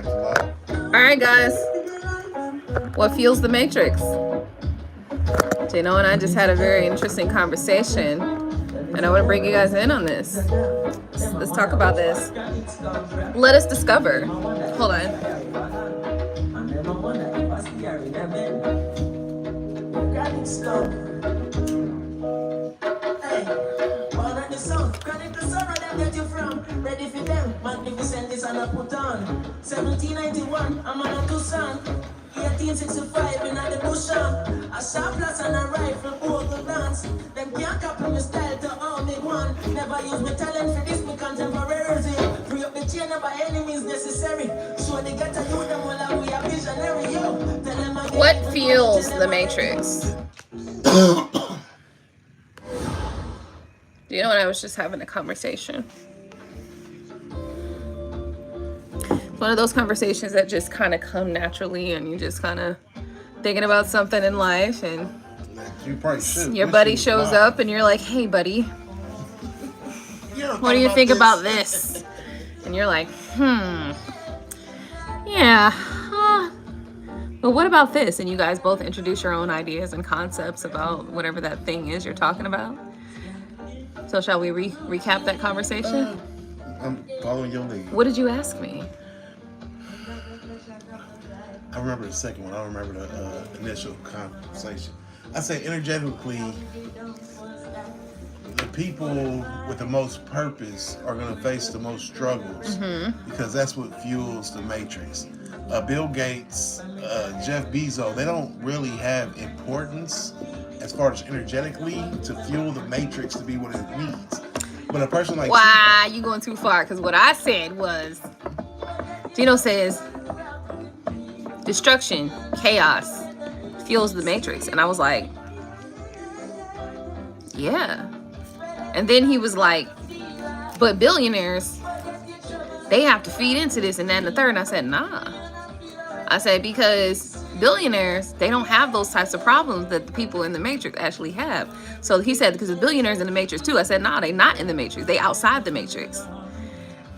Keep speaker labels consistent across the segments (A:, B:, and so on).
A: back to life.
B: All right, guys. What fuels the matrix? Jano and I just had a very interesting conversation, and I want to bring you guys in on this. Let's talk about this. Let us discover. Hold on.
C: Ready for them, magnificent is an put on. 1791, I'm on a Tucson. 1865 in the bush. A sharp plus and a rifle, both the dance. Them can't copy my style to all me one. Never use my talent for this, me contemporary. Free up the chain of my enemies necessary. So they get to you them while we are visionary. Yo, tell them again.
B: What fuels the matrix? You know what? I was just having a conversation. One of those conversations that just kind of come naturally, and you just kind of thinking about something in life, and your buddy shows up, and you're like, "Hey, buddy, what do you think about this?" And you're like, yeah, but what about this? And you guys both introduce your own ideas and concepts about whatever that thing is you're talking about. So shall we recap that conversation?
A: I'm following your lead.
B: What did you ask me?
A: I remember the second one. I don't remember the initial conversation. I say energetically, the people with the most purpose are going to face the most struggles because that's what fuels the matrix. Bill Gates, Jeff Bezos, they don't really have importance as far as energetically to fuel the matrix to be what it needs. But a person like
B: you going too far, because what I said was, Gino says, destruction, chaos fuels the matrix. And I was like, yeah. And then he was like, but billionaires, they have to feed into this and that and the third. And I said, nah. I said, because billionaires, they don't have those types of problems that the people in the matrix actually have. So he said, because the billionaires in the matrix too. I said, nah, they not in the matrix. They outside the matrix.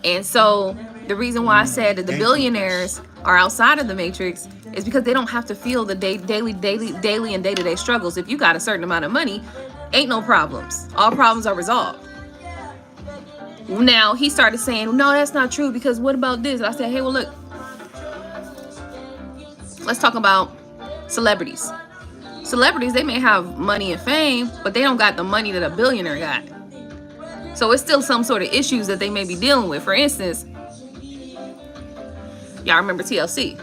B: And so the reason why I said that the billionaires are outside of the matrix is because they don't have to feel the daily and day-to-day struggles. If you got a certain amount of money, ain't no problems. All problems are resolved. Now he started saying, no, that's not true, because what about this? I said, hey, well, look, let's talk about celebrities. Celebrities, they may have money and fame, but they don't got the money that a billionaire got. So it's still some sort of issues that they may be dealing with. For instance, y'all remember TLC?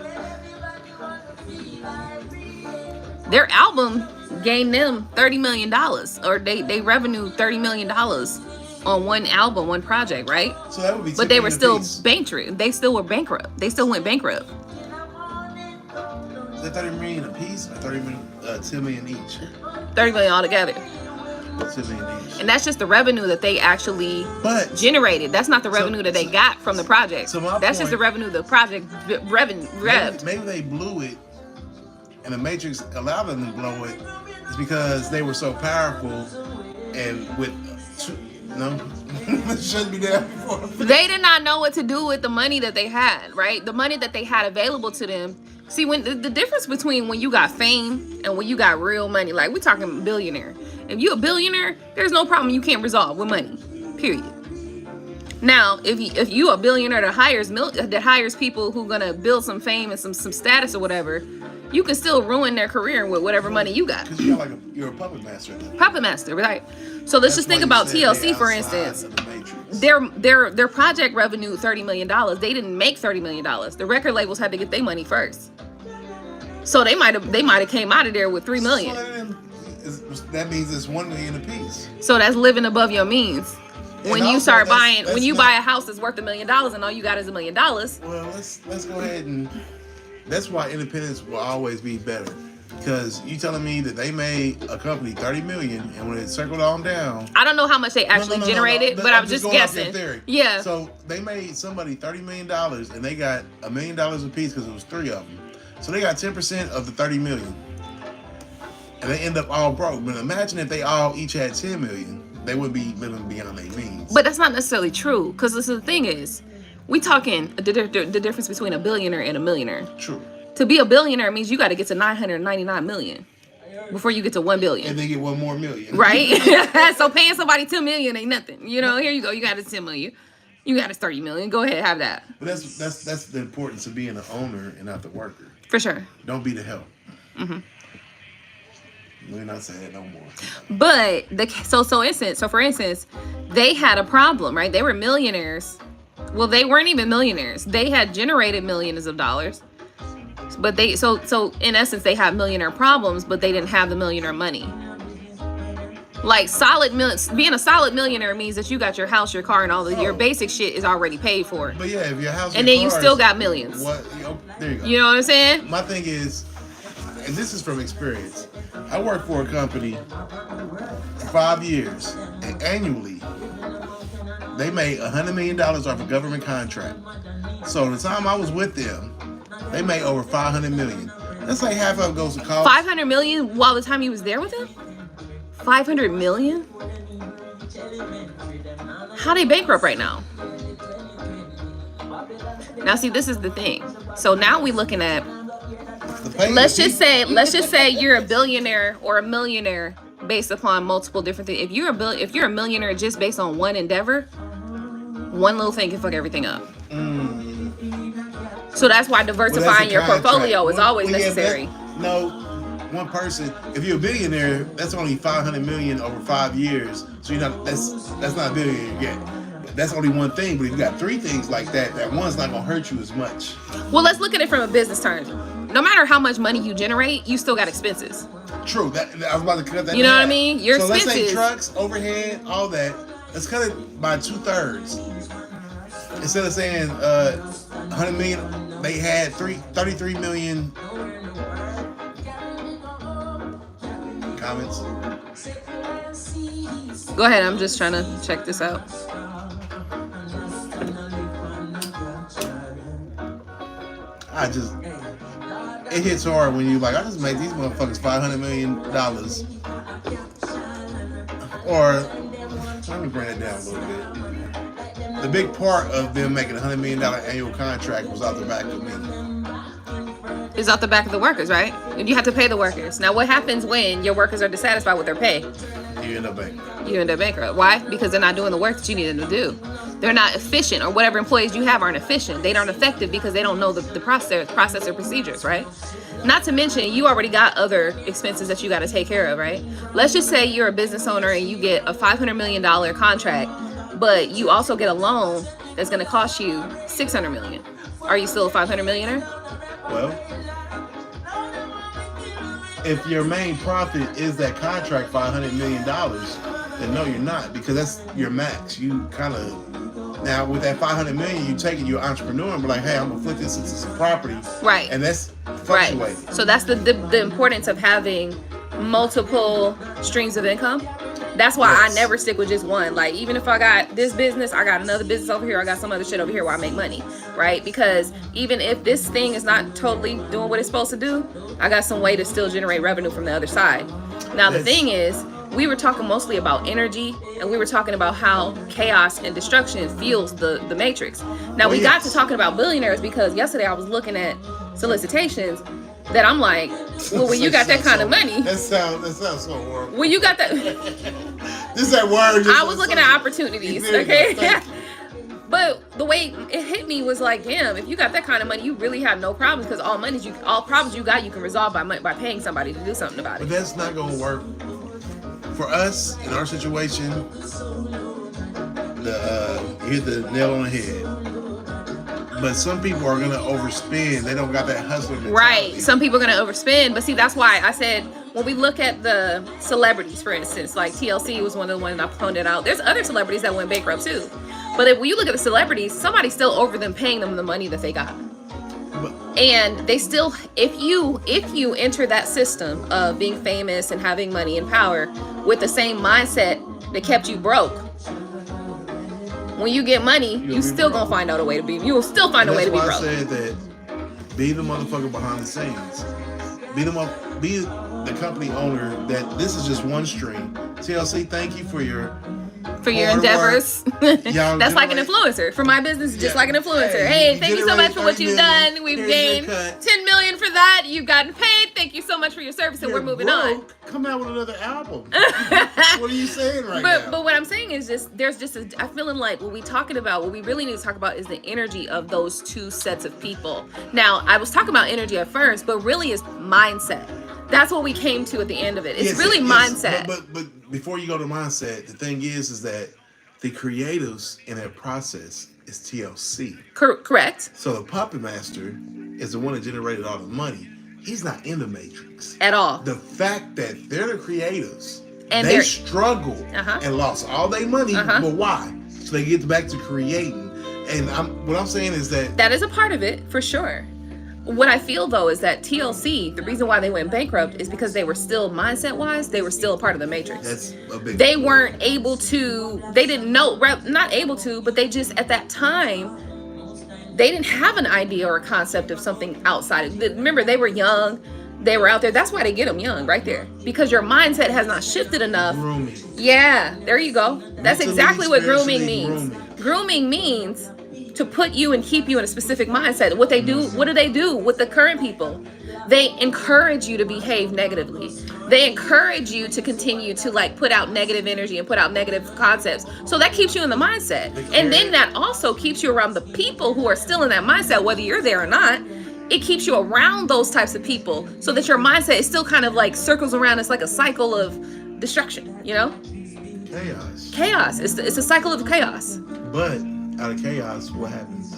B: Their album gained them $30 million, or they revenue $30 million on one album, one project, right?
A: So that would be.
B: But they were still bankrupt. They still were bankrupt. They still went bankrupt.
A: Is that 30 million a piece or 30 million, 10 million each?
B: 30 million altogether.
A: 10 million each.
B: And that's just the revenue that they actually generated. That's not the revenue that they got from the project.
A: So
B: that's just the revenue the project revved.
A: Maybe they blew it, and the Matrix allowed them to blow it. It's because they were so powerful, and with it shouldn't be there before.
B: They did not know what to do with the money that they had, right? The money that they had available to them. See, when the difference between when you got fame and when you got real money, like we're talking billionaire. If you're a billionaire, there's no problem you can't resolve with money, period. Now, if you a billionaire that hires people who gonna build some fame and some status or whatever, you can still ruin their career with whatever money you got.
A: Because you're a puppet master.
B: Puppet master, right? So let's just think about TLC, for instance. Their project revenue $30 million. They didn't make $30 million. The record labels had to get their money first. So they might have came out of there with $3 million.
A: So that means it's $1 million a piece.
B: So that's living above your means. When you start buying, when you buy a house that's worth $1 million and all you got is $1 million.
A: Well, let's go ahead and. That's why independence will always be better. Because you telling me that they made a company $30 million, and when it circled on down,
B: I don't know how much they actually generated, but I'm just guessing. Yeah.
A: So they made somebody $30 million, and they got $1 million a piece because it was 3 of them. So they got 10% of the $30 million, and they end up all broke. But imagine if they all each had $10 million, they would be living beyond their means.
B: But that's not necessarily true, because the thing is, We talking the difference between a billionaire and a millionaire.
A: True.
B: To be a billionaire means you got to get to 999 million before you get to 1 billion.
A: And they get 1 more million.
B: Right? So paying somebody 10 million ain't nothing. You know, here you go. You got a 10 million. You got a 30 million. Go ahead, have that.
A: But that's the importance of being an owner and not the worker.
B: For sure.
A: Don't be the help. Mm-hmm. We're not saying that no more.
B: But for instance, they had a problem, right? They were millionaires. Well, they weren't even millionaires. They had generated millions of dollars. But so in essence, they had millionaire problems, but they didn't have the millionaire money. Like being a solid millionaire means that you got your house, your car, and all your basic shit is already paid for.
A: But yeah, if your house
B: and then you still got millions.
A: There you go.
B: You know what I'm saying?
A: My thing is, and this is from experience, I worked for a company for 5 years, and annually they made $100 million off a government contract. So the time I was with them, they made over $500 million. That's like half of it goes to college.
B: $500 million while the time you was there with them? $500 million? How they bankrupt right now? Now see, this is the thing. So now we looking at, let's just say you're a billionaire or a millionaire based upon multiple different things. If you're a millionaire just based on one endeavor, one little thing can fuck everything up. So that's why diversifying your portfolio is always necessary.
A: One person. If you're a billionaire, that's only $500 million over 5 years. So that's not a billionaire yet. That's only one thing. But if you got 3 things like that one's not gonna hurt you as much.
B: Well, let's look at it from a business term. No matter how much money you generate, you still got expenses.
A: True. I was about to cut that.
B: You know what I mean? Your expenses.
A: Let's say trucks, overhead, all that. Let's cut it by 2/3. Instead of saying 100 million, they had 33 million. Comments?
B: Go ahead, I'm just trying to check this out.
A: It hits hard when you like, I just made these motherfuckers $500 million. Or, let me bring it down a little bit. The big part of them making a $100 million annual contract was out the back of me.
B: Is out the back of the workers, right? And you have to pay the workers. Now, what happens when your workers are dissatisfied with their pay?
A: You end up bankrupt.
B: You end up bankrupt. Why? Because they're not doing the work that you need them to do. They're not efficient, or whatever employees you have aren't efficient. They aren't effective because they don't know the process or procedures, right? Not to mention, you already got other expenses that you got to take care of, right? Let's just say you're a business owner and you get a $500 million contract, but you also get a loan that's going to cost you $600 million. Are you still a $500 millionaire?
A: Well, if your main profit is that contract, $500 million, then no, you're not, because that's your max. You kind of, now with that $500 million, you take it, you're an entrepreneur and be like, hey, I'm gonna flip this into some property,
B: right?
A: And that's fluctuating.
B: Right. So that's the importance of having multiple streams of income. That's why I never stick with just one. Like, even if I got this business, I got another business over here, I got some other shit over here where I make money, right? Because even if this thing is not totally doing what it's supposed to do, I got some way to still generate revenue from the other side. Now, the thing is, we were talking mostly about energy, and we were talking about how chaos and destruction fuels the matrix. Now, we got to talking about billionaires because yesterday I was looking at solicitations that I'm like, well, when you got that kind of money.
A: That sounds so horrible.
B: When you got that.
A: This is that word.
B: I was looking at opportunities, okay? But the way it hit me was like, damn, if you got that kind of money, you really have no problems, because all problems you got, you can resolve by paying somebody to do something about it.
A: But that's not going to work. For us, in our situation, you hit the nail on the head. But some people are going to overspend. They don't got that hustler mentality.
B: Right. Some people are going to overspend. But see, that's why I said, when we look at the celebrities, for instance, like TLC was one of the ones I pointed out. There's other celebrities that went bankrupt too. But when you look at the celebrities, somebody's still over them paying them the money that they got. And they still, if you enter that system of being famous and having money and power with the same mindset that kept you broke, when you get money, you still gonna find out a way to be. You will still find a way to be broke.
A: That's why I said that. Be the motherfucker behind the scenes. Be the company owner that this is just one stream. TLC, thank you for
B: for your
A: Hard work.
B: endeavors.
A: Y'all
B: That's like an
A: generate-
B: influencer. For my business, it's just
A: Yeah.
B: like an influencer.
A: Hey,
B: Hey, thank you so
A: generate
B: much for what
A: 30
B: you've
A: million.
B: done. We've
A: Here's your
B: gained
A: cut.
B: 10 million for that. You've gotten paid. Thank you so much for your service, and we're moving on.
A: Come out with another album. What are you saying right now?
B: But what I'm saying is just there's just I'm feeling like what we really need to talk about is the energy of those two sets of people. Now, I was talking about energy at first, but really it's mindset. That's what we came to at the end of it. It's really mindset.
A: But before you go to mindset, the thing is that the creatives in that process is TLC.
B: Correct.
A: So the puppet master is the one that generated all the money. He's not in the matrix
B: At all.
A: The fact that they're the creatives
B: And
A: they
B: they're-
A: struggled and lost all their money, but why? So they get back to creating. And what I'm saying is that
B: is a part of it for sure. What I feel though is that TLC, the reason why they went bankrupt is because they were still mindset wise, they were still a part of the matrix.
A: that's a big.
B: They weren't able to, they didn't know, not able to, but they just at that time, they didn't have an idea or a concept of something outside. Remember, they were young, they were out there. That's why they get them young right there, because your mindset has not shifted enough.
A: Grooming.
B: Yeah, there you go. That's
A: Mentally,
B: exactly what grooming
A: spiritually
B: means. Grooming means to put you and keep you in a specific mindset. What do they do with the current people? They encourage you to behave negatively. They encourage you to continue to like put out negative energy and put out negative concepts. So that keeps you in the mindset. And then that also keeps you around the people who are still in that mindset, whether you're there or not. It keeps you around those types of people so that your mindset is still kind of like circles around. It's like a cycle of destruction, you know? Chaos. It's a cycle of chaos.
A: But out of chaos, what happens?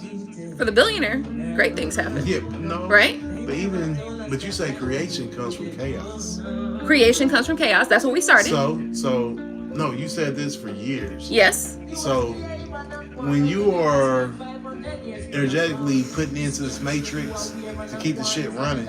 B: For the billionaire, great things happen.
A: Yeah, no.
B: Right?
A: But you say creation comes from chaos.
B: Creation comes from chaos. That's what we started.
A: So no, you said this for years.
B: Yes.
A: So when you are energetically putting into this matrix to keep the shit running,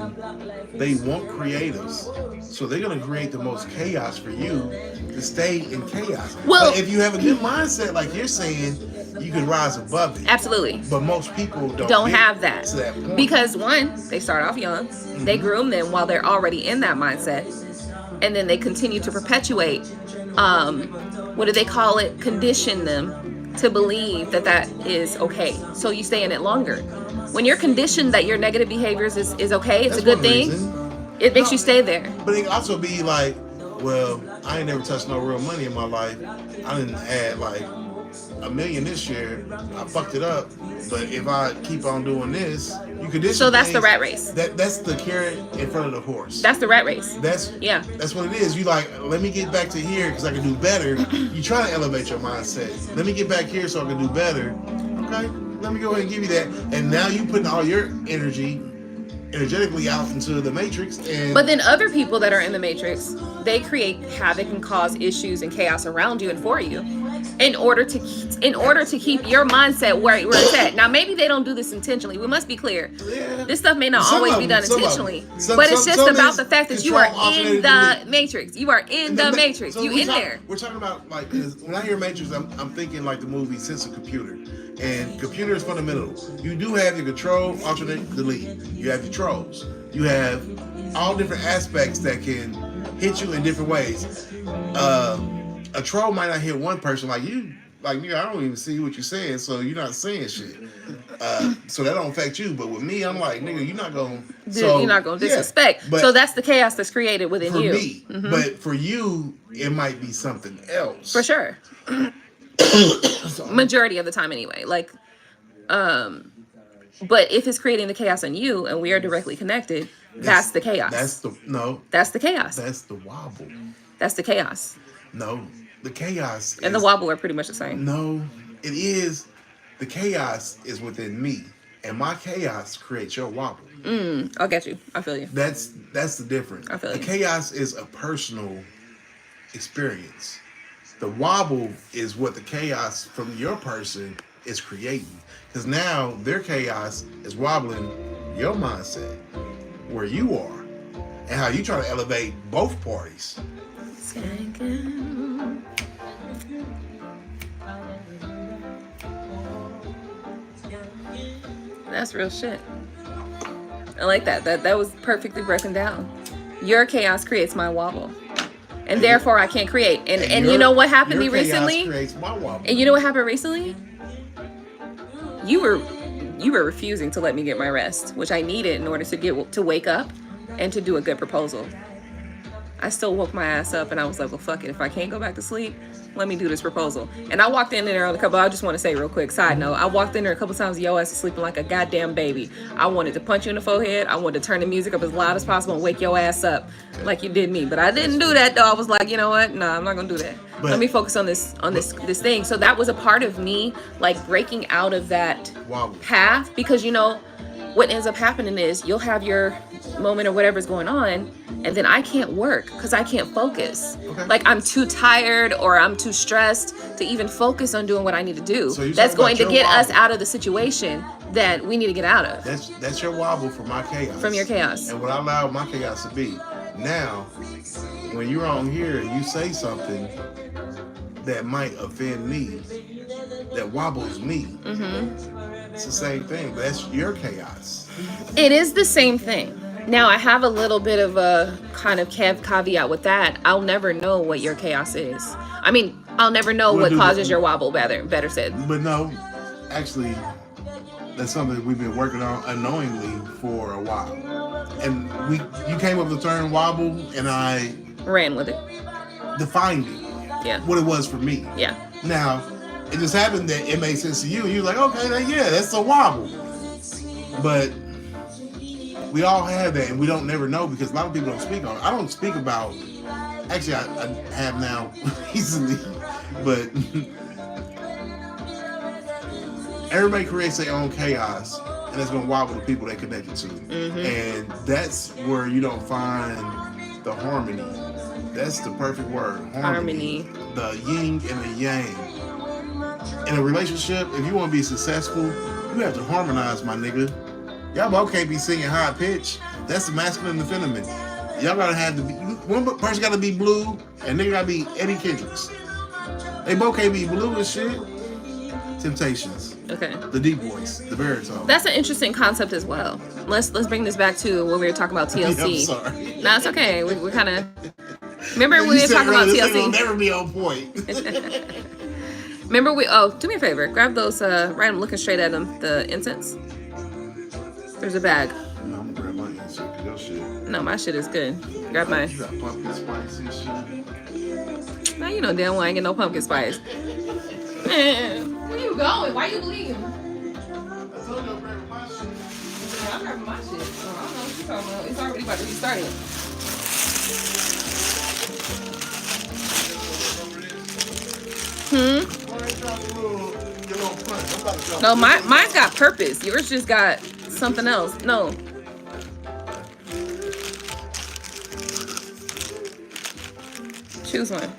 A: they want creatives. So they're gonna create the most chaos for you to stay in chaos.
B: Well,
A: but if you have a good mindset, like you're saying, you can rise above it.
B: Absolutely.
A: But most people don't get
B: have that.
A: to that point.
B: Because one, they start off young. They groom them while they're already in that mindset. And then they continue to perpetuate, what do they call it? Condition them to believe that is okay. So you stay in it longer. When you're conditioned that your negative behaviors is okay, it's
A: That's
B: a good
A: one
B: thing,
A: reason.
B: it makes you stay there.
A: But it can also be like, well, I ain't never touched no real money in my life. I didn't add like $1 million this year. I fucked it up. But if I keep on doing this, you condition.
B: So that's
A: things.
B: the rat race.
A: That's the carrot in front of the horse.
B: That's the rat race.
A: That's what it is. You like, let me get back to here because I can do better. You try to elevate your mindset. Let me get back here so I can do better. Okay, let me go ahead and give you that. And now you putting all your energetically out into the matrix. But
B: then other people that are in the matrix, they create havoc and cause issues and chaos around you and for you, in order to keep your mindset where it's at. Now maybe they don't do this intentionally. We must be clear. Yeah. This stuff may not always be done intentionally, but it's just about the fact that you are in the matrix. You are in the matrix.
A: So
B: you in there.
A: We're talking about like when I hear matrix, I'm thinking like the movie Sense of Computer. And computer is fundamental. You do have your control, alternate, delete. You have your trolls. You have all different aspects that can hit you in different ways. A troll might not hit one person like you. Like me, I don't even see what you're saying, so you're not saying shit. So that don't affect you. But with me, I'm like, nigga, you're not gonna.
B: You're not gonna disrespect.
A: Yeah,
B: so that's the chaos that's created within you.
A: For me, but for you, it might be something else.
B: For sure. Majority of the time anyway, like but if it's creating the chaos in you and we are directly connected, that's the chaos.
A: That's the chaos. That's the wobble.
B: That's the chaos.
A: No, the chaos
B: and the wobble are pretty much the same.
A: No, it is. The chaos is within me, and my chaos creates your wobble.
B: I'll get you. I feel you.
A: That's the difference.
B: I feel
A: the
B: you.
A: Chaos is a personal experience. The wobble is what the chaos from your person is creating. Because now their chaos is wobbling your mindset, where you are, and how you try to elevate both parties.
B: That's real shit. I like that. That was perfectly broken down. Your chaos creates my wobble. and therefore I can't create. And you know what happened to me recently?
A: Creates my wobble.
B: And you know what happened recently? You were refusing to let me get my rest, which I needed in order to wake up and to do a good proposal. I still woke my ass up and I was like, well, fuck it. If I can't go back to sleep, let me do this proposal. And I walked in there I just want to say real quick, side note, I walked in there a couple times, yo ass is sleeping like a goddamn baby. I wanted to punch you in the forehead. I wanted to turn the music up as loud as possible and wake your ass up like you did me. But I didn't do that though. I was like, you know what? No, I'm not gonna do that. Let me focus on this thing. So that was a part of me like breaking out of that path, because you know what ends up happening is you'll have your moment or whatever's going on, and then I can't work because I can't focus. Okay. Like I'm too tired or I'm too stressed to even focus on doing what I need to do. So that's going to get us out of the situation that we need to get out of.
A: That's your wobble for my chaos. From
B: your chaos.
A: And what I allow my chaos to be. Now, when you're on here and you say something that might offend me, that wobbles me, it's the same thing, but that's your chaos.
B: It is the same thing. Now, I have a little bit of a kind of caveat with that. I'll never know what your chaos is. I mean, I'll never know what causes your wobble, better said.
A: But no, actually, that's something we've been working on unknowingly for a while. And you came up with the term wobble, and I
B: ran with it.
A: Defined it.
B: Yeah.
A: What it was for me.
B: Yeah.
A: Now, it just happened that it made sense to you. You're like, okay, that's a wobble. But we all have that, and we don't never know because a lot of people don't speak on it. I don't speak about, actually I have now recently, but everybody creates their own chaos, and it's going to wobble the people they connected to. And that's where you don't find the harmony. That's the perfect word. Harmony. The yin and the yang. In a relationship, if you want to be successful, you have to harmonize, my nigga. Y'all both can't be singing high pitch. That's the masculine and the feminine. Y'all gotta have to be, one person gotta be blue, and nigga gotta be Eddie Kendricks. They both can't be blue as shit. Temptations. Okay. The deep voice, the baritone.
B: That's an interesting concept as well. Let's bring this back to when we were talking about TLC.
A: I'm sorry.
B: No, it's okay. We kind of remember when we were talking about TLC.
A: It'll never be on point.
B: Remember do me a favor, grab those right, I'm looking straight at them, the incense. There's a bag.
A: No, I'm gonna grab my incense, your shit.
B: No, my shit is good. Grab mine.
A: You got pumpkin spice and shit.
B: Now you know damn well I ain't get no pumpkin spice. Man, where you going? Why you leaving?
A: I told you I'm grabbing my shit.
B: Yeah, I'm grabbing my shit. Oh, I don't know what you're talking about. It's already about to be started. No, mine's got purpose. Yours just got something else. No. Choose one.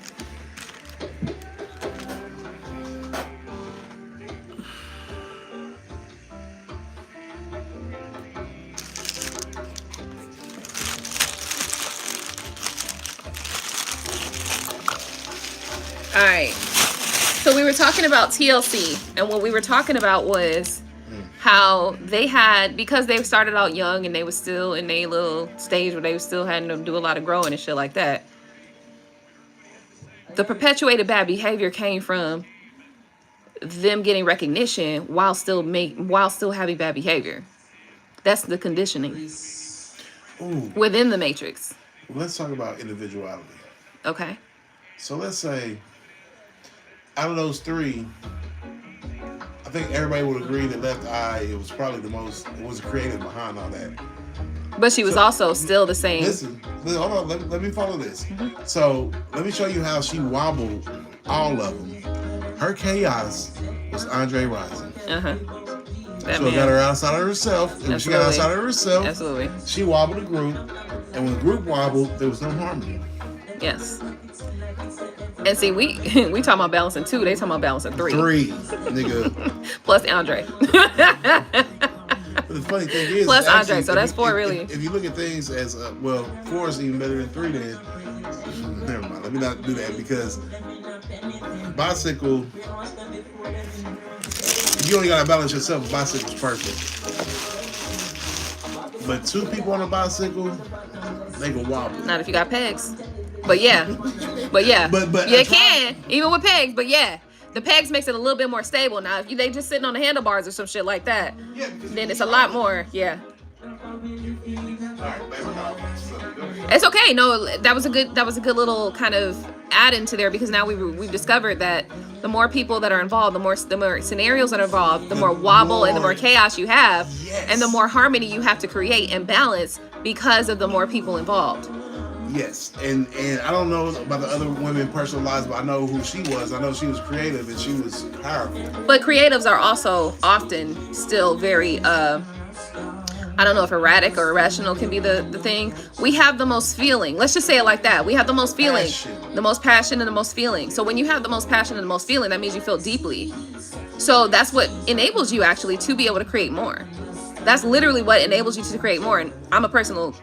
B: All right. So we were talking about TLC, and what we were talking about was how they had, because they started out young and they were still in a little stage where they were still having to do a lot of growing and shit like that. The perpetuated bad behavior came from them getting recognition while still having bad behavior. That's the conditioning.
A: Ooh.
B: Within the matrix.
A: Well, let's talk about individuality.
B: Okay.
A: So let's say, out of those three, I think everybody would agree that Left Eye, it was creative behind all that.
B: But she was also still the same.
A: Listen, hold on, let me follow this. So let me show you how she wobbled all of them. Her chaos was Andre Rising. So it got her outside of herself. And when she got outside of herself,
B: absolutely,
A: she wobbled the group. And when the group wobbled, there was no harmony.
B: Yes. And see, we talking about balancing 2. They talking about balancing 3.
A: 3, nigga.
B: Plus Andre.
A: But the funny thing is,
B: plus actually, Andre, so that's 4 really.
A: If you look at things as 4 is even better than 3. Then never mind. Let me not do that, because bicycle. If you only gotta balance yourself, bicycle's perfect. But 2 people on a bicycle, they can wobble.
B: Not if you got pegs. But yeah.
A: But
B: yeah, it can, even with pegs. But yeah, the pegs makes it a little bit more stable. Now, if they just sitting on the handlebars or some shit like that, then it's a lot more. Yeah. It's okay. No, that was a good little kind of add into there, because now we've discovered that the more people that are involved, the more scenarios that are involved, the more wobble and the more chaos you have, and the more harmony you have to create and balance because of the more people involved.
A: Yes, and I don't know about the other women personal lives, but I know who she was. I know she was creative and she was powerful.
B: But creatives are also often still very I don't know if erratic or irrational can be the thing. We have the most feeling. Let's just say it like that. We have the most feeling, the most passion, and the most feeling. So when you have the most passion and the most feeling, that means you feel deeply. So that's what enables you actually to be able to create more. That's literally what enables you to create more. And I'm a personal,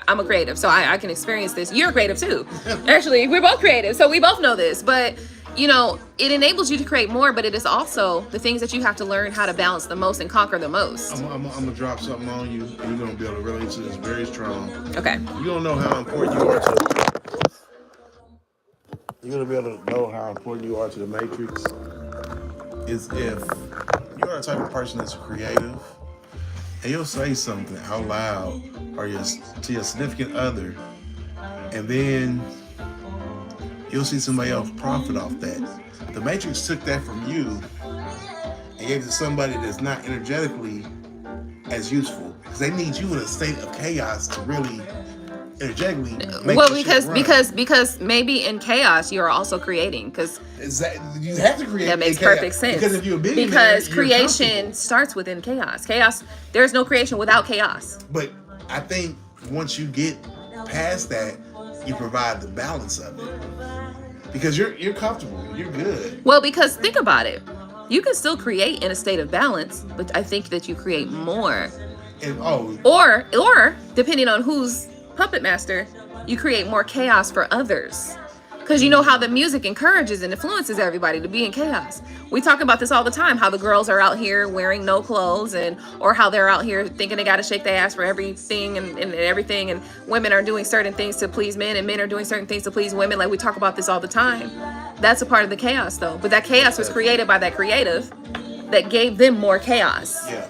B: I'm a creative, so I can experience this. You're a creative too. Actually, we're both creative, so we both know this. But it enables you to create more, but it is also the things that you have to learn how to balance the most and conquer the most.
A: I'm gonna drop something on you, and you're gonna be able to relate to this very strong.
B: Okay.
A: You don't know how important you are to. You're gonna be able to know how important you are to the matrix. Is if you are a type of person that's creative, and you'll say something out loud or to your significant other, and then you'll see somebody else profit off that. The Matrix took that from you and gave it to somebody that's not energetically as useful, because they need you in a state of chaos to really energetically make
B: because maybe in chaos you're also creating, because
A: you have to create.
B: That makes perfect sense.
A: Because if you're a billionaire,
B: because creation starts within chaos. There's no creation without chaos.
A: But I think once you get past that, you provide the balance of it, because you're comfortable, you're good.
B: Well, because think about it, you can still create in a state of balance, but I think that you create more. Or depending on who's puppet master, you create more chaos for others. Because you know how the music encourages and influences everybody to be in chaos. We talk about this all the time, how the girls are out here wearing no clothes, or how they're out here thinking they got to shake their ass for everything and everything, and women are doing certain things to please men, and men are doing certain things to please women. Like, we talk about this all the time. That's a part of the chaos, though. But that chaos was created by that creative that gave them more chaos.
A: Yeah.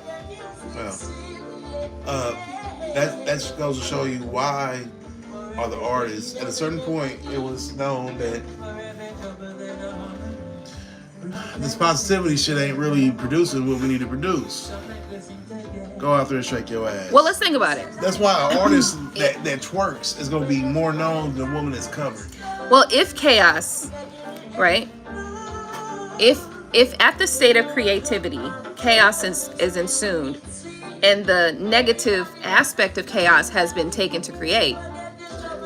A: Well, that goes to show you why are the artists. At a certain point, it was known that this positivity shit ain't really producing what we need to produce. Go out there and shake your ass.
B: Well, let's think about it.
A: That's why an artist that twerks is going to be more known than a woman that's covered.
B: Well, if chaos, right? If at the state of creativity, chaos is ensued, and the negative aspect of chaos has been taken to create,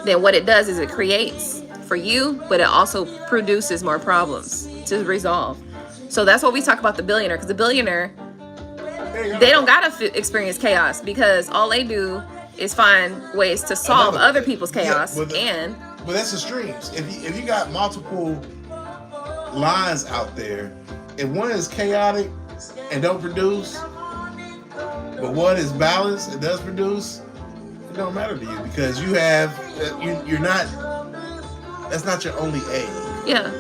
B: then what it does is it creates for you, but it also produces more problems to resolve. So that's what we talk about the billionaire, because the billionaire, they don't gotta experience chaos, because all they do is find ways to solve other people's chaos.
A: But that's extremes. If you got multiple lines out there, if one is chaotic and don't produce, but one is balanced and does produce, it don't matter to you, because you have you're not. That's not your only aim.
B: Yeah.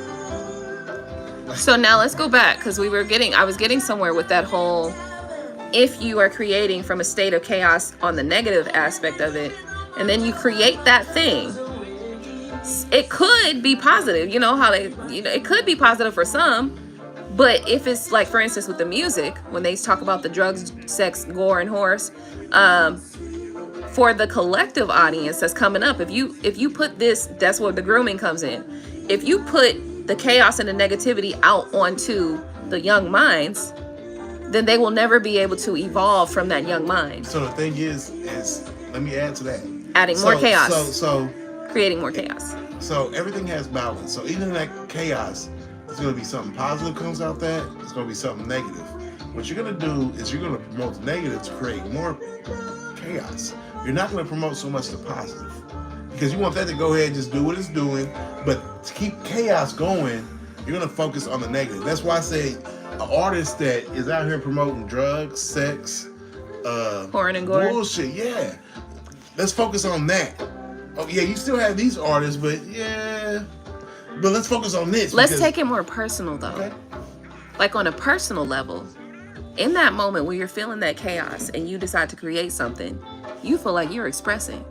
B: So now let's go back, because I was getting somewhere with that whole. If you are creating from a state of chaos on the negative aspect of it, and then you create that thing, it could be positive. You know how it could be positive for some, but if it's like, for instance, with the music, when they talk about the drugs, sex, gore, and horse, for the collective audience that's coming up, if you put this, that's where the grooming comes in. If you put the chaos and the negativity out onto the young minds, then they will never be able to evolve from that young mind.
A: So the thing is let me add to that.
B: Adding more chaos.
A: So
B: creating more chaos.
A: So everything has balance. So even in that chaos, there's going to be something positive comes out that. It's going to be something negative. What you're going to do is you're going to promote the negative to create more chaos. You're not going to promote so much the positive, because you want that to go ahead and just do what it's doing. But to keep chaos going, you're going to focus on the negative. That's why I say an artist that is out here promoting drugs, sex,
B: porn and gore,
A: bullshit. Yeah, let's focus on that. Oh yeah, you still have these artists, but yeah. But let's focus on this.
B: Let's take it more personal though.
A: Okay.
B: Like on a personal level, in that moment where you're feeling that chaos and you decide to create something, you feel like you're expressing.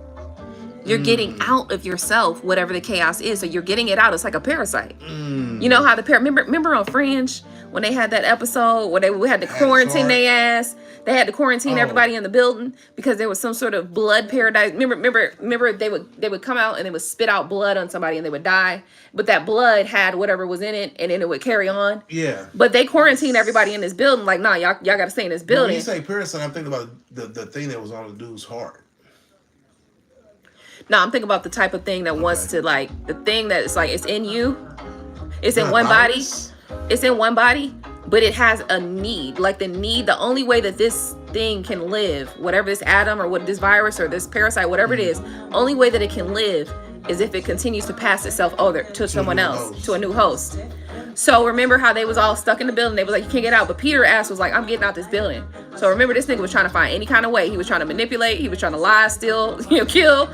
B: You're getting out of yourself whatever the chaos is. So you're getting it out. It's like a parasite. You know how the remember on Fringe when they had that episode where they had to quarantine their ass. They had to quarantine everybody in the building because there was some sort of blood paradise. Remember they would come out and they would spit out blood on somebody and they would die. But that blood had whatever was in it and then it would carry on.
A: Yeah.
B: But they quarantined everybody in this building. Like, nah, y'all got to stay in this building.
A: When you say parasite, I'm thinking about the thing that was on the dude's heart.
B: No, I'm thinking about the type of thing that wants to, like, the thing that is like, it's in you. It's in
A: Not
B: one
A: virus?
B: body. It's in one body, but it has a need. Like the only way that this thing can live, whatever this atom or what this virus or this parasite, whatever it is, only way that it can live is if it continues to pass itself over to someone else, to a new host. So remember how they was all stuck in the building? They was like, you can't get out. But Peter's ass was like, I'm getting out this building. So remember, this nigga was trying to find any kind of way. He was trying to manipulate. He was trying to lie, steal, kill.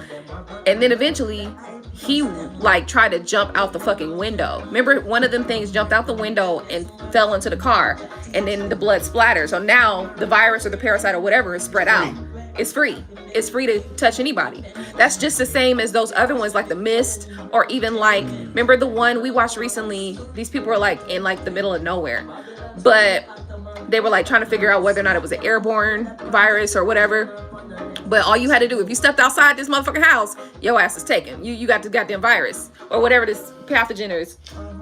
B: And then eventually he like tried to jump out the fucking window. Remember, one of them things jumped out the window and fell into the car. And then the blood splattered. So now the virus or the parasite or whatever is spread out. It's free. It's free to touch anybody. That's just the same as those other ones like the Mist, or even like, remember the one we watched recently? These people were like in like the middle of nowhere, but they were like trying to figure out whether or not it was an airborne virus or whatever. But all you had to do, if you stepped outside this motherfucking house, your ass is taken. You got the goddamn virus or whatever this pathogen is.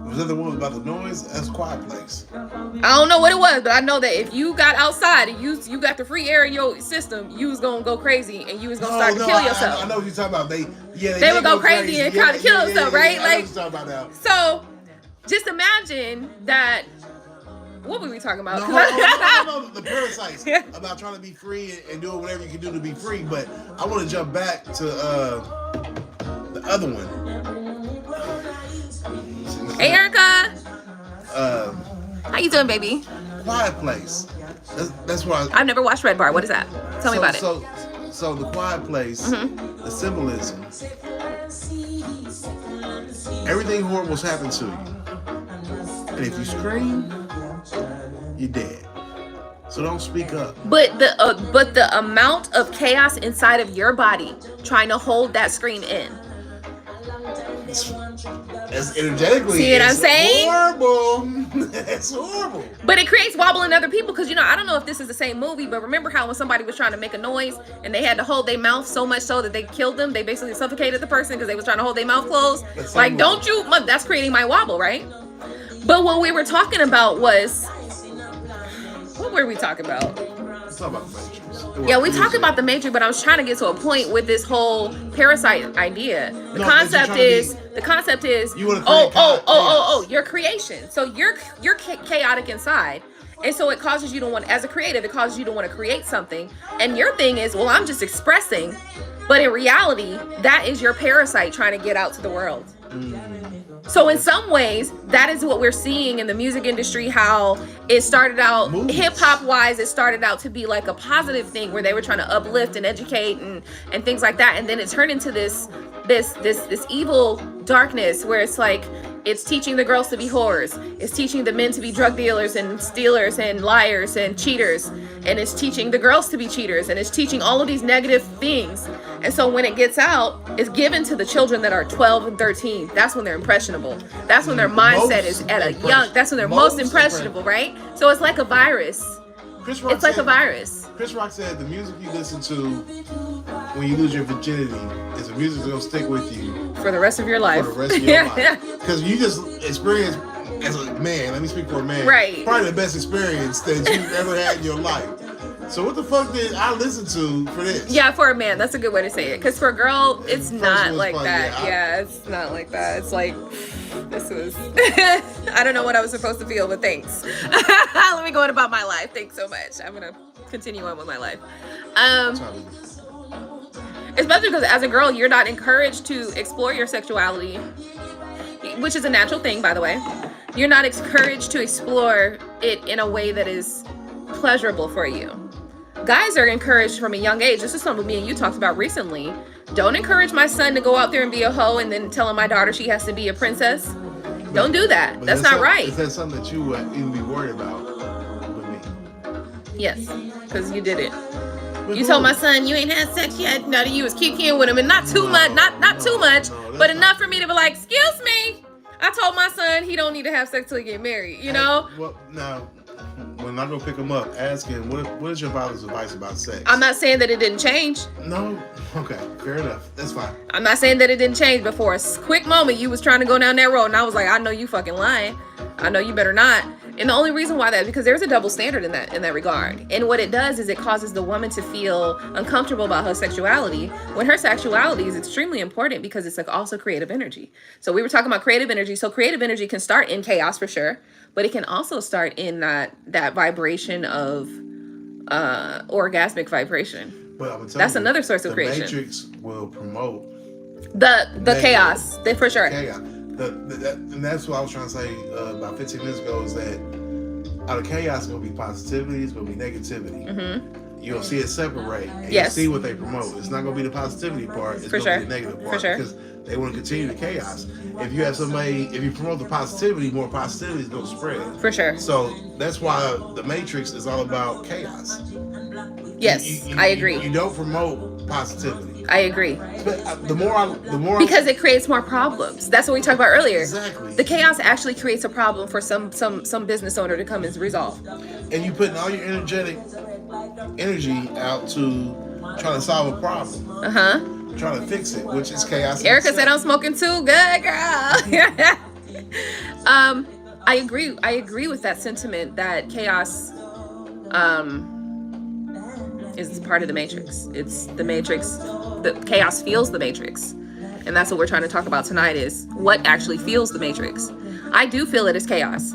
A: Was that the one about the noise? That's Quiet Place.
B: I don't know what it was, but I know that if you got outside and you got the free air in your system, you was gonna go crazy and you was gonna start to kill yourself.
A: I know what you're talking about.
B: They would go crazy and kind of kill themselves, right?
A: I know what you're talking about now.
B: So just imagine that. What were we talking about?
A: No, the parasites. About trying to be free and doing whatever you can do to be free. But I want to jump back to the other one.
B: Hey, Erica.
A: How
B: you doing, baby?
A: Quiet Place. That's why
B: I've never watched Red Bar. What is that? Tell me about it.
A: So the Quiet Place, the symbolism, everything horrible's happened to you, and if you scream, you're dead. So don't speak up.
B: But the amount of chaos inside of your body trying to hold that scream in.
A: As energetically,
B: see what I'm saying?
A: Horrible. It's horrible.
B: But it creates wobble in other people because, I don't know if this is the same movie, but remember how when somebody was trying to make a noise and they had to hold their mouth so much so that they killed them, they basically suffocated the person because they was trying to hold their mouth closed. Like, that's creating my wobble, right? But what we were talking about was, what were we talking about? Yeah, we talked about the Matrix, but I was trying to get to a point with this whole parasite idea. The concept is your creation. So you're chaotic inside. And so it causes you to want, as a creative, it causes you to want to create something. And your thing is, well, I'm just expressing. But in reality, that is your parasite trying to get out to the world. So in some ways, that is what we're seeing in the music industry, how it started out, hip-hop wise, it started out to be like a positive thing where they were trying to uplift and educate and things like that. And then it turned into this evil darkness where it's like, it's teaching the girls to be whores. It's teaching the men to be drug dealers and stealers and liars and cheaters. And it's teaching the girls to be cheaters. And it's teaching all of these negative things. And so when it gets out, it's given to the children that are 12 and 13. That's when they're impressionable. That's when their mindset is at a young, that's when they're most impressionable, right? So it's like a virus. It's like a virus.
A: Chris Rock said the music you listen to when you lose your virginity is the music that's going to stick with you
B: for the rest of your life.
A: For the rest of your life. Because you just experienced, as a man, let me speak for a man,
B: right?
A: Probably the best experience that you've ever had in your life. So what the fuck did I listen to for this?
B: Yeah, for a man, that's a good way to say it. Because for a girl, it's not like that. Yeah, it's not like that. It's like, this was, I don't know what I was supposed to feel, but thanks. Let me go on about my life. Thanks so much. I'm going to continue on with my life. Especially because as a girl, you're not encouraged to explore your sexuality, which is a natural thing, by the way. You're not encouraged to explore it in a way that is pleasurable for you. guys are encouraged from a young age. This is something me and you talked about recently. Don't encourage my son to go out there and be a hoe and then telling my daughter she has to be a princess. Don't do that. That's not right.
A: Is that something that you would even be worried about with me?
B: Yes, because you did it. You told my son you ain't had sex yet. No, you was kicking with him, and not too much, not too much, but enough for me to be like, excuse me. I told my son he don't need to have sex till he get married. You know.
A: Well, now when I go pick him up, ask him what is your father's advice about sex.
B: I'm not saying that it didn't change.
A: No. Okay. Fair enough. That's fine.
B: I'm not saying that it didn't change. But for a quick moment, you was trying to go down that road, and I was like, I know you fucking lying. I know you better not. And the only reason why that is because there's a double standard in that regard. And what it does is it causes the woman to feel uncomfortable about her sexuality when her sexuality is extremely important because it's like also creative energy. So we were talking about creative energy. So creative energy can start in chaos for sure, but it can also start in that vibration of orgasmic vibration.
A: But I'm
B: that's another source of creation.
A: The Matrix will promote
B: the chaos, for sure.
A: Chaos. And that's what I was trying to say about 15 minutes ago is that out of chaos, it's going to be positivity, it's going to be negativity. Mm-hmm. You'll see it separate. And you'll see what they promote. It's not going to be the positivity part, it's going to be the negative part. Because they want to continue the chaos. If you have if you promote the positivity, more positivity is going to spread.
B: For sure.
A: So that's why the Matrix is all about chaos.
B: Yes, I agree.
A: You don't promote positivity.
B: I agree.
A: But the more
B: because it creates more problems. That's what we talked about earlier.
A: Exactly.
B: The chaos actually creates a problem for some business owner to come and resolve.
A: And you putting all your energy out to try to solve a problem. Trying to fix it, which is chaos.
B: Erica said I'm smoking too good, girl. I agree with that sentiment that chaos is part of the Matrix. It's the Matrix. The chaos feels the Matrix. And that's what we're trying to talk about tonight is what actually feels the Matrix. I do feel it as chaos.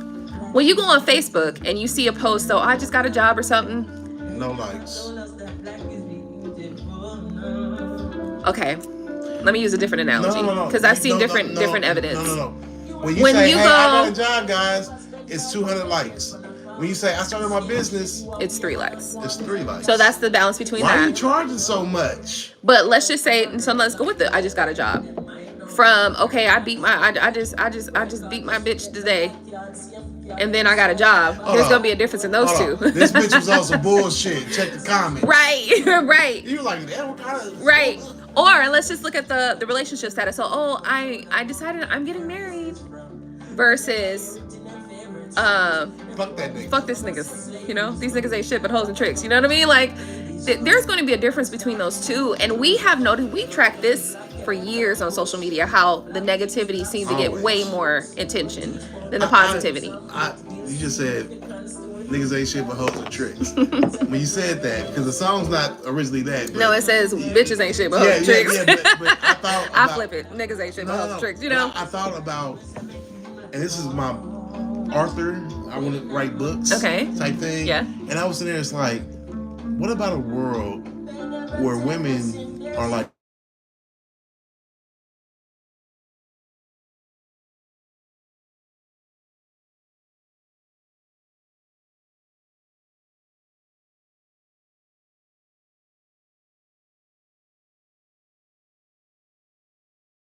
B: When you go on Facebook and you see a post, so I just got a job or something.
A: No likes.
B: Okay. Let me use a different analogy. Because I've seen different evidence.
A: No. When you say, hey, I got a job, guys, it's 200 likes. When you say, I started my business,
B: it's 3 likes.
A: It's 3 likes.
B: So that's the balance between
A: that.
B: Why
A: are you charging so much?
B: But let's just say, so let's go with it. I just got a job. From, okay, I just beat my bitch today. And then I got a job. There's going to be a difference in those two.
A: This bitch was also bullshit. Check the comments.
B: Right.
A: You're like, that what kind of...
B: Right. Or let's just look at the relationship status. So, I decided I'm getting married. Versus...
A: fuck that nigga.
B: Fuck this niggas. You know, these niggas ain't shit but hoes and tricks. You know what I mean? Like, there's going to be a difference between those two. And we have noticed, we track this for years on social media, how the negativity seems to get way more attention than the positivity.
A: You just said niggas ain't shit but hoes and tricks. When you said that, because the song's not originally that.
B: No, it says bitches ain't shit but hoes and tricks.
A: Yeah, but I thought about,
B: I flip it. Niggas ain't shit but hoes and tricks. You know?
A: I thought about, and this is my author, I want to write books type thing.
B: Yeah.
A: And I was sitting there, it's like, what about a world where women are like,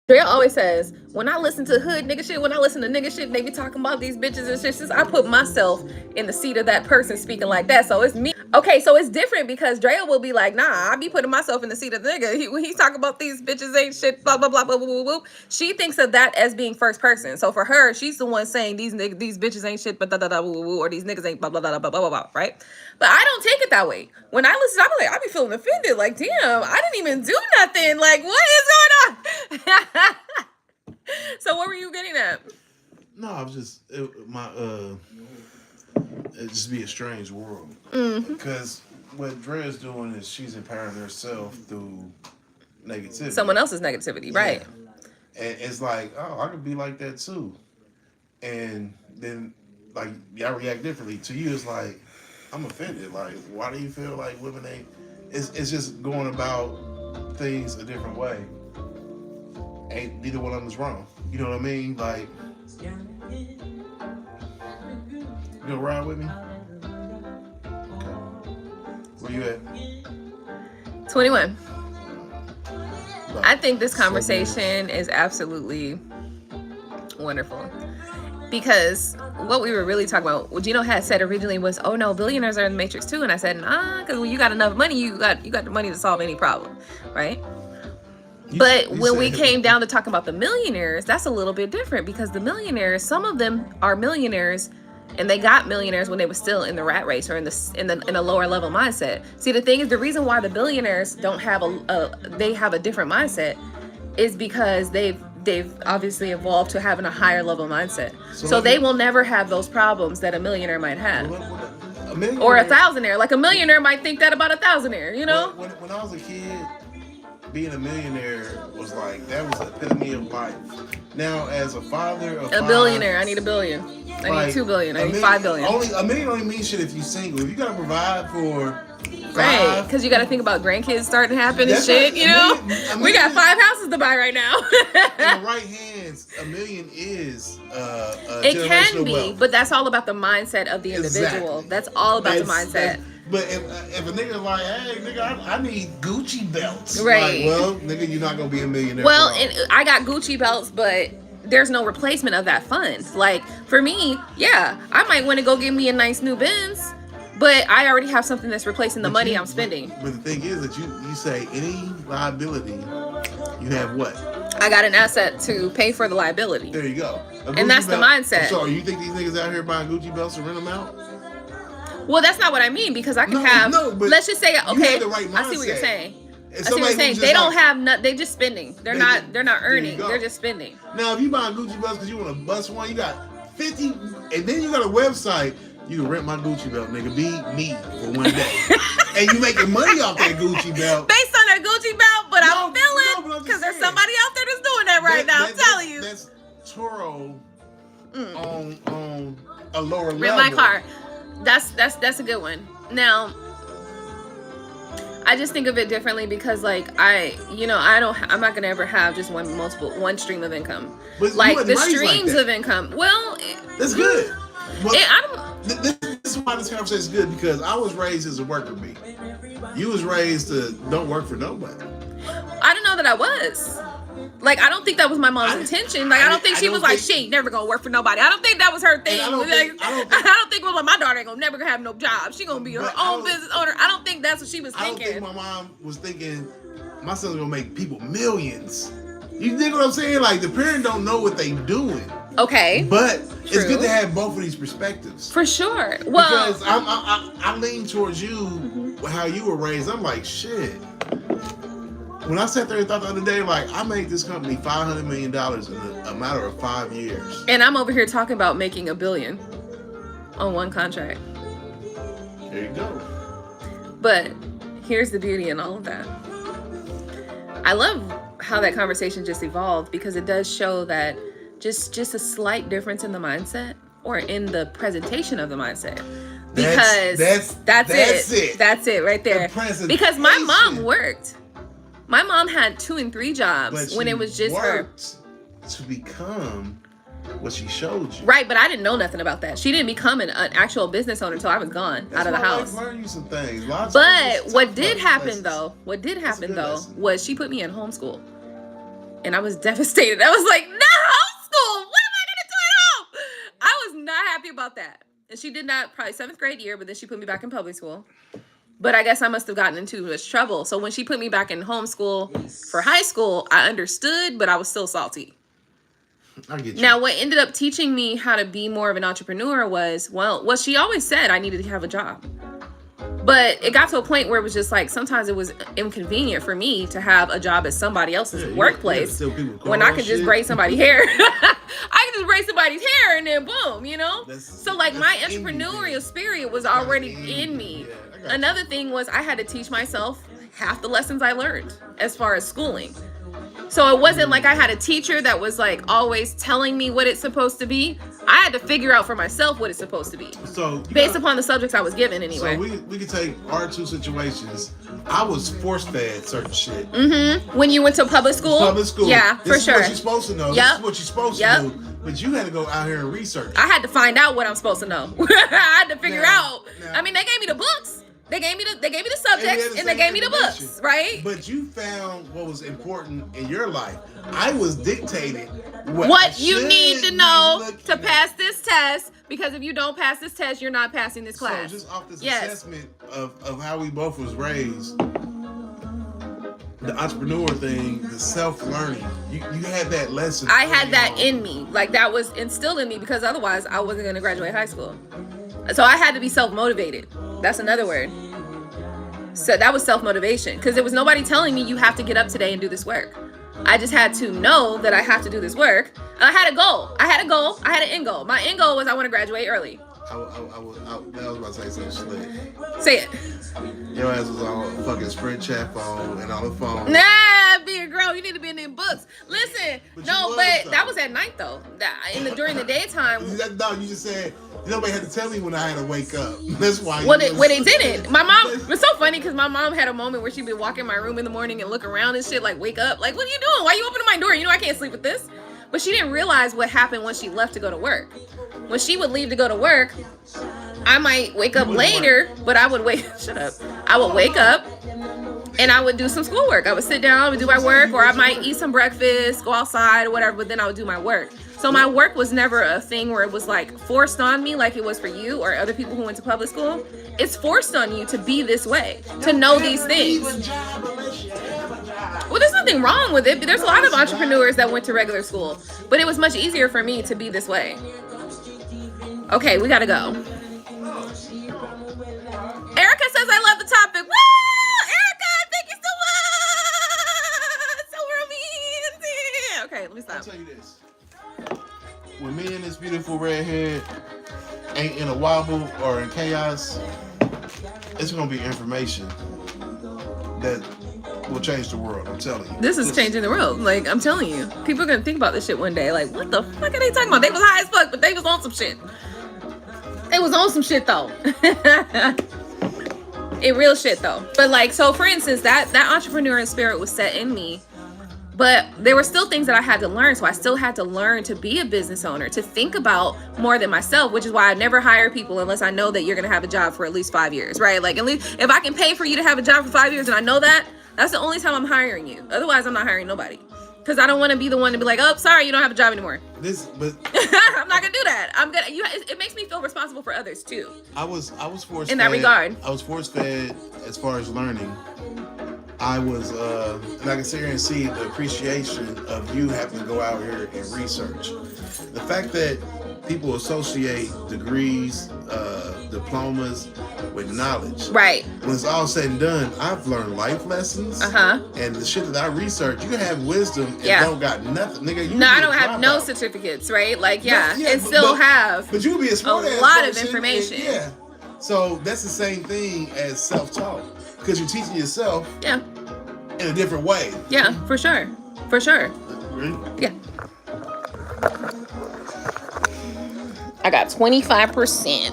B: Drea always says, when I listen to hood nigga shit, when I listen to nigga shit, they be talking about these bitches and shit. Since I put myself in the seat of that person speaking like that, so it's me. Okay, so it's different because Drea will be like, nah, I be putting myself in the seat of the nigga. When he's talking about these bitches ain't shit, blah, blah, blah, blah, blah, blah, blah. She thinks of that as being first person. So for her, she's the one saying these bitches ain't shit, but or these niggas ain't blah, blah, blah, blah, blah, blah, blah, right? But I don't take it that way. When I listen, I be feeling offended. Like, damn, I didn't even do nothing. Like, what is going on? So what were you getting at?
A: No, I was just it'd just be a strange world. Because what Drea's doing is she's empowering herself through negativity.
B: Someone else's negativity, right?
A: Yeah. And it's like, oh, I could be like that too. And then like y'all react differently. To you, it's like, I'm offended. Like, why do you feel like women ain't? It's just going about things a different way. Ain't neither one of them is wrong. You know what I mean? Like, you gonna ride with me? Okay. Where you at?
B: 21.
A: About
B: I think this
A: 7 years.
B: conversation is absolutely wonderful. Because what we were really talking about, what Gino had said originally was, oh no, billionaires are in the matrix too. And I said, nah, because when you got enough money, you got the money to solve any problem, right? But when we came down to talking about the millionaires, that's a little bit different, because the millionaires, some of them are millionaires, and they got millionaires when they were still in the rat race or in a lower level mindset. See, the thing is, the reason why the billionaires don't have they have a different mindset is because they've obviously evolved to having a higher level mindset. So they will never have those problems that a millionaire might have. Or a thousandaire. Like a millionaire might think that about a thousandaire, you know?
A: When I was a kid, being a millionaire was like, that was the epitome of life. Now, as a father of
B: a billionaire, I need $1 billion. I need $2 billion. I need $5 billion.
A: $1 million don't even mean shit if you're single. If you gotta provide for
B: right, because you got to think about grandkids starting to happen and shit, you know? We got 5 houses to buy right now.
A: In the right hands, $1 million is
B: it can be,
A: wealth.
B: but that's all about the mindset of the individual.
A: Exactly.
B: That's all about the mindset.
A: But if a nigga like, hey, nigga, I need Gucci belts.
B: Right.
A: Like, well, nigga, you're not going to be a millionaire.
B: Well, and I got Gucci belts, but there's no replacement of that fund. Like, for me, yeah, I might want to go get me a nice new Benz, but I already have something that's replacing the money I'm spending.
A: But the thing is that you say any liability, you have what?
B: I got an asset to pay for the liability.
A: There you go.
B: And that's the mindset.
A: So you think these niggas out here buying Gucci belts to rent them out?
B: Well, that's not what I mean, because I can have.
A: But
B: let's just say, okay,
A: have the right
B: I see what you're
A: mindset.
B: saying.
A: And
B: I see what you're saying. They don't
A: like,
B: have they're just spending. They're not earning. They're just spending.
A: Now, if you buy Gucci belts because you want to bust one, you got 50, and then you got a website. You can rent my Gucci belt, nigga. Be me for one day, and you making money off that Gucci belt.
B: Based on that Gucci belt, but I'm feeling because there's somebody out there that's doing that right now. I'm telling you.
A: That's Toro on a lower level.
B: Rent my car. That's a good one. Now, I just think of it differently because, like, I'm not gonna ever have just one stream of income.
A: But
B: like the streams of income. Well,
A: that's good.
B: Well,
A: this is why this conversation is good, because I was raised as a worker bee. You was raised to don't work for nobody.
B: I don't know that I was. Like, I don't think that was my mom's intention. Like, I don't think she was like, she ain't never gonna work for nobody. I don't think that was her thing. I don't think well, my daughter ain't gonna never have no job. She gonna be her own business owner. I don't think that's what she was thinking.
A: I don't think my mom was thinking my son's gonna make people millions. You think what I'm saying? Like, the parent don't know what they doing.
B: Okay.
A: But it's good to have both of these perspectives.
B: For sure. Well,
A: because I lean towards you, how you were raised. I'm like, shit. When I sat there and thought the other day, like, I made this company $500 million in a matter of 5 years.
B: And I'm over here talking about making $1 billion on one contract.
A: There you go.
B: But here's the beauty in all of that. I love how that conversation just evolved, because it does show that just a slight difference in the mindset or in the presentation of the mindset. Because that's it. That's it right there. Because my mom worked. My mom had 2 and 3 jobs when it was just her.
A: To become what she showed you.
B: Right, but I didn't know nothing about that. She didn't become an actual business owner until I was gone out of the house.
A: I learned you some things.
B: But what did happen though was she put me in homeschool. And I was devastated. I was like, no, homeschool! What am I going to do at home? I was not happy about that. And she did not, probably 7th grade year, but then she put me back in public school. But I guess I must have gotten into much trouble. So when she put me back in homeschool for high school, I understood, but I was still salty.
A: I get you.
B: Now, what ended up teaching me how to be more of an entrepreneur was, what she always said, I needed to have a job. But it got to a point where it was just like, sometimes it was inconvenient for me to have a job at somebody else's workplace when I could just braid somebody's hair. I could just braid somebody's hair and then boom, you know? So like my entrepreneurial spirit was already in me. Yeah, another thing was I had to teach myself half the lessons I learned as far as schooling. So it wasn't like I had a teacher that was like always telling me what it's supposed to be. I had to figure out for myself what it's supposed to be. So based upon the subjects I was given anyway.
A: So we could take our 2 situations. I was force-fed certain shit.
B: Mm-hmm. When you went to public school?
A: Public school.
B: Yeah, for sure.
A: This is what you're supposed to know. This is what you're supposed to do. But you had to go out here and research.
B: I had to find out what I'm supposed to know. I had to figure out. I mean, they gave me the books. They gave me the subjects and they gave me the books, right?
A: But you found what was important in your life. I was dictated
B: what you need to know to pass this test, because if you don't pass this test, you're not passing this class.
A: So just off this assessment of how we both was raised, the entrepreneur thing, the self-learning, you had that lesson.
B: I had that in me. Like, that was instilled in me, because otherwise I wasn't going to graduate high school. So I had to be self-motivated. That's another word. So that was self-motivation, because there was nobody telling me you have to get up today and do this work. I just had to know that I have to do this work. I had a goal. I had an end goal. My end goal was I want to graduate early.
A: I was about to say something slick.
B: Say it.
A: Your ass was on fucking Sprint chat phone and on the phone.
B: Nah, big girl, you need to be in them books. Listen, but that was at night though. During the daytime.
A: No, you just said nobody had to tell me when I had to wake up. That's why.
B: Well, they didn't. My mom. It's so funny because my mom had a moment where she'd be walking my room in the morning and look around and shit, like, wake up, like, what are you doing? Why are you opening my door? You know I can't sleep with this. But she didn't realize what happened when she left to go to work. When she would leave to go to work, I might wake up later, but I would wake. Shut up. I would wake up and I would do some schoolwork. I would sit down, I would do my work, or I might eat some breakfast, go outside or whatever, but then I would do my work. So my work was never a thing where it was like forced on me like it was for you or other people who went to public school. It's forced on you to be this way, to know these things. Well, there's nothing wrong with it. There's a lot of entrepreneurs that went to regular school, but it was much easier for me to be this way. Okay, we gotta go. Erica says I love the topic. Woo! Erica, thank you so much. So romantic. Okay, let me stop.
A: I'll tell you this. When me and this beautiful redhead ain't in a wobble or in chaos, it's gonna be information that will change the world. I'm telling you.
B: This is changing the world. Like, I'm telling you. People are gonna think about this shit one day. Like, what the fuck are they talking about? They was high as fuck, but they was on some shit. They was on some shit though. It real shit though. But like, so for instance, that entrepreneurial spirit was set in me. But there were still things that I had to learn. So I still had to learn to be a business owner, to think about more than myself, which is why I never hire people unless I know that you're going to have a job for at least 5 years, right? Like, at least if I can pay for you to have a job for 5 years and I know that, that's the only time I'm hiring you. Otherwise, I'm not hiring nobody. Because I don't want to be the one to be like, oh, sorry, you don't have a job anymore.
A: But
B: I'm not going to do that. It makes me feel responsible for others too.
A: I was forced
B: in that regard.
A: I was force fed as far as learning. I was, and I can sit here and see the appreciation of you having to go out here and research. The fact that people associate degrees, diplomas with knowledge.
B: Right.
A: When it's all said and done, I've learned life lessons. And the shit that I research, you can have wisdom and don't got nothing. Nigga,
B: I don't have no certificates, right? Like, and still have
A: but you be a smart
B: a lot of information.
A: And, so that's the same thing as self-taught. Because you're teaching yourself in a different way.
B: Yeah, for sure. For sure.
A: Really?
B: Yeah. I got 25%.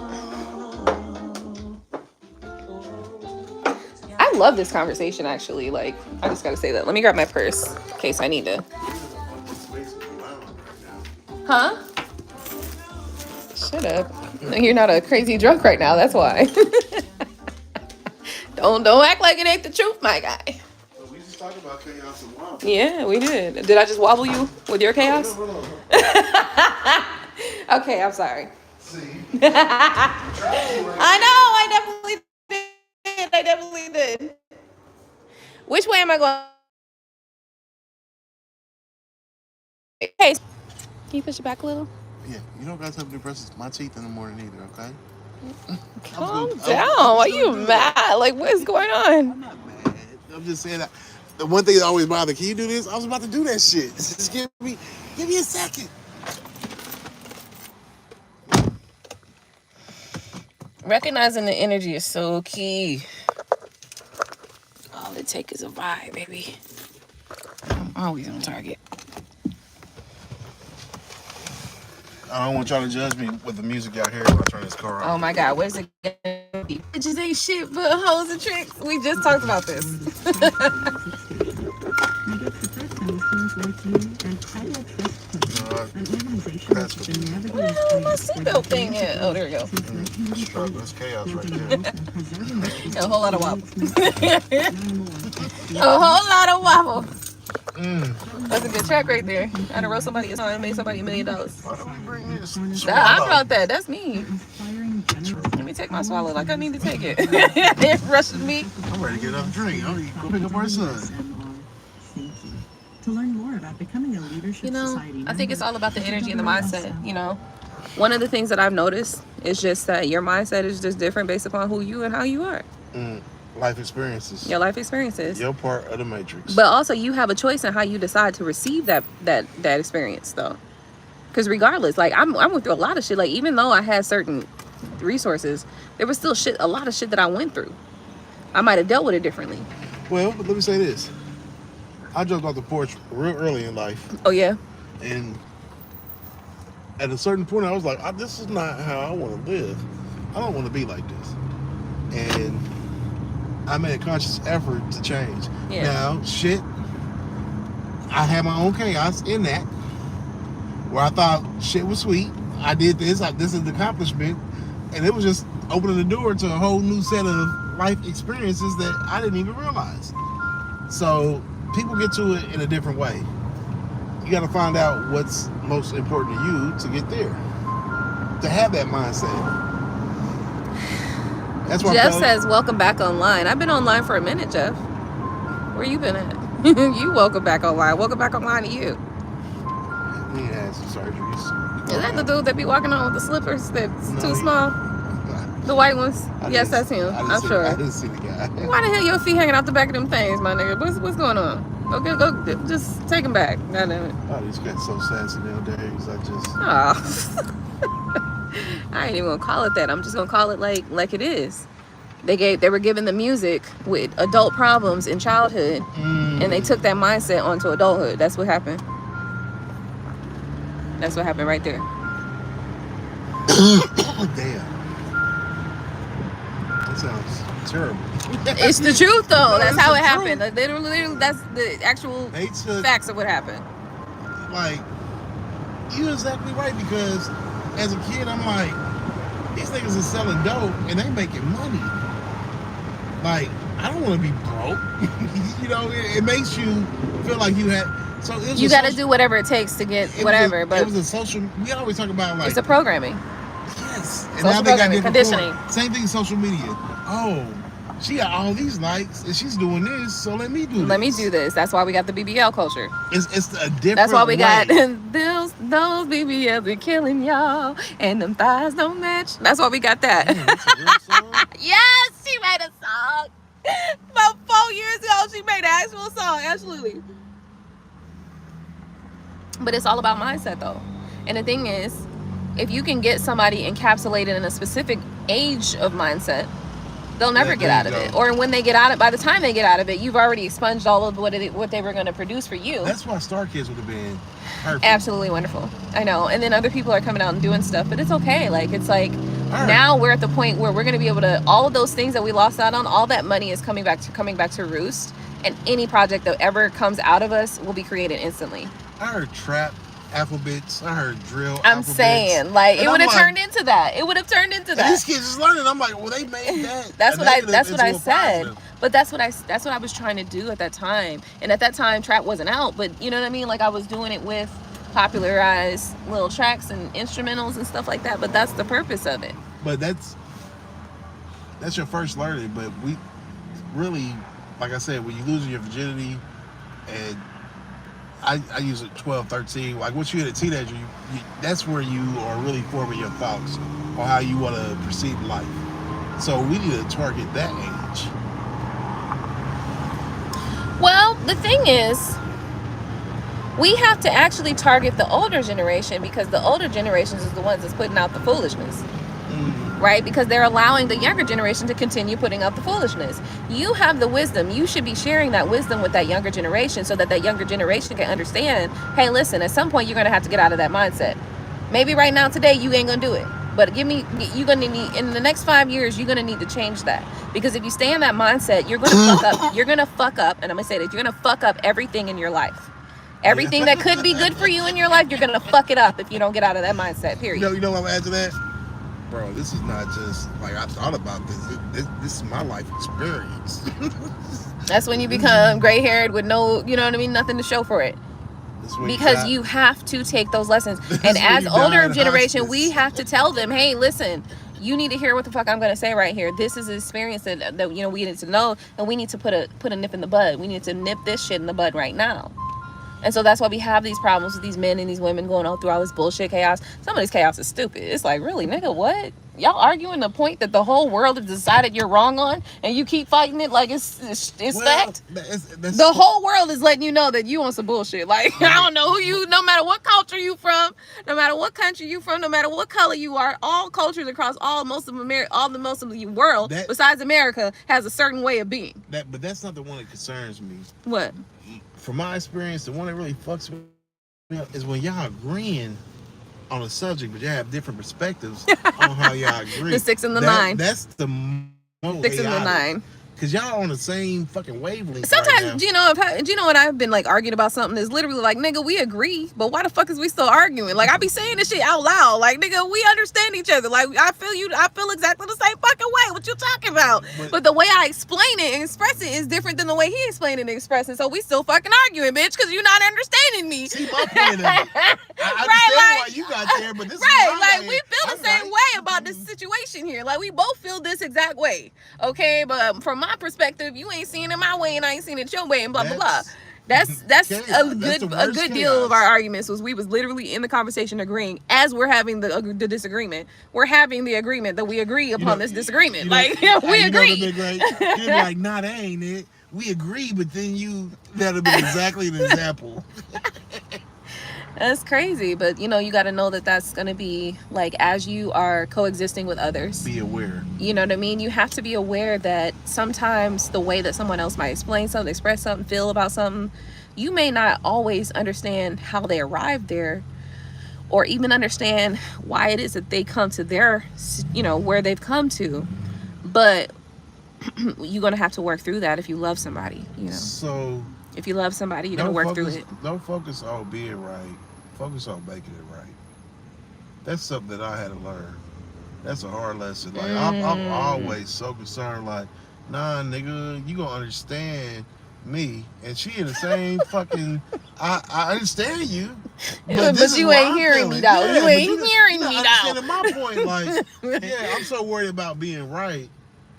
B: I love this conversation, actually. Like, I just gotta say that. Let me grab my purse in case I need to. Huh? Shut up. You're not a crazy drunk right now, that's why. Don't act like it ain't the truth, my guy.
A: We just talked about chaos and wobble.
B: Yeah, we did. Did I just wobble you with your chaos?
A: No.
B: Okay, I'm sorry.
A: See?
B: I know, I definitely did. Which way am I going? Hey, can you push it back a little?
A: Yeah, you don't got to brush my teeth in the morning either, okay?
B: Calm down. Why are you mad? Like, what is going on?
A: I'm not mad. I'm just saying that the one thing that always bothered, can you do this? I was about to do that shit. Just give me a second.
B: Recognizing the energy is so key. All it takes is a vibe, baby. I'm always on target.
A: I don't want y'all to judge me with the music y'all hear when I turn this car on.
B: Oh my God, where's it gonna be? It just ain't shit but hoes and tricks. We just talked about this.
A: That's what
B: my seatbelt thing at? Oh, there we go.
A: That's chaos right there.
B: A whole lot of wobble. A whole lot of wobble. That's a good track right there. I done wrote somebody a song and made somebody $1 million.
A: Why don't we bring this?
B: I wrote that. That's me. Let me take my swallow like I need to take it. It rushes me.
A: I'm ready to get another drink. I'm ready to go pick up our son.
C: To learn more about becoming a leadership society.
B: I think it's all about the energy and the mindset, One of the things that I've noticed is just that your mindset is just different based upon who you and how you are.
A: Life experiences.
B: Your life experiences.
A: Your part of the matrix.
B: But also you have a choice in how you decide to receive that experience though. Because regardless, like I went through a lot of shit. Like even though I had certain resources, there was still a lot of shit that I went through. I might have dealt with it differently.
A: Well, but let me say this. I jumped off the porch real early in life.
B: Oh yeah?
A: And at a certain point I was like, this is not how I want to live. I don't want to be like this. And I made a conscious effort to change.
B: Yeah.
A: Now, I had my own chaos in that, where I thought shit was sweet. I did this, this is the accomplishment, and it was just opening the door to a whole new set of life experiences that I didn't even realize. So people get to it in a different way. You got to find out what's most important to you to get there, to have that mindset. That's why
B: Jeff says, welcome back online. I've been online for a minute, Jeff. Where you been at? You welcome back online. Welcome back online to you.
A: He had some surgeries.
B: Is that the dude that be walking on with the slippers that's too small? The white ones? Yes, that's him. I'm sure.
A: I didn't see the guy.
B: Why the hell your feet hanging out the back of them things, my nigga? What's going on? Okay, go, just take him back. God damn it.
A: Oh, these guys so sassy nowadays.
B: Oh. I ain't even gonna call it that. I'm just gonna call it like it is. They were given the music with adult problems in childhood, and they took that mindset onto adulthood. That's what happened. That's what happened right there.
A: Damn. That sounds terrible.
B: It's the truth though.
A: No,
B: that's how it
A: the
B: happened.
A: truth.
B: Literally, that's the actual facts of what happened.
A: Like, you're exactly right, because as a kid, I'm like, these niggas are selling dope and they making money. Like, I don't want to be broke. It makes you feel like you had. So
B: you got to do whatever it takes to get whatever. But
A: it was a social. We always talk about like
B: it's a programming.
A: Yes, and
B: social
A: now they got different
B: conditioning.
A: Same thing in social media. Oh, she got all these likes and she's doing this, so let me do this.
B: Let me do this. That's why we got the BBL culture.
A: It's a different.
B: That's why we
A: way.
B: got those BBLs are killing y'all, and them thighs don't match. That's why we got that.
A: Damn, that's a real song?
B: Yes, she made a song. About 4 years ago, she made an actual song. Absolutely. But it's all about mindset, though. And the thing is, if you can get somebody encapsulated in a specific age of mindset, they'll never get out of it. Or when they get out of it, by the time they get out of it, you've already expunged all of what they were going to produce for you.
A: That's why Star Kids would have been perfect.
B: Absolutely wonderful. I know. And then other people are coming out and doing stuff, but it's okay. Like, it's like now we're at the point where we're going to be able to, all of those things that we lost out on, all that money is coming back to roost. And any project that ever comes out of us will be created instantly.
A: I heard trap alphabets. I heard drill.
B: I'm saying, like, it would have turned into that. It would have turned into that.
A: These kids just learning. I'm like, well, they made that.
B: That's what I said. But that's what I was trying to do at that time. And at that time, trap wasn't out. But you know what I mean? Like, I was doing it with popularized little tracks and instrumentals and stuff like that. But that's the purpose of it.
A: But that's your first learning. But we really, like I said, when you losing your virginity, and I use it 12, 13. Like once you hit a teenager, you that's where you are really forming your thoughts on how you want to proceed in life. So we need to target that age.
B: Well, the thing is, we have to actually target the older generation, because the older generations is the ones that's putting out the foolishness. Right? Because they're allowing the younger generation to continue putting out the foolishness. You have the wisdom. You should be sharing that wisdom with that younger generation, so that that younger generation can understand, hey, listen, at some point you're going to have to get out of that mindset. Maybe right now, today, you ain't going to do it. But you're going to need, in the next 5 years, you're going to need to change that. Because if you stay in that mindset, you're going to fuck up. You're going to fuck up, and I'm going to say this, you're going to fuck up everything in your life. Everything that could be good for you in your life, you're gonna fuck it up if you don't get out of that mindset. Period.
A: You know what I'm adding to that, bro? This is not just like I thought about this. This is my life experience.
B: That's when you become gray-haired with no, you know what I mean, nothing to show for it. Because you have to take those lessons. And as older generation, we have to tell them, hey, listen, you need to hear what the fuck I'm going to say right here. This is an experience that you know, we need to know, and we need to put a nip in the bud. We need to nip this shit in the bud right now. And so that's why we have these problems with these men and these women going on through all this bullshit chaos. Some of this chaos is stupid. It's like, really, nigga, what? Y'all arguing the point that the whole world has decided you're wrong on, and you keep fighting it like it's fact? The whole world is letting you know that you on some bullshit. Like, I don't know who you, no matter what culture you from, no matter what country you from, no matter what color you are, all cultures across most of the world, besides America, has a certain way of being.
A: But that's not the one that concerns me.
B: What?
A: From my experience, the one that really fucks me up is when y'all agreeing on a subject, but you have different perspectives on how y'all agree.
B: The 6 and the 9.
A: That's the most
B: 6 and the 9.
A: Because y'all on the same fucking wavelength.
B: Sometimes, right, do you know when I've been like arguing about something that's literally like, nigga, we agree, but why the fuck is we still arguing? Like, I be saying this shit out loud. Like, nigga, we understand each other. Like, I feel exactly the same fucking way. What you talking about? But the way I explain it and express it is different than the way he explained it and expressed it. So we still fucking arguing, bitch, because you're not understanding me.
A: See, my point of it. I understand why you got there, but this
B: right, is like, we feel the same way about this situation here. Like, we both feel this exact way. Okay, but from my perspective, you ain't seeing it my way and I ain't seeing it your way and blah blah blah. That's a good deal of our arguments was we was literally in the conversation agreeing as we're having the disagreement. We're having the agreement that we agree upon this disagreement. Like, we agree.
A: You're like, nah, that ain't it. We agree, but then that'll be exactly the example.
B: That's crazy, but you know, you got to know that that's going to be like as you are coexisting with others.
A: Be aware.
B: You know what I mean? You have to be aware that sometimes the way that someone else might explain something, express something, feel about something, you may not always understand how they arrived there or even understand why it is that they come to their, you know, where they've come to. But you're going to have to work through that if you love somebody, you know. So if you love somebody, you're going to work through it.
A: Don't focus on being right. Focus on making it right. That's something that I had to learn. That's a hard lesson. Like, I'm always so concerned, like, nah, nigga, you gonna understand me. And she in the same fucking, I understand you. But
B: you ain't hearing me, though. You ain't hearing me, though.
A: Understanding my point, like, yeah, I'm so worried about being right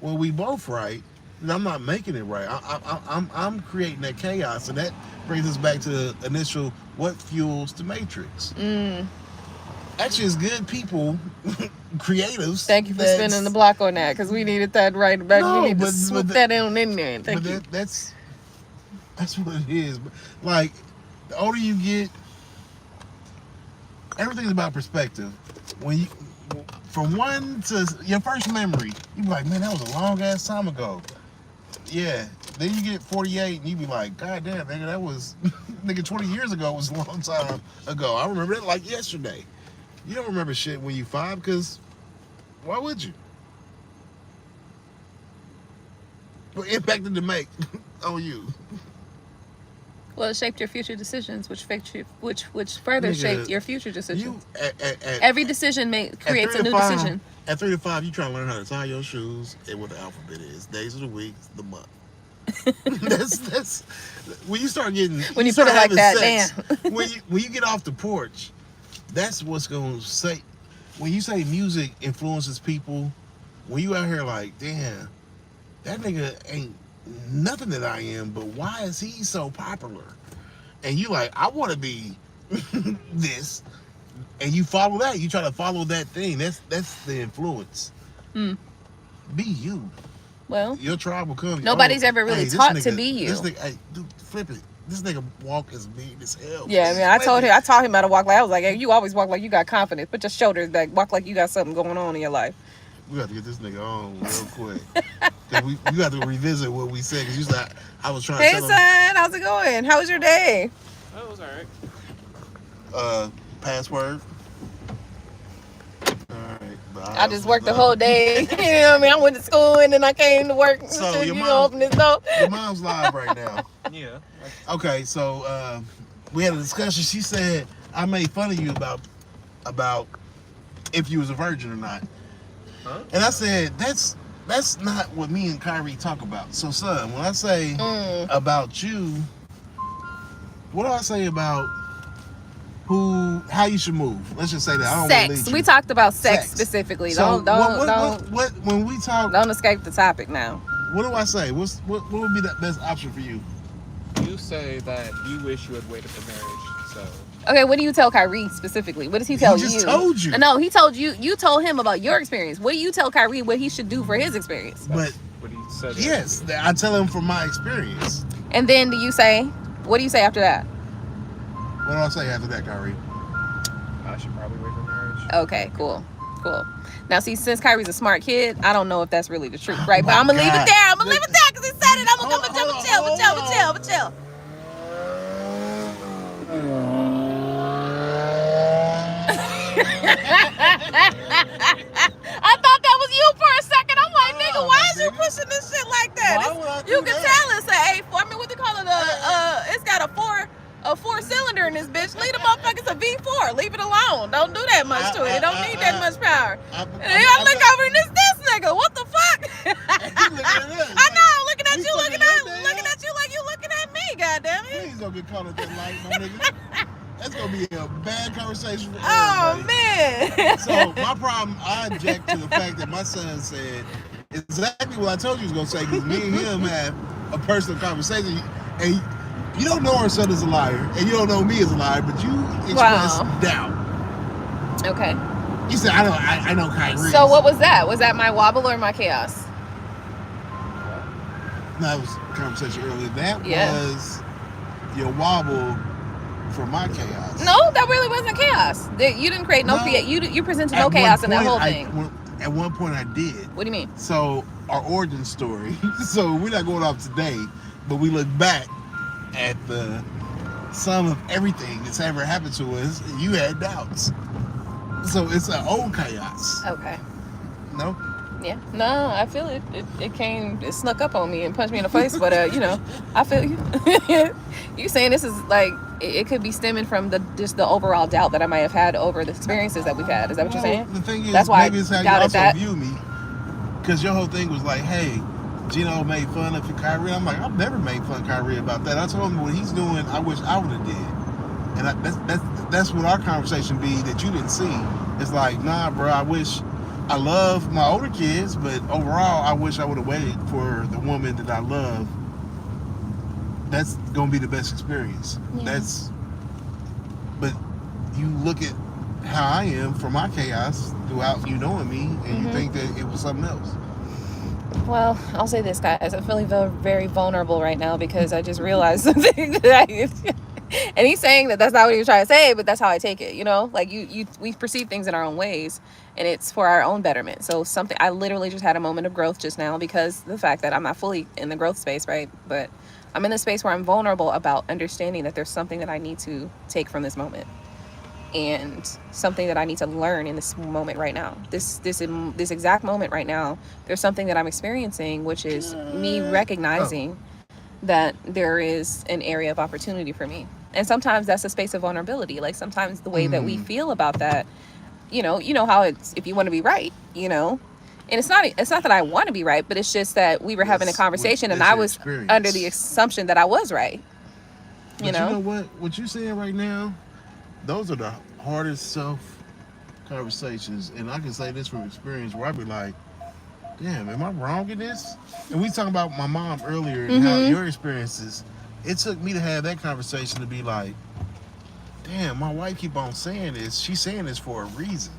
A: when we both right. And I'm not making it right. I'm creating that chaos, and that brings us back to the initial what fuels the matrix. Actually, it's good people, creatives.
B: Thank you for spinning the block on that, because we needed that right back. No, we need to swoop that in there. Thank you.
A: That's what it is. Like, the older you get, everything's about perspective. When you, from one to your first memory, you be like, man, that was a long ass time ago. Yeah. Then you get 48 and you be like, God damn, nigga, that was, nigga, 20 years ago was a long time ago. I remember it like yesterday. You don't remember shit when you 5, because why would you? What impact did it make on you?
B: Well, it shaped your future decisions, which further shaped your future decisions. Every decision creates a new decision.
A: At 3 to 5, you trying to learn how to tie your shoes and what the alphabet is, days of the week, the month. that's when you start getting
B: when you put it like that, sex,
A: damn. when you get off the porch, that's what's gonna say. When you say music influences people, when you out here like, damn, that nigga ain't nothing that I am, but why is he so popular? And you like, I want to be this, and you follow that. You try to follow that thing. That's the influence. Be you.
B: Well,
A: your tribe will come.
B: Nobody's ever really taught to be you.
A: This nigga, hey, dude, flip it. This nigga walk as mean as hell.
B: Yeah, I mean, I taught him how to walk like, I was like, hey, you always walk like you got confidence. Put your shoulders back. Walk like you got something going on in your life.
A: We got to get this nigga on real quick. Cause we got to revisit what we said. Cause you said I was trying to tell him.
B: Hey, son, how's it going? How was your day?
D: Oh, it was all right.
A: Password.
B: I just worked the whole day. You know what I mean? I went to school and then I came to work.
A: So
B: you open this door.
A: Your mom's live right now.
D: Yeah.
A: Okay, so we had a discussion. She said I made fun of you about if you was a virgin or not.
D: Huh?
A: And I said that's not what me and Kyrie talk about. So son, when I say about you, what do I say about how you should move? Let's just say that. I don't wanna lead
B: Sex.
A: you.
B: We talked about sex specifically.
A: So
B: Don't
A: what when we talk?
B: don't escape the topic now.
A: What do I say? What would be the best option for you?
D: You say that you wish you had waited for marriage, so.
B: Okay, what do you tell Kyrie specifically? What does he tell you?
A: He just told you.
B: No, he told you. You told him about your experience. What do you tell Kyrie what he should do for his experience?
A: But
D: What he said.
A: yes, I tell him from my experience.
B: And then do you say, what do you say after that?
A: What do I say after that, Kyrie?
D: I should probably wait for marriage.
B: Okay, cool. Now, see, since Kyrie's a smart kid, I don't know if that's really the truth, right? But
A: my
B: I'm gonna leave it
A: God.
B: there. I'm gonna leave it there because he said it. I'm gonna
A: Hold on.
B: chill. I thought that was you for a second. I'm like, nigga, why is you pushing this shit like that?
A: Why would I do
B: You can
A: that?
B: tell it's a A4. I mean, what they call it? It's got a four cylinder in this bitch. Leave the motherfuckers a V4. Leave it alone. Don't do that much to it. It don't need that much power. And then I look over and it's this nigga. What the fuck? I know. I'm looking at you, looking at you like you looking at me. Goddamn it.
A: Please don't get caught at that light, my nigga. That's gonna be a bad conversation for
B: Oh
A: everybody.
B: man.
A: So my problem, I object to the fact that my son said exactly what I told you he was gonna say, because me and him have a personal conversation, and you don't know our son is a liar, and you don't know me as a liar, but you express doubt.
B: Okay.
A: You said I know Kyrie.
B: So what was that? Was that my wobble or my chaos?
A: No, that was a conversation earlier. That
B: Yeah.
A: was your wobble for my chaos.
B: No, that really wasn't chaos. You didn't create no chaos. You presented no chaos in that whole thing.
A: At one point I did.
B: What do you mean?
A: So our origin story. So we're not going off today, but we look back at the sum of everything that's ever happened to us. You had doubts. So it's an old chaos.
B: Okay.
A: No?
B: Yeah. No, I feel it. It snuck up on me and punched me in the face. But I feel you. You saying this is like it could be stemming from just the overall doubt that I might have had over the experiences that we've had. Is that what you're saying?
A: The thing is,
B: that's why
A: maybe it's how you also view me. Because your whole thing was like, hey, Gino made fun of Kyrie. I'm like, I've never made fun of Kyrie about that. I told him what he's doing, I wish I would have did. And that's what our conversation be that you didn't see. It's like, nah, bro, I love my older kids, but overall, I wish I would have waited for the woman that I love. That's gonna be the best experience.
B: Yeah.
A: But you look at how I am for my chaos throughout you knowing me, and you think that it was something else.
B: Well, I'll say this, guys. I'm feeling very vulnerable right now because I just realized something that and he's saying that that's not what he was trying to say, but that's how I take it. You know, like we perceive things in our own ways, and it's for our own betterment. So I literally just had a moment of growth just now because the fact that I'm not fully in the growth space, right? But I'm in the space where I'm vulnerable about understanding that there's something that I need to take from this moment, and something that I need to learn in this moment right now. This exact moment right now, there's something that I'm experiencing, which is me recognizing that there is an area of opportunity for me. And sometimes that's a space of vulnerability. Like sometimes the way that we feel about that, you know how it's, if you want to be right, and it's not that I want to be right, but it's just that we were having a conversation and I was under the assumption that I was right.
A: You know what you're saying right now, those are the hardest self conversations. And I can say this from experience where I'd be like, damn, am I wrong in this? And we talking about my mom earlier and how your experiences, it took me to have that conversation to be like, damn, my wife keep on saying this. She's saying this for a reason.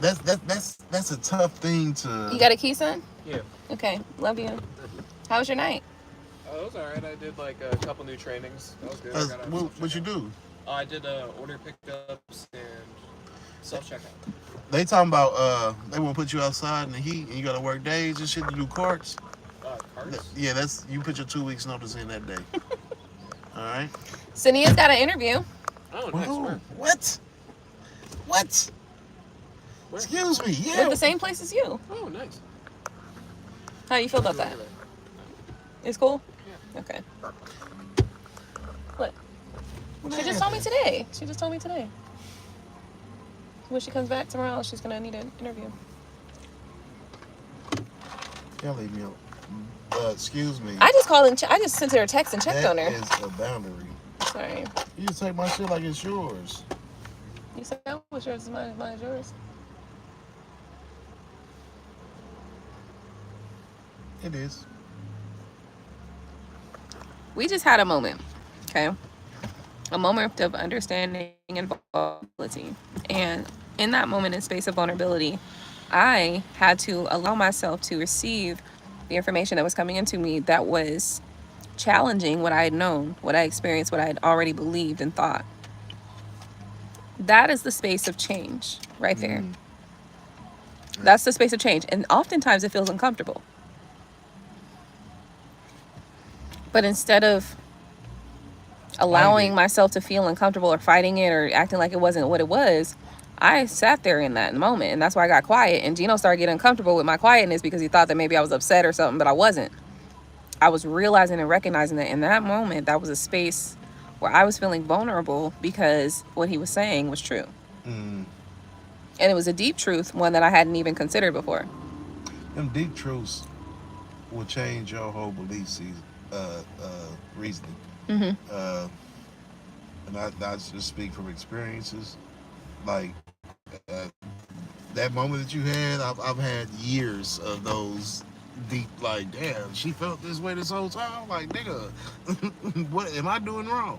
A: That's a tough thing to...
B: You got a key, son?
D: Yeah.
B: Okay, love you. How was your night?
D: It was alright. I did like a couple new trainings. That was good.
A: What you do?
D: I did order pickups and self-checkout.
A: They talking about they want to put you outside in the heat and you got to work days and shit to do carts.
D: Carts?
A: Yeah, that's, you put your 2 weeks notice in that day. All right.
B: Sinia's got an interview.
D: Oh, nice.
A: Whoa, what? Where? Excuse me. Yeah.
B: At the same place as you.
D: Oh, nice.
B: How you feel about that? It's cool?
D: Yeah.
B: Okay. What? She just told me today. She just told me today. When she comes back tomorrow, she's gonna need an interview.
A: Y'all leave me alone. Excuse me.
B: I just called and I just sent her a text and checked on her.
A: That is a boundary.
B: Sorry.
A: You just take my shit like it's yours.
B: You said that was yours, mine is yours.
A: It is.
B: We just had a moment, okay? A moment of understanding and vulnerability. And in that moment and space of vulnerability, I had to allow myself to receive the information that was coming into me that was challenging what I had known, what I experienced, what I had already believed and thought. That is the space of change right there. That's the space of change. And oftentimes it feels uncomfortable. But instead of allowing myself to feel uncomfortable or fighting it or acting like it wasn't what it was, I sat there in that moment. And that's why I got quiet. And Gino started getting uncomfortable with my quietness because he thought that maybe I was upset or something, but I wasn't. I was realizing and recognizing that in that moment, that was a space where I was feeling vulnerable because what he was saying was true. And it was a deep truth, one that I hadn't even considered before.
A: Them deep truths will change your whole belief reasoning. And I just speak from experiences. Like that moment that you had, I've had years of those deep, like, damn, she felt this way this whole time. Like, nigga, what am I doing wrong?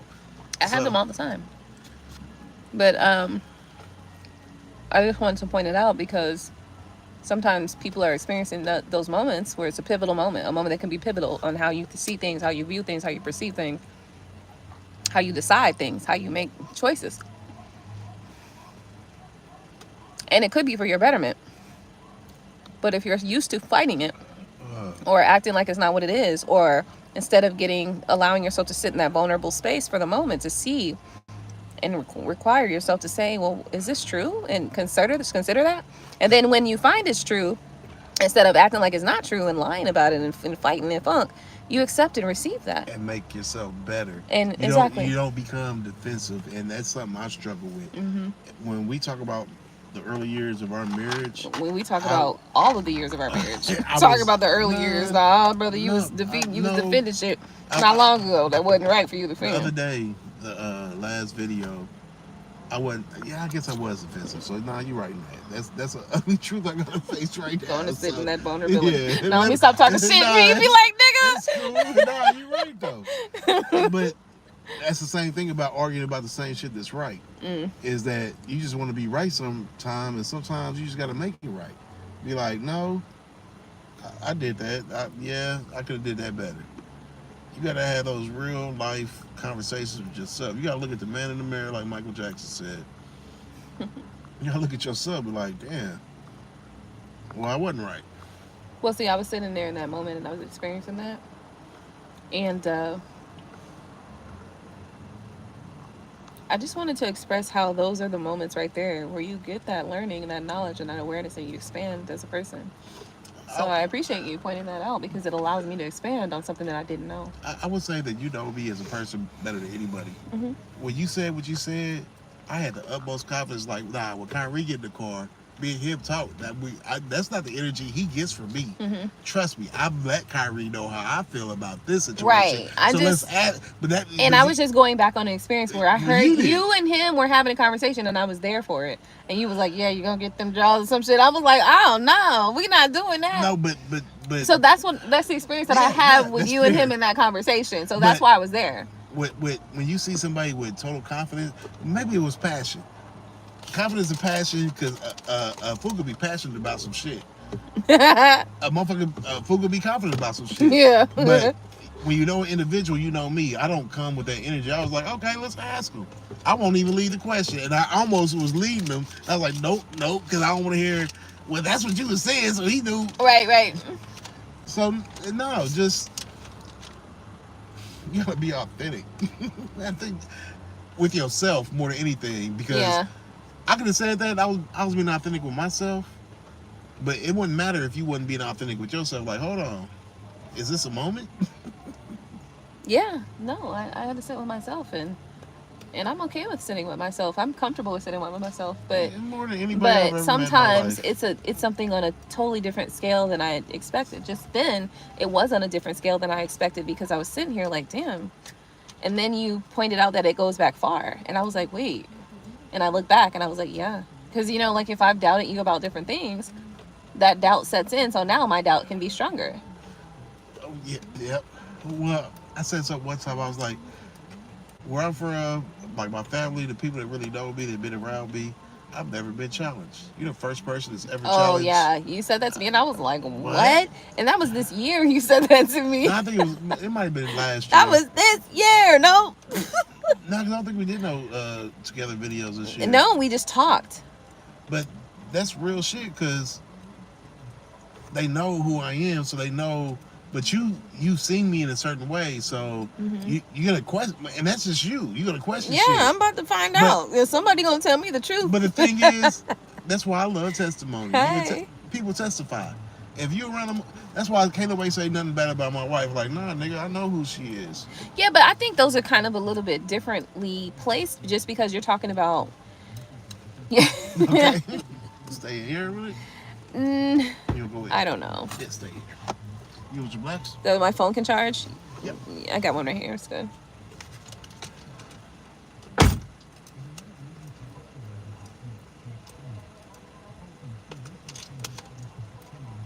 B: I have them all the time. But I just wanted to point it out because sometimes people are experiencing those moments where it's a pivotal moment, a moment that can be pivotal on how you see things, how you view things, how you perceive things, how you decide things, how you make choices. And it could be for your betterment. But if you're used to fighting it or acting like it's not what it is, or instead of allowing yourself to sit in that vulnerable space for the moment to see and require yourself to say, well, is this true? And consider that. And then when you find it's true, instead of acting like it's not true and lying about it and fighting and funk, you accept and receive that.
A: And make yourself better.
B: And
A: you
B: exactly.
A: You don't become defensive. And that's something I struggle with. When we talk about the early years of our marriage.
B: When we talk about all of the years of our marriage. Talking about the early years. Nah, brother, you was defending shit not long ago that wasn't right for you to defend.
A: The other day, the last video, I guess I was offensive. So nah, you're right in that. That's a ugly truth I gotta face right now.
B: Going to sit in that vulnerability.
A: Yeah.
B: Now let me stop talking shit. You be like, nigga.
A: That's cool. Nah, you're right though. But that's the same thing about arguing about the same shit that's right. Is that you just want to be right sometimes, and sometimes you just got to make it right. Be like, no, I did that. I could have did that better. You got to have those real life conversations with yourself. You got to look at the man in the mirror, like Michael Jackson said. You got to look at yourself and be like, damn, well, I wasn't right.
B: Well, see, I was sitting there in that moment and I was experiencing that. And I just wanted to express how those are the moments right there where you get that learning and that knowledge and that awareness and you expand as a person. So I appreciate you pointing that out because it allows me to expand on something that I didn't know.
A: I would say that you know me as a person better than anybody. When you said what you said, I had the utmost confidence. Like, nah, when Kyrie get in the car, me and him talk. That's not the energy he gets from me. Trust me, I've let Kyrie know how I feel about this situation.
B: Right.
A: I was
B: just going back on an experience where I heard you and him were having a conversation and I was there for it. And you was like, yeah, you're going to get them jaws or some shit. I was like, oh, no, we're not doing that.
A: No, but.
B: So that's the experience that I have with you and him in that conversation. So that's why I was there.
A: When you see somebody with total confidence, maybe it was passion. Confidence and passion, because a fool could be passionate about some shit. A fool could be confident about some shit.
B: Yeah.
A: But when you know an individual, you know me. I don't come with that energy. I was like, okay, let's ask him. I won't even lead the question. And I almost was leading him. I was like, nope, because I don't want to hear, well, that's what you were saying, so he knew.
B: Right.
A: So, no, just, you gotta be authentic. I think with yourself more than anything, because I could have said that I was being authentic with myself, but it wouldn't matter if you wasn't being authentic with yourself. Like, hold on, is this a moment?
B: Yeah, no, I had to sit with myself, and I'm okay with sitting with myself. I'm comfortable with sitting with myself, but
A: More than anybody I've ever
B: sometimes
A: met in my life.
B: it's something on a totally different scale than I expected. Just then, it was on a different scale than I expected because I was sitting here like, damn. And then you pointed out that it goes back far, and I was like, wait. And I looked back, and I was like, yeah, because you know, like if I've doubted you about different things, that doubt sets in. So now my doubt can be stronger.
A: Oh, yeah, yep. Well, I said something one time. I was like, where I'm from, like my family, the people that really know me, that been around me, I've never been challenged. You're the first person that's ever
B: Oh
A: challenged.
B: yeah, you said that to me, and I was like, what? And that was this year you said that to me.
A: No, I think it might have been last year.
B: That was this year, no?
A: No, because I don't think we did no together videos this year.
B: No, we just talked.
A: But that's real shit, because they know who I am, so they know. But you've seen me in a certain way, so you're gonna question, and that's just you. You're gonna question.
B: Yeah,
A: shit.
B: I'm about to find out. Is somebody gonna tell me the truth?
A: But the thing is, that's why I love testimony.
B: Hey.
A: People testify. If you're around them, that's why can't nobody say nothing bad about my wife. Like, nah, nigga, I know who she is.
B: Yeah, but I think those are kind of a little bit differently placed, just because you're talking about. Yeah.
A: Okay. Stay in here with it.
B: Mm,
A: Go
B: I don't know.
A: Yeah, stay here. You want your blacks?
B: So my phone can charge?
A: Yep.
B: Yeah, I got one right here. It's good.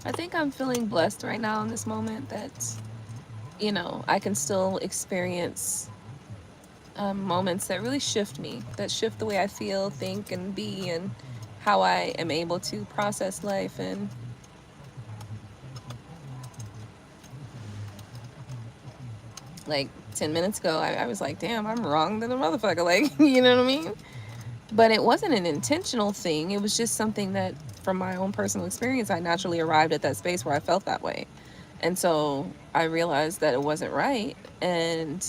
B: I think I'm feeling blessed right now in this moment that, you know, I can still experience moments that really shift me, that shift the way I feel, think, and be, and how I am able to process life. And like 10 minutes ago, I was like, damn, I'm wrong than a motherfucker. Like, you know what I mean? But it wasn't an intentional thing. It was just something that, from my own personal experience, I naturally arrived at that space where I felt that way. And so I realized that it wasn't right. And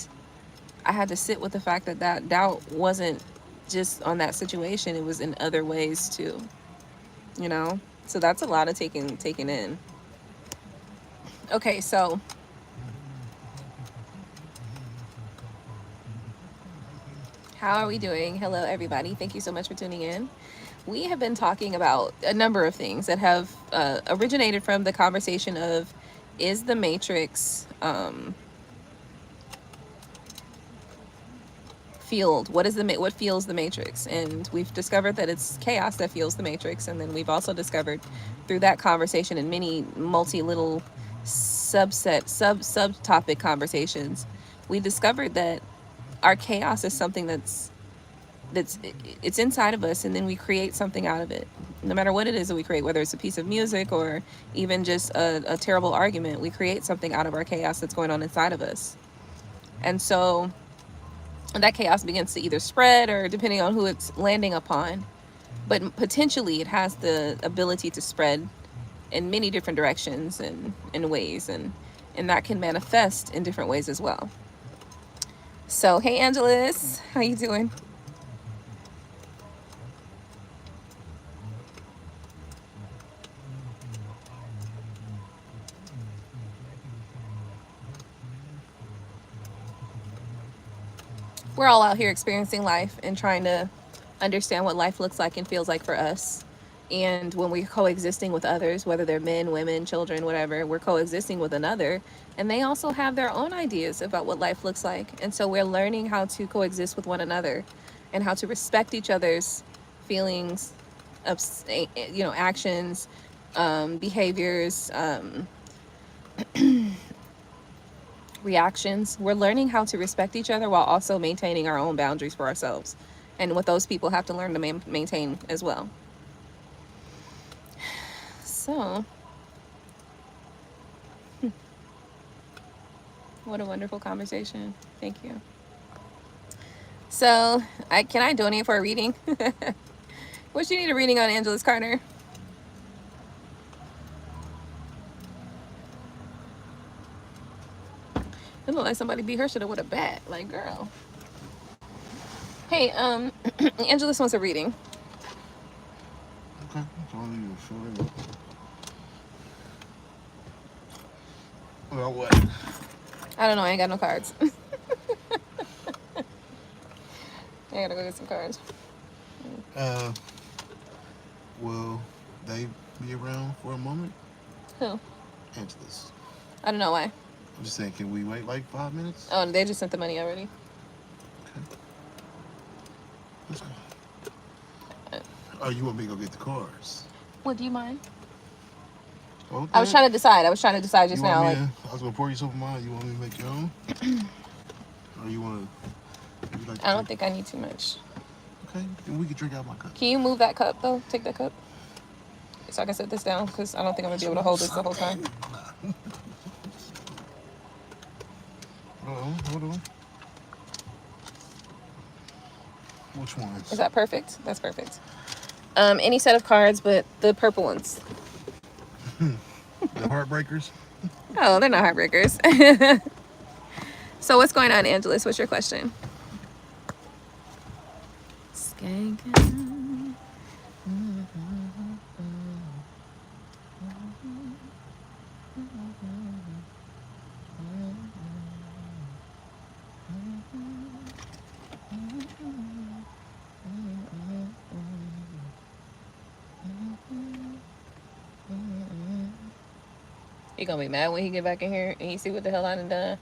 B: I had to sit with the fact that that doubt wasn't just on that situation. It was in other ways too, you know? So that's a lot of taking in. Okay, so how are we doing? Hello, everybody. Thank you so much for tuning in. We have been talking about a number of things that have originated from the conversation of, is the matrix fueled? What fuels the matrix? And we've discovered that it's chaos that fuels the matrix. And then we've also discovered through that conversation and many little subtopic conversations, we discovered that our chaos is something that's inside of us, and then we create something out of it. No matter what it is that we create, whether it's a piece of music or even just a terrible argument, we create something out of our chaos that's going on inside of us. And so that chaos begins to either spread, or depending on who it's landing upon, but potentially it has the ability to spread in many different directions and in ways, and that can manifest in different ways as well. So, hey, Angelus, how you doing? We're all out here experiencing life and trying to understand what life looks like and feels like for us. And when we're coexisting with others, whether they're men, women, children, whatever, we're coexisting with another, and they also have their own ideas about what life looks like. And so we're learning how to coexist with one another and how to respect each other's feelings, actions, behaviors, reactions. We're learning how to respect each other while also maintaining our own boundaries for ourselves, and what those people have to learn to maintain as well. So, what a wonderful conversation. Thank you. So, can I donate for a reading? What do you need a reading on, Angelus Carter? It looked like somebody beat her shit up with a bat. Like, girl. Hey, Angelus wants a reading.
A: Okay. About what?
B: I don't know. I ain't got no cards. I gotta go get some cards.
A: Will they be around for a moment?
B: Who?
A: Angelus.
B: I don't know why.
A: I'm just saying, can we wait like 5 minutes?
B: Oh, they just sent the money already.
A: Okay. Let's go. Oh, you want me to go get the cars?
B: Well, do you mind?
A: Okay.
B: I was trying to decide. just
A: You
B: now.
A: want
B: Like,
A: me I was gonna pour you some of mine. You want me to make your own? Or you want to? Like
B: I don't think I need too much.
A: Okay, then we can drink out my cup.
B: Can you move that cup though? Take that cup, so I can set this down because I don't think I'm gonna be able to hold this the whole time.
A: Hold on. Which one?
B: Is that perfect? That's perfect. Any set of cards, but the purple ones.
A: The heartbreakers?
B: Oh, they're not heartbreakers. So what's going on, Angelus? What's your question? Skanking. He gonna be mad when he get back in here and he see what the hell I done done.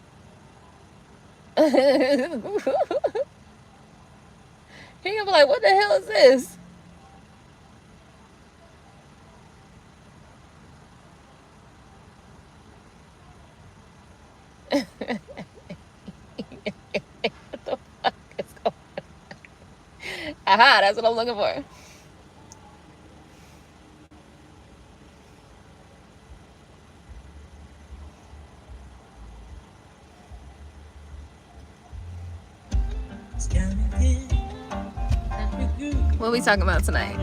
B: He gonna be like, what the hell is this? What the fuck is going on? Aha, that's what I'm looking for. What are we talking about tonight?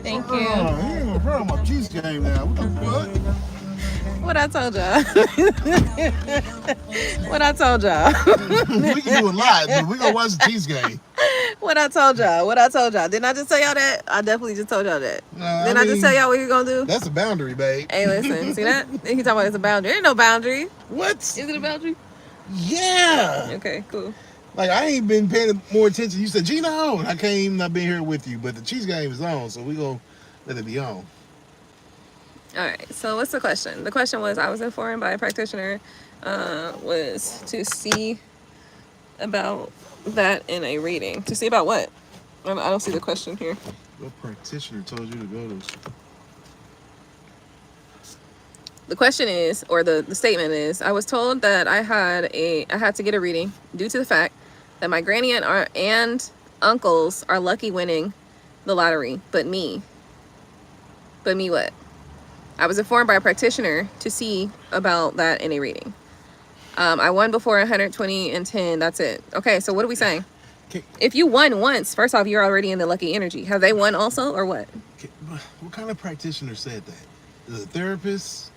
B: Thank you.
A: Oh, you ain't gonna run on my cheese game now. What the fuck?
B: What I told y'all. What I told y'all.
A: We can do a lot, but we gonna watch the cheese game.
B: What I told y'all. Didn't I just tell y'all that? I definitely just told y'all that. Didn't I just tell y'all what you're gonna do?
A: That's a boundary, babe.
B: Hey, listen, see that? He talking about it's a boundary. Ain't no boundary.
A: What?
B: Is it a boundary?
A: Yeah.
B: Okay, cool.
A: Like, I ain't been paying more attention. You said, Gino, and I can't even not been here with you, but the cheese game is on, so we gonna let it be on.
B: All right, so what's the question? The question was, I was informed by a practitioner, was to see about that in a reading. To see about what? I don't see the question here.
A: What practitioner told you to go to?
B: The question is, or the statement is, I was told that I had to get a reading due to the fact that my granny and uncles are lucky winning the lottery, but me. But me what? I was informed by a practitioner to see about that in a reading. I won before 120 and 10. That's it. Okay, so what are we saying?
A: Okay.
B: If you won once, first off, you're already in the lucky energy. Have they won also, or what?
A: Okay, what kind of practitioner said that? Is it a therapist?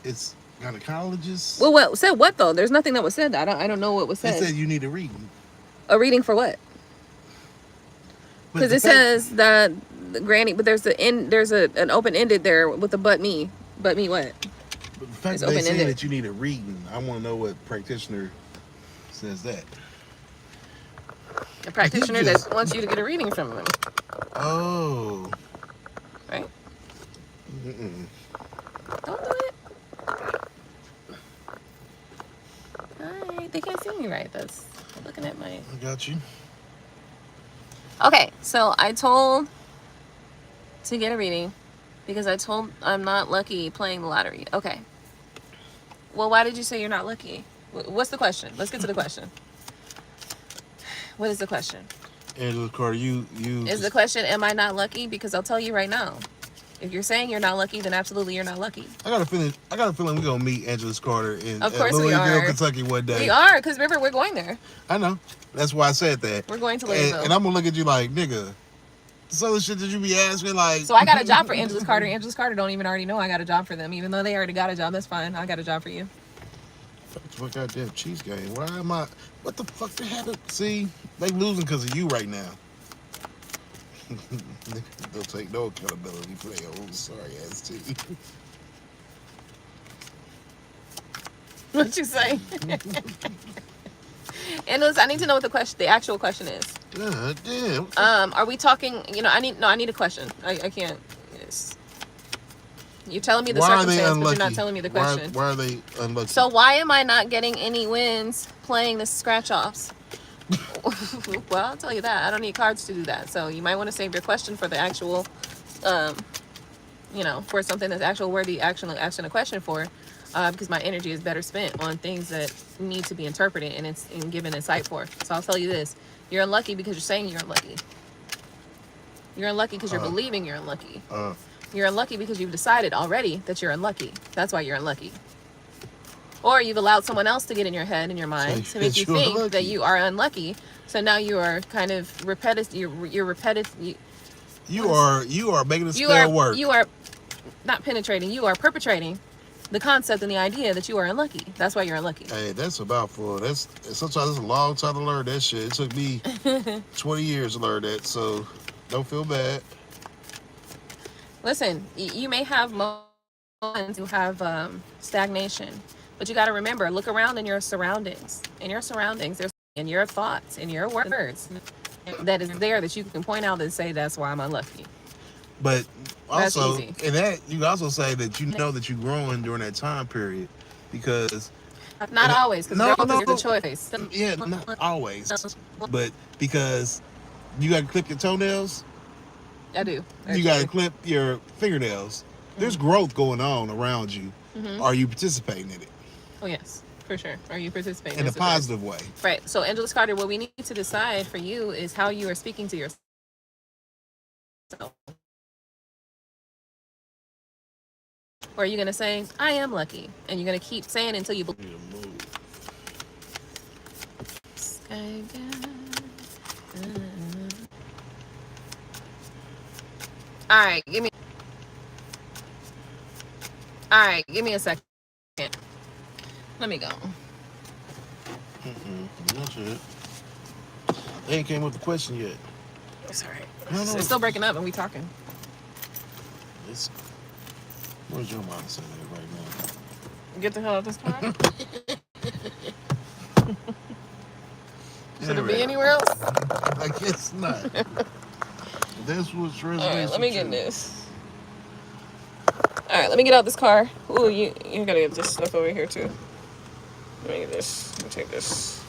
A: It's gynecologist?
B: Well, what said what though? There's nothing that was said. I don't know what was
A: They
B: said.
A: said you need a reading.
B: A reading for what? Because it says that the granny, but there's an open ended there with the but me what?
A: But the fact
B: It's
A: that they
B: open-ended.
A: saying that you need a reading, I want to know what practitioner says that.
B: A practitioner that wants you to get a reading from them,
A: Oh.
B: right?
A: Mm-mm.
B: Don't do it. Alright, they can't see me right. I'm looking at my.
A: I got you.
B: Okay, so I told to get a reading because I'm not lucky playing the lottery. Okay. Well, why did you say you're not lucky? What's the question? Let's get to the question. What is the question?
A: Angela Carter, you.
B: Is the question, am I not lucky? Because I'll tell you right now. If you're saying you're not lucky, then absolutely you're not lucky.
A: I got a feeling we're gonna meet Angela Carter in
B: Of course we
A: Louisville,
B: are.
A: Kentucky one day.
B: We are, because remember, we're going there.
A: I know. That's why I said that.
B: We're going to Louisville.
A: And I'm gonna look at you like, nigga, So the shit that you be asking, like.
B: So I got a job for Angelus Carter. Angelus Carter don't even already know I got a job for them, even though they already got a job. That's fine. I got a job for you.
A: Fuck goddamn cheese game. Why am I? What the fuck they happened? See, they losing because of you right now. They'll take no accountability for their own sorry ass team.
B: What you say? Angelus, I need to know what the actual question is.
A: God damn.
B: Are we talking? You know, I need a question. I can't. Yes. You're telling me the circumstance, but you're not telling me the question.
A: Why are they unlucky?
B: So why am I not getting any wins playing the scratch offs? Well, I'll tell you that. I don't need cards to do that. So you might want to save your question for the actual, you know, for something that's actual worthy asking a question for, because my energy is better spent on things that need to be interpreted and given insight for. So I'll tell you this. You're unlucky because you're saying you're unlucky. You're unlucky because you're believing you're unlucky. You're unlucky because you've decided already that you're unlucky. That's why you're unlucky. Or you've allowed someone else to get in your head and your mind to make you think that you are unlucky. So now you are kind of repetitive. You're repetitive.
A: You are making the spell work.
B: You are not penetrating. You are perpetrating the concept and the idea that you are unlucky. That's why you're unlucky.
A: Hey, that's about full. Sometimes it's a long time to learn that shit. It took me 20 years to learn that. So don't feel bad.
B: Listen, you may have moments who have stagnation, but you got to remember, look around in your surroundings. In your surroundings, there's in your thoughts, in your words, that is there that you can point out and say, that's why I'm unlucky.
A: But also,
B: in
A: that you can also say that you know that you're growing during that time period, because
B: not always, because growth is the choice.
A: Yeah, not always, but because you got to clip your toenails.
B: I do.
A: You got to clip your fingernails. There's growth going on around you. Are you participating in it?
B: Oh yes, for sure. Are you participating
A: in a positive way?
B: Right. So, Angelus Carter, what we need to decide for you is how you are speaking to yourself. Or are you going to say, I am lucky? And you're going to keep saying until you believe. All right, give me a second. Let me go.
A: That's it. They ain't came with the question yet.
B: It's all right.
A: No.
B: It's still breaking up and we talking.
A: Where's your mindset at right now?
B: Get the hell out of this car. Should it be anywhere else?
A: I guess not. This was resonates.
B: All right, let me get this. All right, let me get out this car. Ooh, you gotta get this stuff over here too. Let me get this. Let me take this.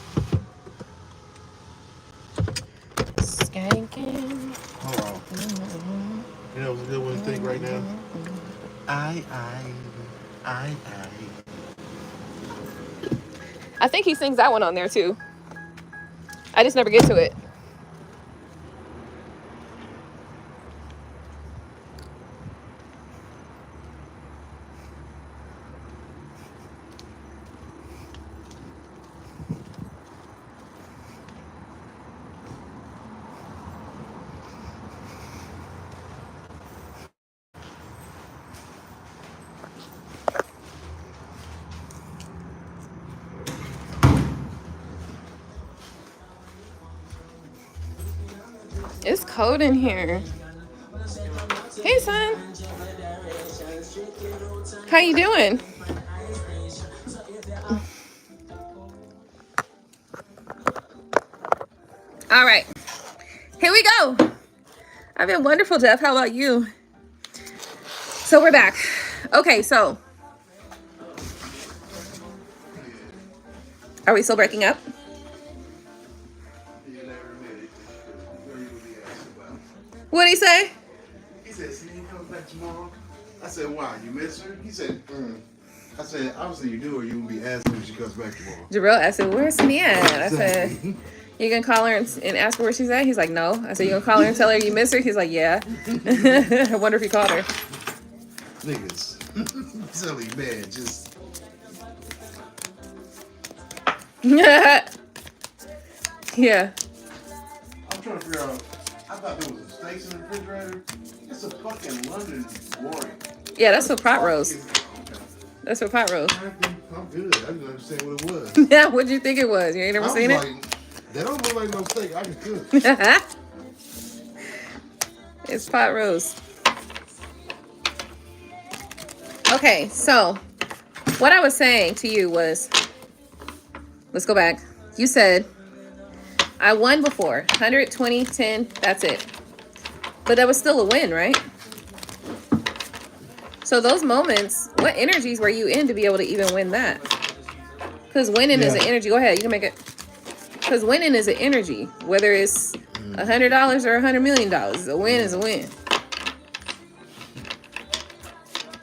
B: Skanking.
A: Hold on. You know what's a good one to think right now?
B: I think he sings that one on there too. I just never get to it. It's cold in here. Hey, son. How you doing? All right. Here we go. I've been wonderful, Jeff. How about you? So we're back. Okay, so. Are we still breaking up? What'd he say?
A: He said, see, he comes back tomorrow. I said, why? You miss her? He said, I said, obviously you do, or you will be asking when she comes back tomorrow.
B: Jarrell, I said, where's Cindy at? I said, you gonna call her and ask her where she's at? He's like, no. I said, you gonna call her and tell her you miss her? He's like, yeah. I wonder if he called her.
A: Niggas. Silly, man. Just.
B: Yeah.
A: I'm trying to figure out. I thought there was a steaks in the refrigerator. It's a fucking London glory.
B: Yeah, that's for pot roast.
A: Okay.
B: That's for pot roast.
A: I'm good. I didn't understand what it was.
B: Yeah, what'd you think it was? You ain't never seen it?
A: They don't look like no steak. I can cook.
B: It's pot roast. Okay, so what I was saying to you was, let's go back. You said, I won before. 120, 10, that's it. But that was still a win, right? So those moments, what energies were you in to be able to even win that? Because winning is an energy. Go ahead, you can make it. Because winning is an energy. Whether it's $100 or $100 million, a win is a win.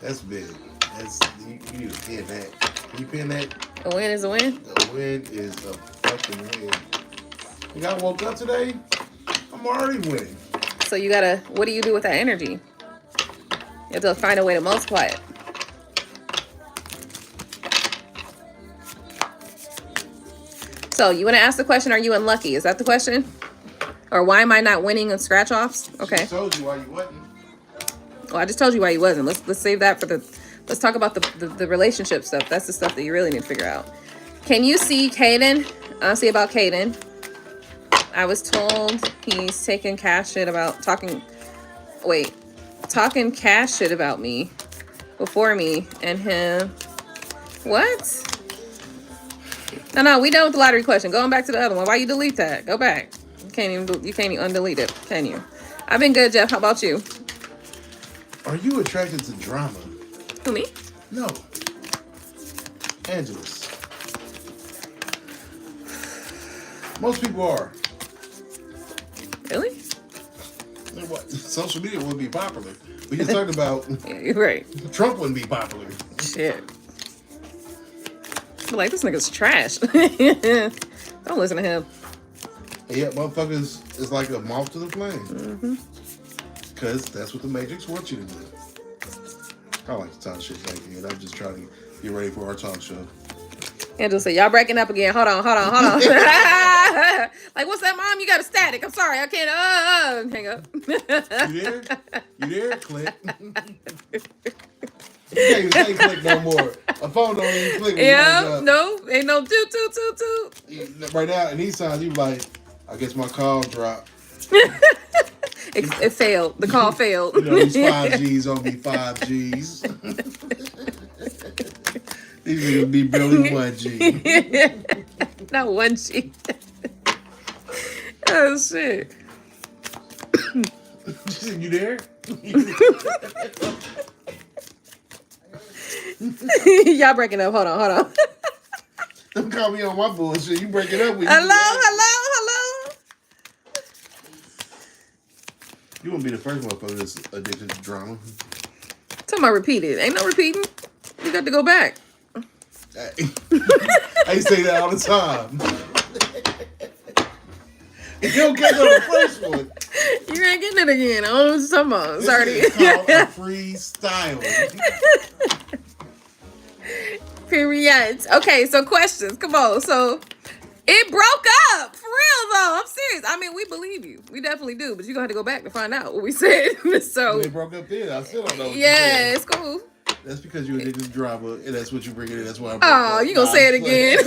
A: That's big. You need to pin that. Can you pin that?
B: A win is a win?
A: A win is a fucking win. You got woke up today? I'm already winning.
B: So you gotta, what do you do with that energy? You have to find a way to multiply it. So you want to ask the question, are you unlucky? Is that the question? Or why am I not winning on scratch offs? Okay.
A: I told you why you wasn't.
B: Well, I just told you why you wasn't. Let's save that for let's talk about the relationship stuff. That's the stuff that you really need to figure out. Can you see Caden? See about Caden. I was told he's taking cash shit about talking cash shit about me before me and him. What? No, we done with the lottery question. Going back to the other one. Why you delete that? Go back. You can't even undelete it, can you? I've been good, Jeff. How about you?
A: Are you attracted to drama?
B: Who, me?
A: No. Angelus. Most people are.
B: Really?
A: What? Social media wouldn't be popular. We just talked about
B: Yeah, you're right.
A: Trump wouldn't be popular.
B: Shit. I'm like, this nigga's trash. Don't listen to him.
A: Yeah, motherfuckers is like a moth to the flame. Because that's what the Matrix wants you to do. I like to talk shit like that. I'm just trying to get ready for our talk show.
B: Angela said, y'all breaking up again. Hold on. Like, what's that, Mom? You got a static. I'm sorry. I can't. Hang up.
A: You there? Click. You can't even say click no more. A phone don't even click.
B: Yeah, no. Ain't no toot.
A: Right now, in these times, you like, I guess my call dropped.
B: It failed. The call failed.
A: You know, these 5Gs don't be 5Gs. These niggas be building 1G.
B: Not 1G. Oh, shit.
A: You there?
B: Y'all breaking up. Hold on.
A: Don't call me on my bullshit. You breaking up with
B: Hello.
A: You won't be the first motherfucker that's addicted to drama.
B: Talking about repeated. Ain't no repeating. You got to go back.
A: I say that all the time. If you don't catch on the first one,
B: you ain't getting it again. I don't know what you're talking about.
A: this
B: Sorry.
A: is called a freestyle.
B: Period. Okay, so questions. Come on. So it broke up. For real, though. I'm serious. I mean, we believe you. We definitely do. But you're going to have to go back to find out what we said. So
A: They broke up then. I still don't know what
B: yeah,
A: you
B: it's cool.
A: said. That's because you addicted to drama, and that's what you bring in. That's why I broke
B: Oh,
A: up.
B: you going to say it again.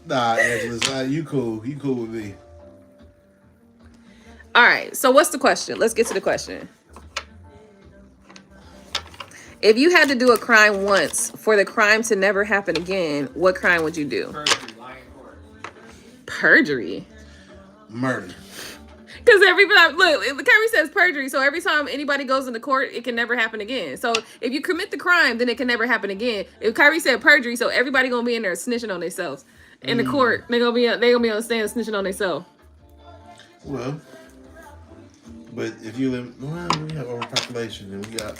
A: Nah, Angela, you cool. You cool with me.
B: All right. So what's the question? Let's get to the question. If you had to do a crime once for the crime to never happen again, what crime would you do?
D: Perjury, lying in court.
B: Perjury.
A: Murder.
B: Because every time, look, Kyrie says perjury. So every time anybody goes into court, it can never happen again. So if you commit the crime, then it can never happen again. If Kyrie said perjury, so everybody gonna be in there snitching on themselves. In the court, they gonna be on the stand snitching on themselves.
A: Well, but if you live, well, we have overpopulation and we got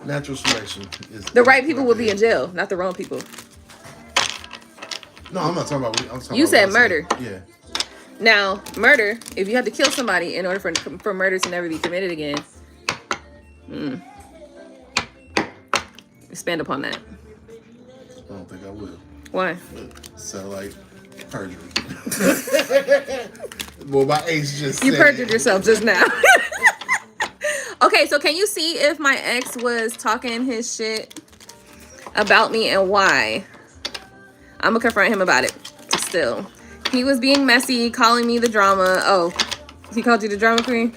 A: natural selection.
B: The right people will be in jail, not the wrong people.
A: No, I'm not talking about. I'm talking
B: You
A: about
B: said
A: what I
B: murder.
A: Yeah.
B: Now, murder, if you have to kill somebody in order for murder to never be committed again, expand upon that.
A: I don't think I will.
B: Why?
A: Sound like perjury. Well, my ace just
B: You
A: said
B: perjured
A: it.
B: yourself just now. Okay, so can you see if my ex was talking his shit about me and why? I'm gonna confront him about it still. He was being messy, calling me the drama. Oh, he called you the drama queen?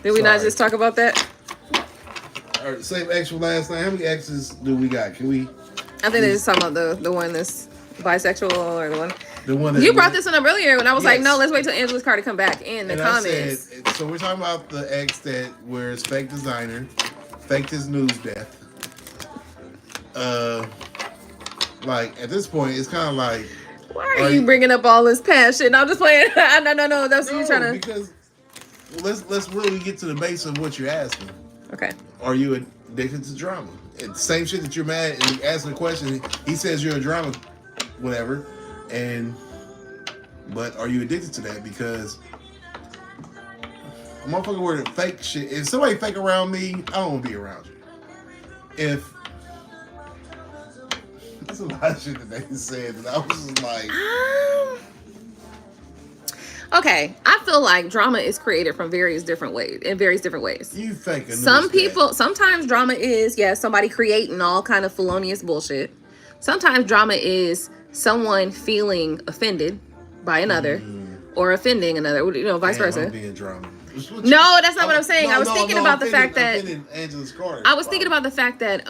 B: Did we not
A: Sorry.
B: just talk about that?
A: All right, same ex from last night. How many exes do we got? Can we?
B: I think they're just talking about the one that's bisexual or the one.
A: The one that
B: You brought this one up earlier when I was like,
A: Yes.
B: no, let's wait till Angela's car to come back in the
A: and
B: comments.
A: I said, so we're talking about the ex that wears fake designer, faked his news death. Like at this point, it's kind of like.
B: Why are you bringing up all this passion? I'm just playing. No. That's what
A: No,
B: you're trying to.
A: because let's really get to the base of what you're asking.
B: Okay.
A: Are you addicted to drama? It's the same shit that you're mad and you ask the question. He says you're a drama, whatever, but are you addicted to that? Because a motherfucker wearing fake shit. If somebody fake around me, I don't want to be around you. If that's a lot of shit that they said, and I was just like,
B: Okay, I feel like drama is created from various different ways.
A: you fake a
B: Some
A: news
B: people,
A: death.
B: sometimes drama is somebody creating all kind of felonious bullshit. Sometimes drama is someone feeling offended by another or offending another, vice
A: Damn,
B: versa.
A: I'm being drama.
B: No, that's not what I'm saying. I was thinking about the fact that
A: Angela's Carter.
B: I was thinking about the fact that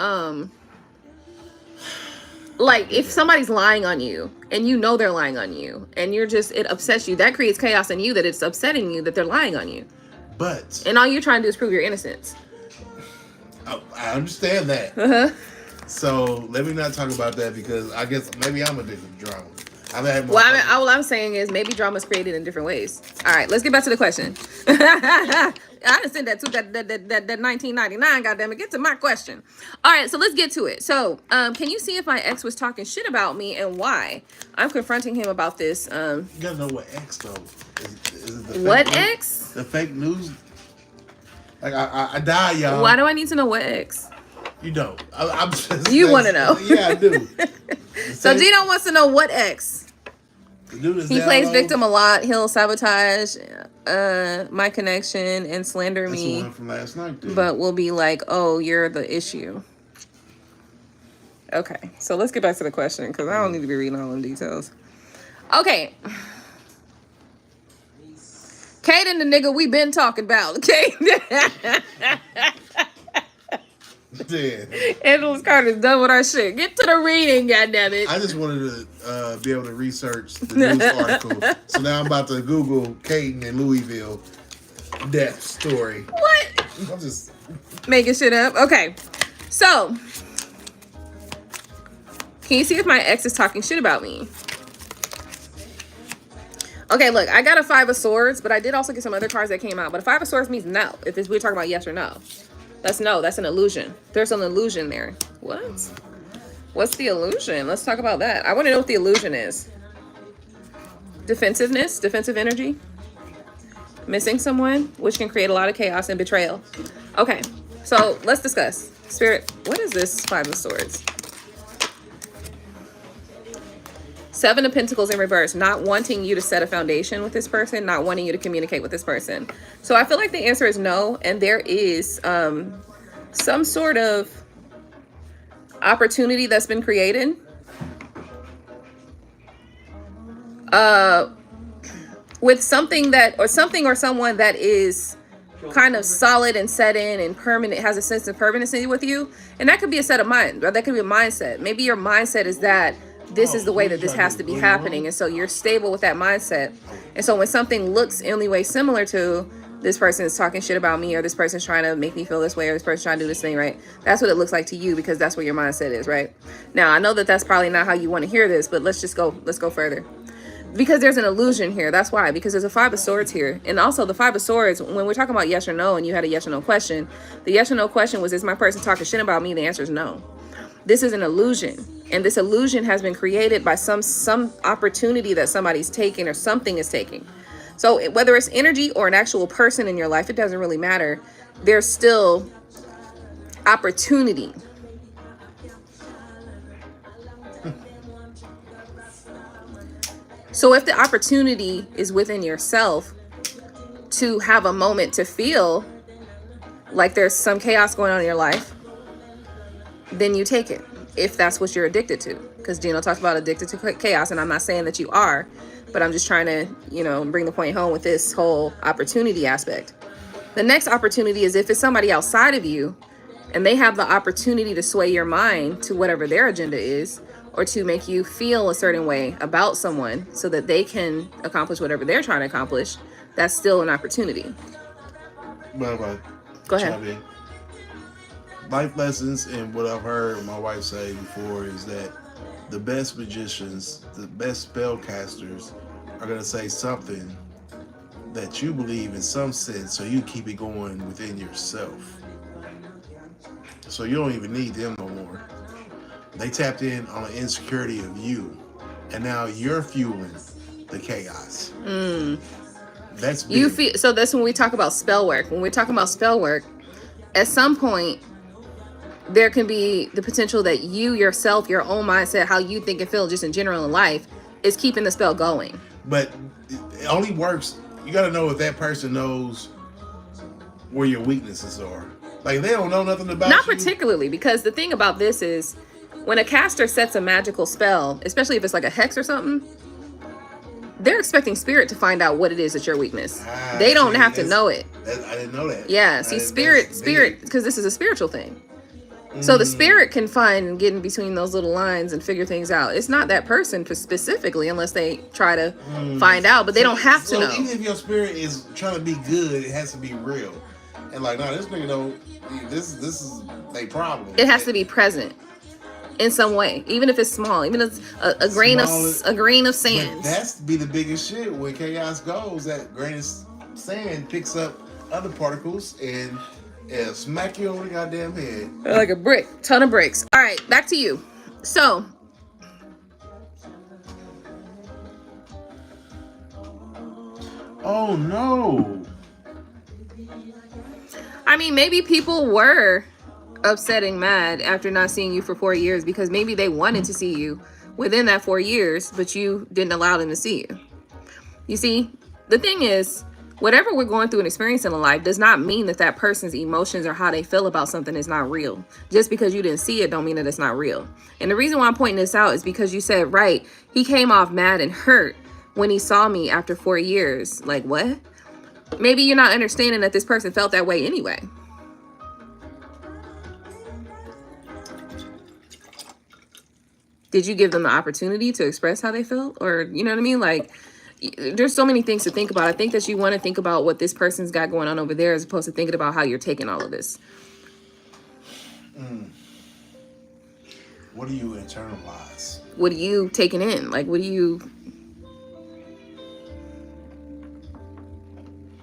B: like if somebody's lying on you and you know they're lying on you and it upsets you, that creates chaos in you that it's upsetting you that they're lying on you.
A: But
B: And all you're trying to do is prove your innocence.
A: I understand that. So let me not talk about that because I guess maybe I'm addicted to drama.
B: All I'm saying is maybe drama is created in different ways. All right, let's get back to the question. I didn't send that 1999. Goddamn it, get to my question. All right, so let's get to it. So, can you see if my ex was talking shit about me and why? I'm confronting him about this.
A: You gotta know what X though. Is it the
B: What
A: fake
B: ex?
A: The fake news. Like I die, y'all.
B: Why do I need to know what ex?
A: You don't. I'm just.
B: You want to know?
A: Yeah, I do.
B: So Gino wants to know what ex. He plays
A: low.
B: victim a lot. He'll sabotage my connection and slander
A: That's
B: me.
A: the one from last night, dude.
B: But we'll be like, oh, you're the issue. Okay, so let's get back to the question because I don't need to be reading all them details. Okay. Kaden, the nigga we been talking about, okay?
A: Yeah.
B: Angela's Carter's done with our shit. Get to the reading, goddammit.
A: I just wanted to be able to research the news article. So now I'm about to Google Caden and Louisville death story.
B: What?
A: I'm just
B: Making shit up. Okay. So, can you see if my ex is talking shit about me? Okay, look, I got a 5 of Swords, but I did also get some other cards that came out. But a 5 of Swords means no. If we're talking about yes or no. That's no. That's an illusion. There's an illusion there. What? What's the illusion? Let's talk about that. I want to know what the illusion is. Defensiveness, defensive energy. Missing someone, which can create a lot of chaos and betrayal. Okay, so let's discuss. Spirit, what is this 5 of Swords? 7 of Pentacles in reverse, not wanting you to set a foundation with this person, not wanting you to communicate with this person. So I feel like the answer is no, and there is some sort of opportunity that's been created. With something or someone that is kind of solid and set in and permanent, has a sense of permanency with you. And that could be a set of mind, or that could be a mindset. Maybe your mindset is that this is the way that this has to be happening. And so you're stable with that mindset. And so when something looks any way similar to this person is talking shit about me, or this person's trying to make me feel this way, or this person's trying to do this thing, right? That's what it looks like to you, because that's what your mindset is, right? Now, I know that that's probably not how you want to hear this, but let's go further. Because there's an illusion here. That's why. Because there's a 5 of Swords here. And also the 5 of Swords, when we're talking about yes or no, and you had a yes or no question, the yes or no question was, is my person talking shit about me? The answer is no. This is an illusion. And this illusion has been created by some opportunity that somebody's taking or something is taking. So whether it's energy or an actual person in your life, it doesn't really matter. There's still opportunity. So if the opportunity is within yourself, to have a moment to feel like there's some chaos going on in your life, then you take it, if that's what you're addicted to. Because Gino talked about addicted to chaos, and I'm not saying that you are, but I'm just trying to, bring the point home with this whole opportunity aspect. The next opportunity is if it's somebody outside of you and they have the opportunity to sway your mind to whatever their agenda is, or to make you feel a certain way about someone so that they can accomplish whatever they're trying to accomplish, that's still an opportunity.
A: But
B: Go ahead.
A: Life lessons, and what I've heard my wife say before, is that the best magicians, the best spellcasters are going to say something that you believe in some sense, so you keep it going within yourself. So you don't even need them no more. They tapped in on an insecurity of you, and now you're fueling the chaos. That's big.
B: You feel, so that's when we talk about spell work. When we're talking about spell work, at some point there can be the potential that you yourself, your own mindset, how you think and feel just in general in life, is keeping the spell going.
A: But it only works. You got to know if that person knows where your weaknesses are. Like, they don't know nothing about
B: Not
A: you.
B: particularly, because the thing about this is, when a caster sets a magical spell, especially if it's like a hex or something, they're expecting spirit to find out what it is that's your weakness. They don't have to know it.
A: I didn't know that.
B: Yeah, see, spirit, because this is a spiritual thing. So the spirit can find and get in between those little lines and figure things out. It's not that person specifically, unless they try to find out, but they don't have to know.
A: Even if your spirit is trying to be good, it has to be real. And like, no, this nigga don't. This is a problem.
B: It has to be present in some way, even if it's small, even if it's a grain of sand.
A: That's be the biggest shit when chaos goes. That grain of sand picks up other particles and smack you over the goddamn head.
B: Like a brick, ton of bricks. All right, back to you. So,
A: oh no.
B: I mean, maybe people were upset and mad after not seeing you for 4 years, because maybe they wanted to see you within that 4 years, but you didn't allow them to see you. You see, the thing is, whatever we're going through and experiencing in life does not mean that that person's emotions or how they feel about something is not real. Just because you didn't see it don't mean that it's not real. And the reason why I'm pointing this out is because you said, right, he came off mad and hurt when he saw me after 4 years. Like, what? Maybe you're not understanding that this person felt that way anyway. Did you give them the opportunity to express how they felt? Or, you know what I mean? Like, there's so many things to think about. I think that you want to think about what this person's got going on over there, as opposed to thinking about how you're taking all of this.
A: What do you internalize?
B: What are you taking in? Like, what do you...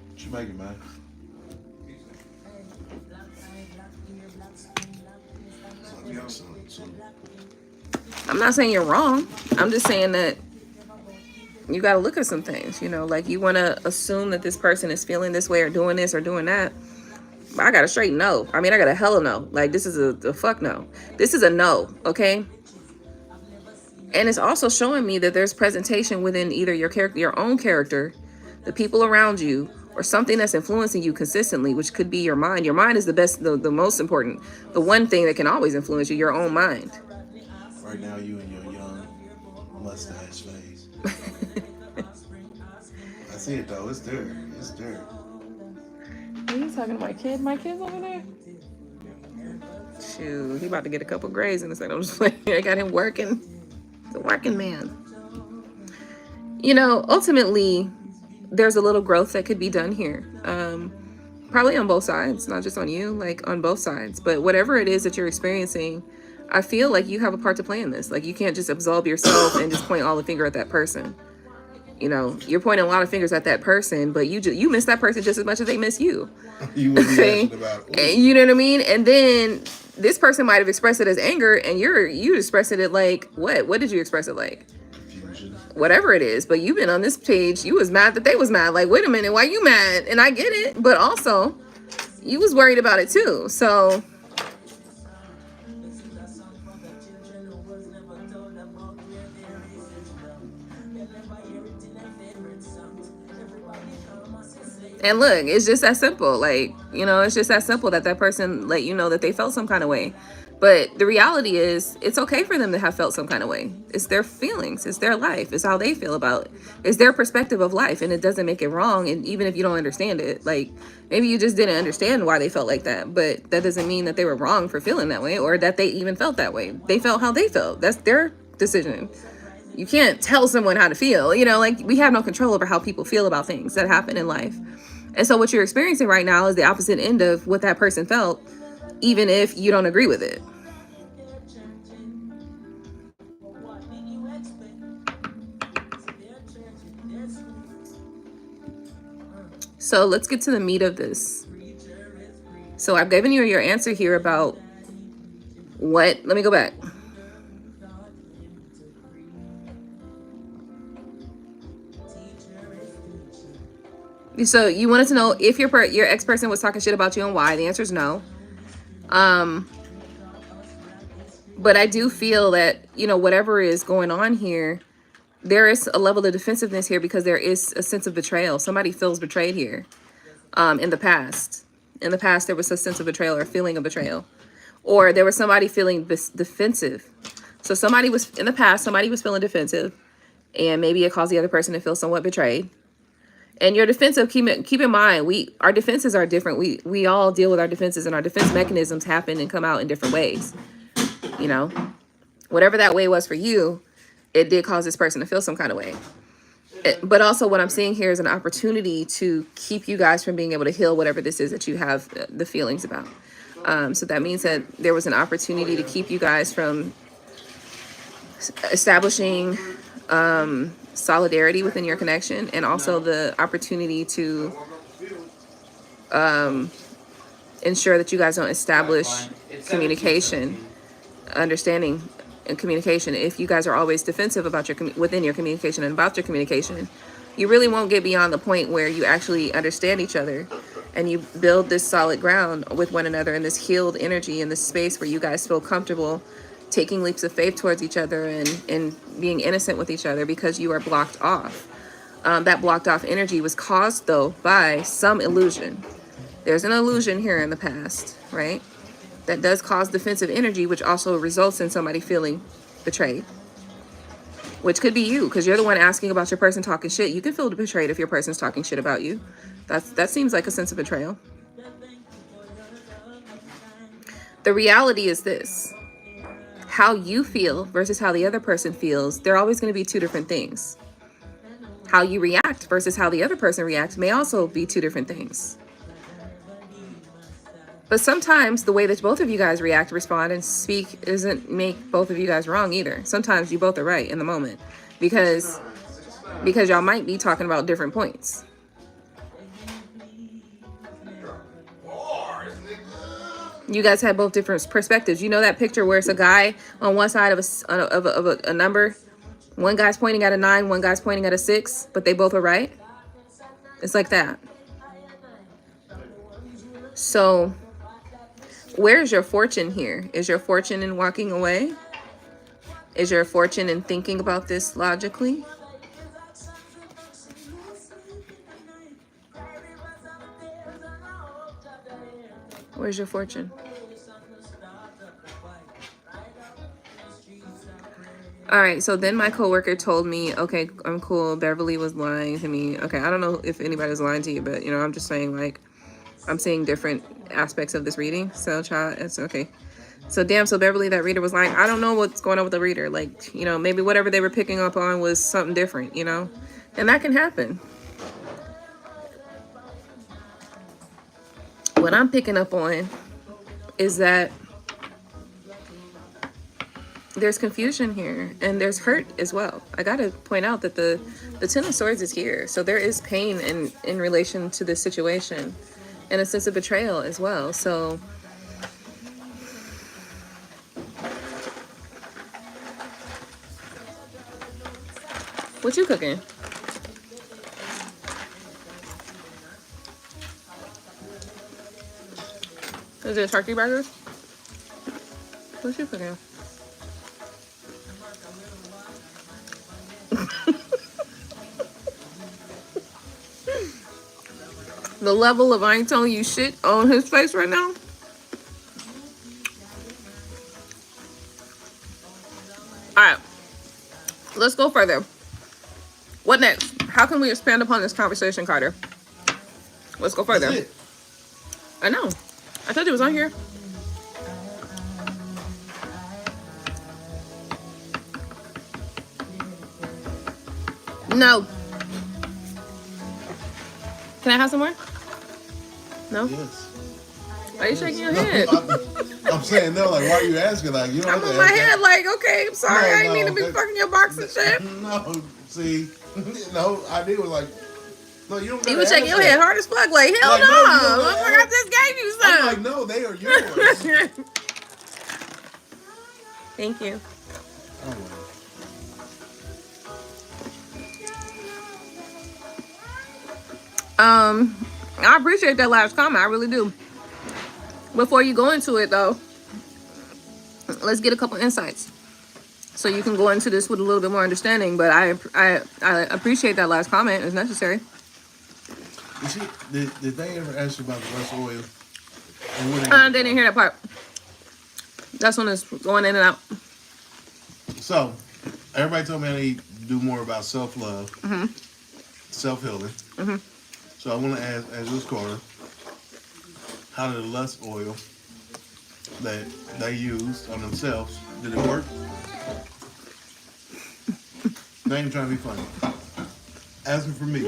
A: What you making, man?
B: I'm not saying you're wrong. I'm just saying that you got to look at some things, like you want to assume that this person is feeling this way or doing this or doing that. But I got a straight no. I mean, I got a hella no. Like, this is a fuck no. This is a no, okay? And it's also showing me that there's presentation within either your character, your own character, the people around you, or something that's influencing you consistently, which could be your mind. Your mind is the best, the most important, the one thing that can always influence you, your own mind.
A: Right now, you and your young mustache face. I see it though. It's there. It's there.
B: Are you talking to my kid? My kid's over there? Shoot, he about to get a couple grades in a second. I'm just playing. I got him working. He's a working man. Ultimately, there's a little growth that could be done here. Probably on both sides, not just on you, like on both sides. But whatever it is that you're experiencing, I feel like you have a part to play in this. Like, you can't just absolve yourself and just point all the finger at that person. You're pointing a lot of fingers at that person, but you miss that person just as much as they miss you.
A: You would be asking about it.
B: And you know what I mean? And then this person might have expressed it as anger, and you expressed it like what? What did you express it like?
A: Confusion.
B: Whatever it is. But you've been on this page. You was mad that they was mad. Like, wait a minute, why you mad? And I get it, but also you was worried about it too. So And look, it's just that simple. Like, you know, it's just that simple that that person let you know that they felt some kind of way. But the reality is, it's okay for them to have felt some kind of way. It's their feelings. It's their life. It's how they feel about it. It's their perspective of life. And it doesn't make it wrong. And even if you don't understand it, like, maybe you just didn't understand why they felt like that. But that doesn't mean that they were wrong for feeling that way, or that they even felt that way. They felt how they felt. That's their decision. You can't tell someone how to feel. You know, like, we have no control over how people feel about things that happen in life. And so what you're experiencing right now is the opposite end of what that person felt, even if you don't agree with it. So let's get to the meat of this. So I've given you your answer here about what, let me go back. So you wanted to know if your ex-person was talking shit about you and why. The answer is no. But I do feel that, you know, whatever is going on here, there is a level of defensiveness here because there is a sense of betrayal. Somebody feels betrayed here. In the past. In the past, there was a sense of betrayal or a feeling of betrayal. Or there was somebody feeling defensive. So somebody was, in the past, somebody was feeling defensive. And maybe it caused the other person to feel somewhat betrayed. And your defensive, keep in mind, our defenses are different. We all deal with our defenses, and our defense mechanisms happen and come out in different ways. You know, whatever that way was for you, it did cause this person to feel some kind of way. But also what I'm seeing here is an opportunity to keep you guys from being able to heal whatever this is that you have the feelings about. So that means that there was an opportunity to keep you guys from establishing solidarity within your connection, and also the opportunity to ensure that you guys don't establish communication, understanding, and communication. If you guys are always defensive about within your communication and about your communication, you really won't get beyond the point where you actually understand each other and you build this solid ground with one another in this healed energy, in this space where you guys feel comfortable taking leaps of faith towards each other and being innocent with each other, because you are blocked off. That blocked off energy was caused, though, by some illusion. There's an illusion here in the past, right? That does cause defensive energy, which also results in somebody feeling betrayed. Which could be you, because you're the one asking about your person talking shit. You can feel betrayed if your person's talking shit about you. That seems like a sense of betrayal. The reality is this. How you feel versus how the other person feels, they're always going to be two different things. How you react versus how the other person reacts may also be two different things. But sometimes the way that both of you guys react, respond, and speak doesn't make both of you guys wrong either. Sometimes you both are right in the moment because y'all might be talking about different points. You guys have both different perspectives. You know that picture where it's a guy on one side of a number? One guy's pointing at a 9, one guy's pointing at a 6, but they both are right? It's like that. So, where's your fortune here? Is your fortune in walking away? Is your fortune in thinking about this logically? Where's your fortune? All right, so then my coworker told me, okay, I'm cool. Beverly was lying to me. Okay, I don't know if anybody's lying to you, but, you know, I'm just saying, like, I'm seeing different aspects of this reading. So, child, it's okay. So, damn, so Beverly, that reader was lying. I don't know what's going on with the reader. Like, you know, maybe whatever they were picking up on was something different, you know? And that can happen. What I'm picking up on is that there's confusion here and there's hurt as well. I got to point out that the 10 of Swords is here. So there is pain in relation to this situation and a sense of betrayal as well. So what you cooking? Is it turkey burgers? What's you cooking? The level of I ain't telling you shit on his face right now. Alright. Let's go further. What next? How can we expand upon this conversation, Carter? Let's go further.
A: That's it.
B: I know. I told you it was on here. No. Can I have some more? No?
A: Yes.
B: Why are you shaking your head?
A: I'm saying no, like, why are you asking? Like, you don't
B: I'm
A: have to
B: on my
A: ask
B: head
A: that.
B: like, okay, I'm sorry.
A: No,
B: I didn't mean to
A: no,
B: be
A: that-
B: fucking your box and shit.
A: No, see, no, I did was like, no, you don't.
B: You
A: gotta
B: was shaking
A: ask
B: your head
A: that.
B: hard as fuck. Like, hell
A: Like,
B: no.
A: no, you don't gotta
B: Motherfucker, I
A: ask.
B: just gave you
A: I'm
B: some.
A: like, no, they are yours.
B: Thank you.
A: Oh, well.
B: I appreciate that last comment. I really do. Before you go into it, though, let's get a couple insights so you can go into this with a little bit more understanding. But I appreciate that last comment. It's necessary.
A: Did they ever ask you about the less oil? And where
B: I didn't hear that part. That's when it's going in and out.
A: So, everybody told me I need to do more about self-love, self-healing. So I want to ask this Carter, how did the lust oil that they used on themselves, did it work? They ain't trying to be funny. Asking for me.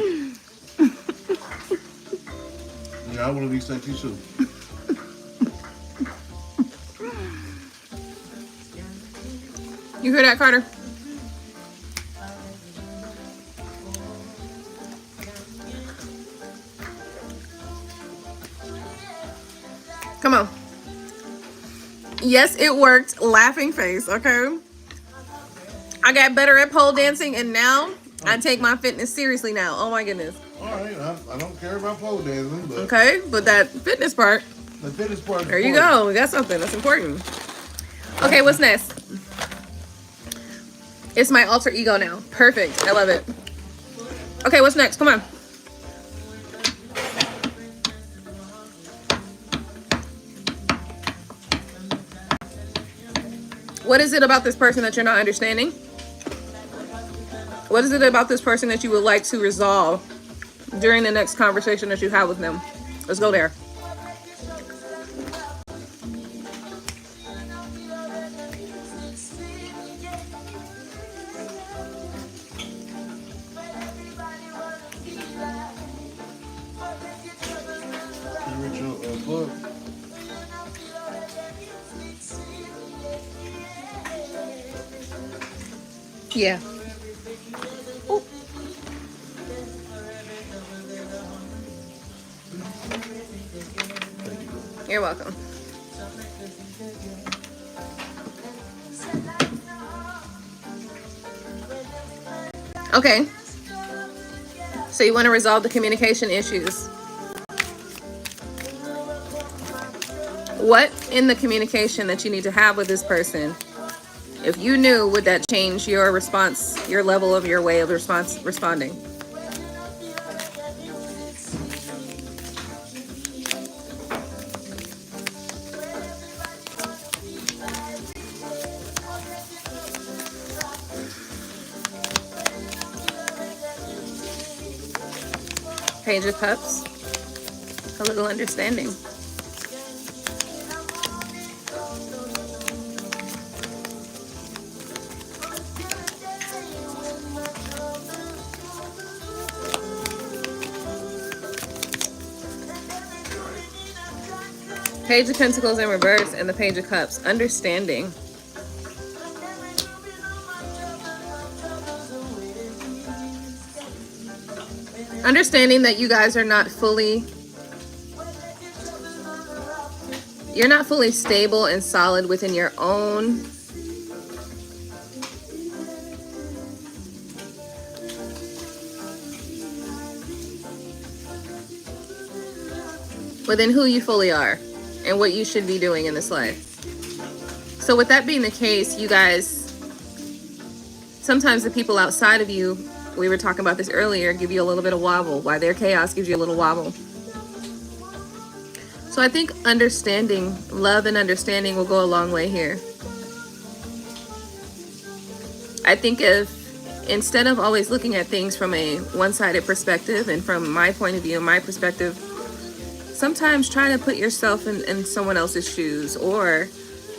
A: Yeah, I want to be sexy too.
B: You hear that, Carter? Come on. Yes, it worked. Laughing face, okay? I got better at pole dancing, and now I take my fitness seriously now. Oh, my goodness.
A: All right, I don't care about pole dancing, but
B: Okay, but that fitness part,
A: the fitness part is
B: there you
A: important.
B: go. We got something. That's important. Okay, what's next? It's my alter ego now. Perfect. I love it. Okay, what's next? Come on. What is it about this person that you're not understanding? What is it about this person that you would like to resolve during the next conversation that you have with them? Let's go there.
A: Can you reach your plug?
B: Yeah. Ooh. You're welcome. Okay. So you want to resolve the communication issues. What in the communication that you need to have with this person, if you knew, would that change your response, your level of your way of responding? Page of Cups. A little understanding. Page of Pentacles in reverse and the Page of Cups. Understanding. Understanding that you guys are not fully, you're not fully stable and solid within your own within who you fully are and what you should be doing in this life. So with that being the case, you guys, sometimes the people outside of you, we were talking about this earlier, give you a little bit of wobble, while their chaos gives you a little wobble. So I think understanding, love and understanding will go a long way here. I think if, instead of always looking at things from a one-sided perspective and from my point of view, my perspective, sometimes try to put yourself in someone else's shoes, or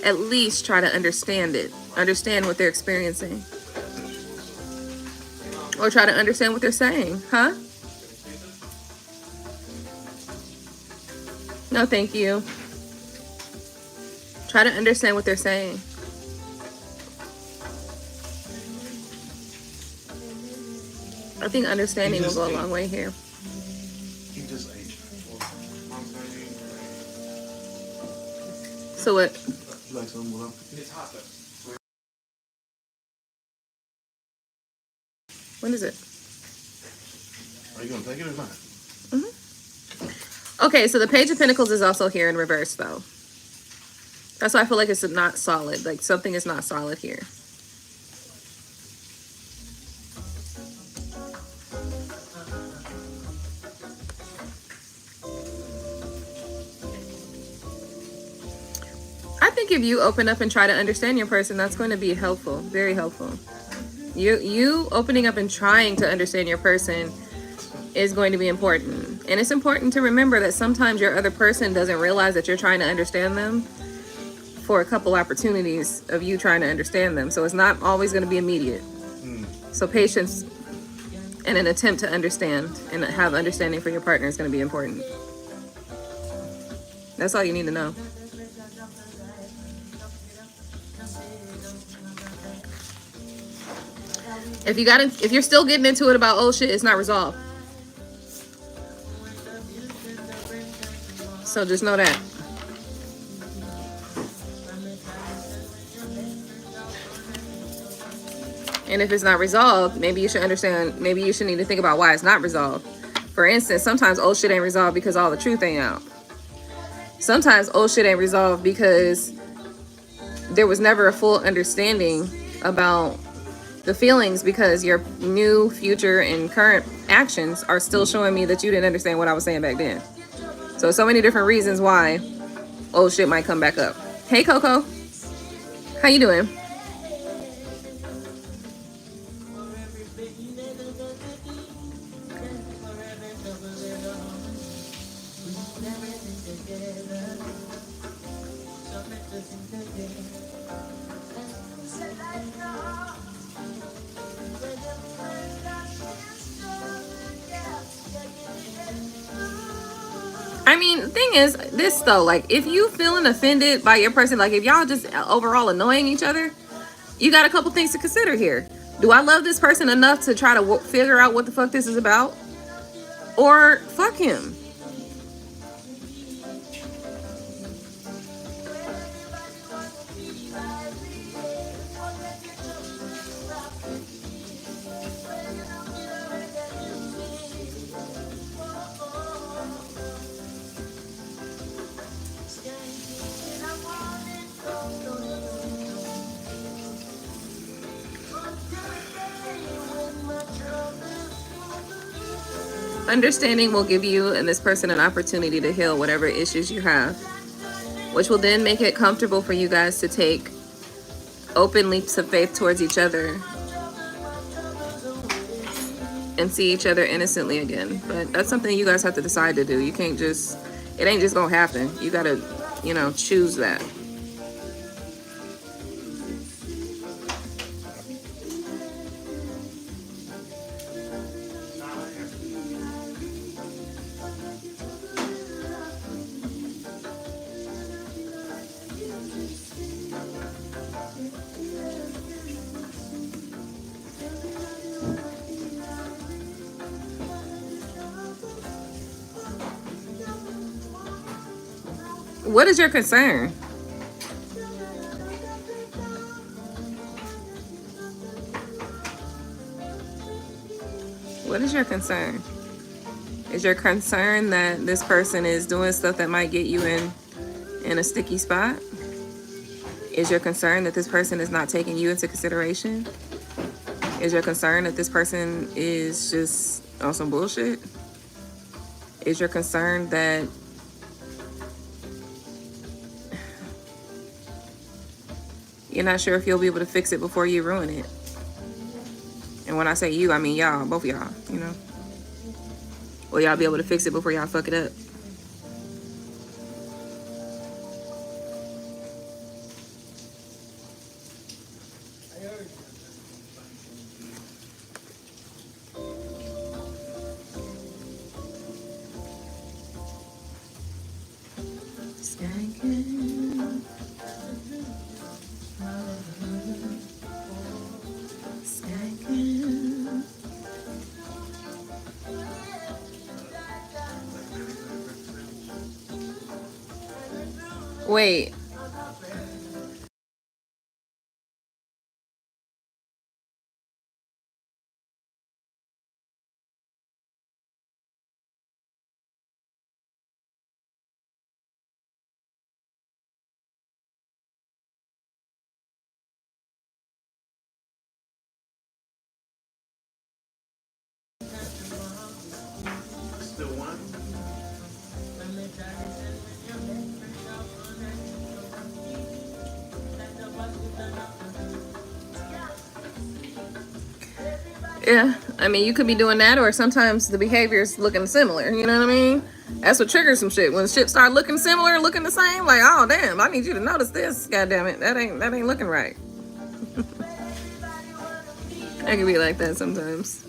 B: at least try to understand it. Understand what they're experiencing. Or try to understand what they're saying. Huh? No, thank you. Try to understand what they're saying. I think understanding will go a long way here.
A: He just ate.
B: So what?
A: You like some more?
D: It's hot though.
B: When is it?
A: Are you gonna take it or not?
B: Mm-hmm. Okay, so the Page of Pentacles is also here in reverse, though. That's why I feel like it's not solid. Like something is not solid here. I think if you open up and try to understand your person, that's going to be helpful, very helpful. You opening up and trying to understand your person is going to be important. And it's important to remember that sometimes your other person doesn't realize that you're trying to understand them for a couple opportunities of you trying to understand them. So it's not always going to be immediate. So patience and an attempt to understand and have understanding for your partner is going to be important. That's all you need to know. If you're still getting into it about, oh shit, it's not resolved. So just know that. And if it's not resolved, maybe you should understand, maybe you should need to think about why it's not resolved. For instance, sometimes old shit ain't resolved because all the truth ain't out. Sometimes old shit ain't resolved because there was never a full understanding about the feelings, because your new, future, and current actions are still showing me that you didn't understand what I was saying back then. So many different reasons why old shit might come back up. Hey, Coco. How you doing? I mean, the thing is this though, like if you feeling offended by your person, like if y'all just overall annoying each other, you got a couple things to consider here. Do I love this person enough to try to figure out what the fuck this is about? Or fuck him? Understanding will give you and this person an opportunity to heal whatever issues you have, which will then make it comfortable for you guys to take open leaps of faith towards each other and see each other innocently again. But that's something you guys have to decide to do. You can't just, it ain't just gonna happen. You gotta, choose that. What is your concern? What is your concern? Is your concern that this person is doing stuff that might get you in a sticky spot? Is your concern that this person is not taking you into consideration? Is your concern that this person is just on some bullshit? Is your concern that you're not sure if you'll be able to fix it before you ruin it? And when I say you, I mean y'all, both of y'all, you know? Will y'all be able to fix it before y'all fuck it up? Wait.
A: Still one?
B: Yeah, I mean, you could be doing that, or sometimes the behavior is looking similar. You know what I mean? That's what triggers some shit. When shit start looking similar, looking the same, like, oh damn, I need you to notice this. God damn it, that ain't looking right. I can be like that sometimes.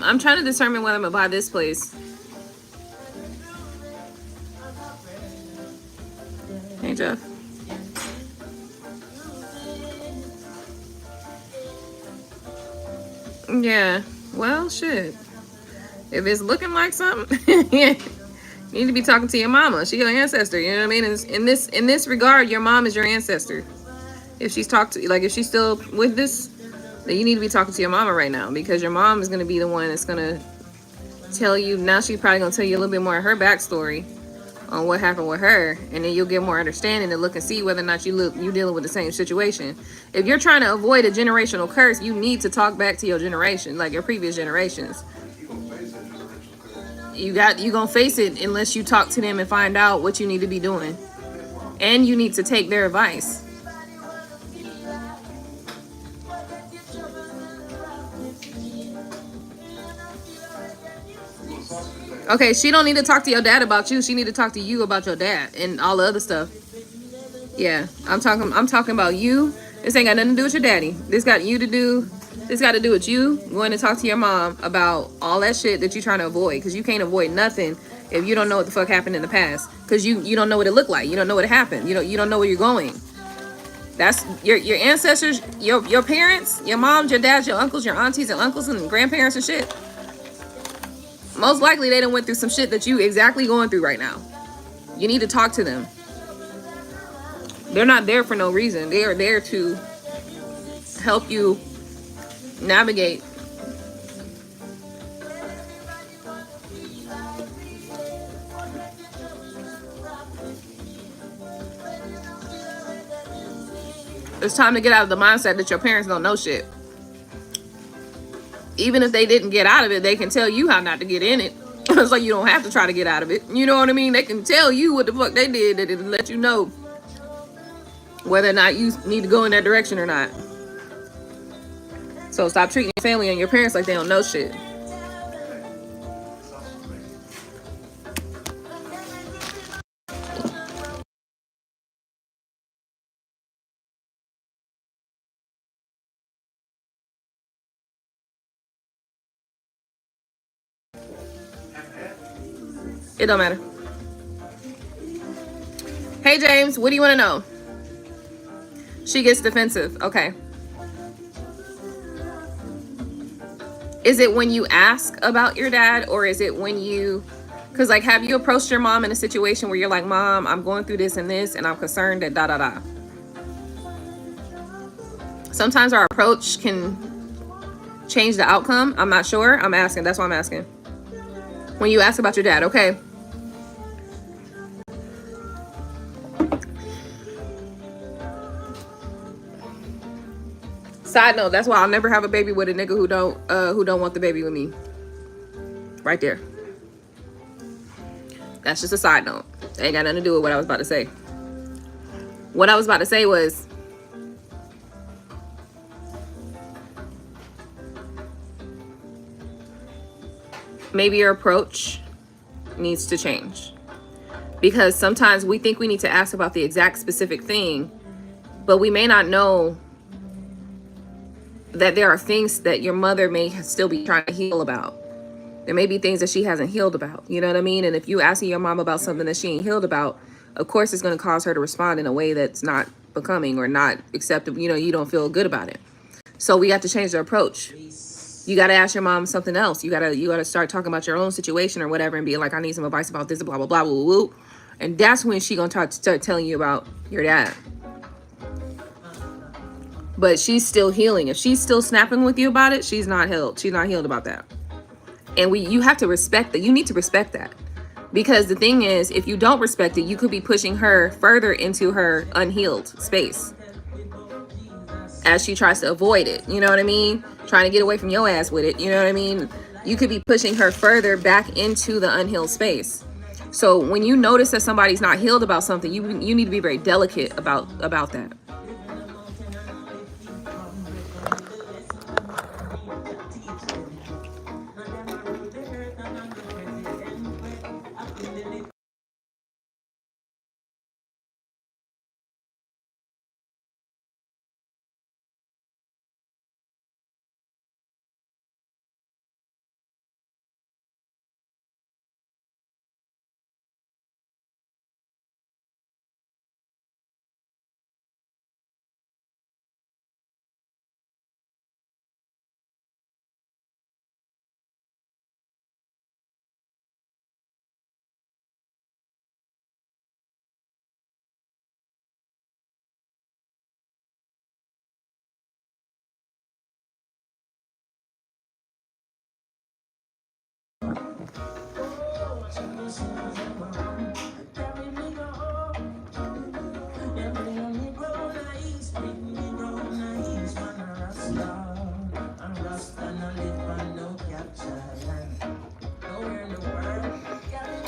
B: I'm trying to determine whether I'm gonna buy this place. Hey, Jeff. Yeah, well, shit. If it's looking like something, you need to be talking to your mama. She your ancestor, you know what I mean? In this regard, your mom is your ancestor. If she's if she's still with this, then you need to be talking to your mama right now, because your mom is gonna be the one that's gonna tell you. Now she's probably gonna tell you a little bit more of her backstory on what happened with her, and then you'll get more understanding to look and see whether or not you dealing with the same situation. If you're trying to avoid a generational curse, you need to talk back to your generation, like your previous generations. You gonna face it unless you talk to them and find out what you need to be doing, and you need to take their advice. Okay, she don't need to talk to your dad about you. She need to talk to you about your dad and all the other stuff. Yeah, I'm talking about you. This ain't got nothing to do with your daddy. This got to do with you going to talk to your mom about all that shit that you're trying to avoid, because you can't avoid nothing if you don't know what the fuck happened in the past, because you don't know what it looked like. You don't know what happened. You don't know where you're going. That's your ancestors, your parents, your moms, your dads, your uncles, your aunties and uncles and grandparents and shit. Most likely they done went through some shit that you exactly going through right now. You need to talk to them. They're not there for no reason. They are there to help you navigate. It's time to get out of the mindset that your parents don't know shit. Even if they didn't get out of it, they can tell you how not to get in it. So you don't have to try to get out of it. You know what I mean? They can tell you what the fuck they did, that it'll let you know whether or not you need to go in that direction or not. So stop treating your family and your parents like they don't know shit. It don't matter. Hey, James, what do you want to know? She gets defensive. Okay. Is it when you ask about your dad, or is it when you... Because, like, have you approached your mom in a situation where you're like, Mom, I'm going through this and I'm concerned that da-da-da? Sometimes our approach can change the outcome. I'm not sure. I'm asking. That's why I'm asking. When you ask about your dad, okay. Side note, that's why I'll never have a baby with a nigga who don't want the baby with me. Right there. That's just a side note. It ain't got nothing to do with what I was about to say. What I was about to say was, maybe your approach needs to change. Because sometimes we think we need to ask about the exact specific thing, but we may not know that there are things that your mother may still be trying to heal about. There may be things that she hasn't healed about. You know what I mean? And if you asking your mom about something that she ain't healed about, of course it's going to cause her to respond in a way that's not becoming or not acceptable. You know, you don't feel good about it. So we got to change the approach. You got to ask your mom something else. You got to start talking about your own situation or whatever and be like, I need some advice about this, blah, blah, blah, blah, blah, blah. And that's when she going to start telling you about your dad. But she's still healing. If she's still snapping with you about it, she's not healed. She's not healed about that. And you have to respect that. You need to respect that. Because the thing is, if you don't respect it, you could be pushing her further into her unhealed space as she tries to avoid it. You know what I mean? Trying to get away from your ass with it. You know what I mean? You could be pushing her further back into the unhealed space. So when you notice that somebody's not healed about something, you need to be very delicate about that.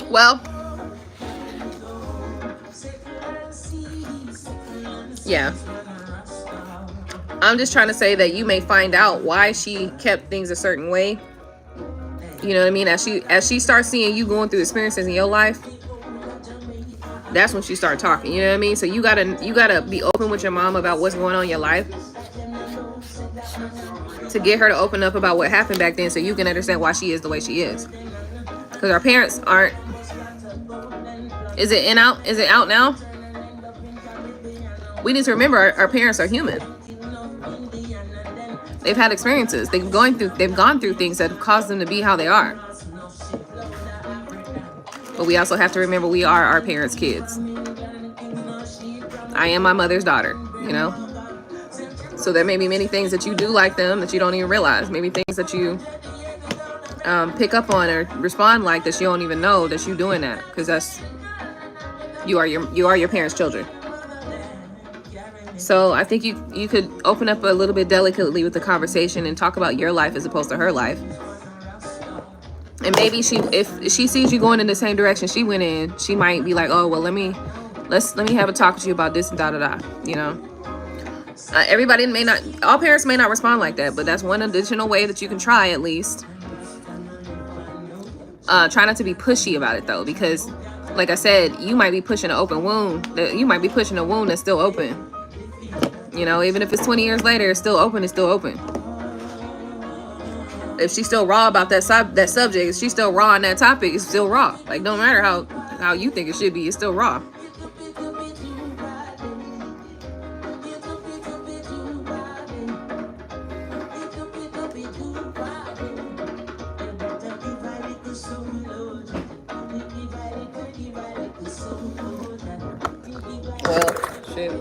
B: Well, yeah. I'm just trying to say that you may find out why she kept things a certain way. You know what I mean? As she starts seeing you going through experiences in your life, that's when she started talking. You know what I mean? So you gotta be open with your mom about what's going on in your life, to get her to open up about what happened back then, so you can understand why she is the way she is. Because our parents aren't. Is it out now? We need to remember our parents are human. They've had experiences. They've gone through things that have caused them to be how they are. But we also have to remember we are our parents' kids. I am my mother's daughter, you know? So there may be many things that you do like them that you don't even realize. Maybe things that you pick up on or respond like that you don't even know that you're doing that, because you are your parents' children. So I think you could open up a little bit delicately with the conversation and talk about your life as opposed to her life. And maybe if she sees you going in the same direction she went in, she might be like, oh well, let me have a talk with you about this and da da da. You know. All parents may not respond like that, but that's one additional way that you can try at least. Try not to be pushy about it though, because like I said, you might be pushing an open wound. You might be pushing a wound that's still open. You know, even if it's 20 years later, it's still open. It's still open. If she's still raw about that subject, if she's still raw on that topic, it's still raw. Like, don't matter how you think it should be, it's still raw. Well, shit.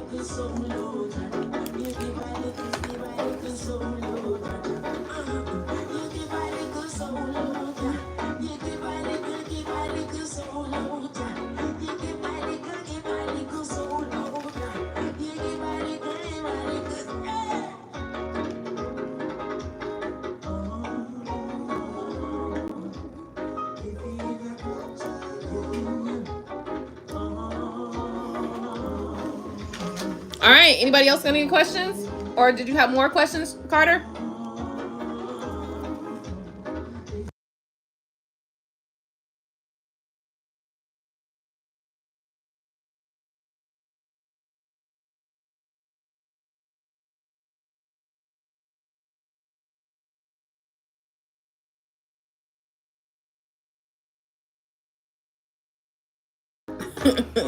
B: All right. Anybody else got any questions? Or did you have more questions, Carter?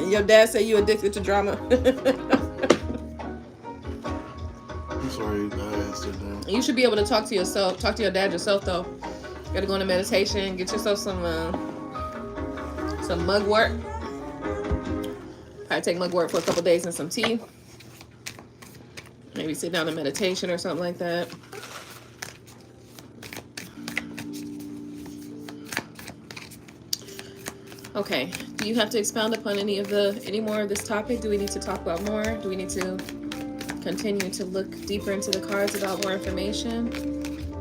B: Your dad said you addicted to drama.
A: I'm sorry, I asked her that.
B: You should be able to talk to yourself. Talk to your dad yourself, though. You gotta go into meditation. Get yourself some mugwort. Probably take mugwort for a couple days and some tea. Maybe sit down in meditation or something like that. Okay. Do you have to expound upon any more of this topic? Do we need to talk about more? Do we need to continue to look deeper into the cards about more information?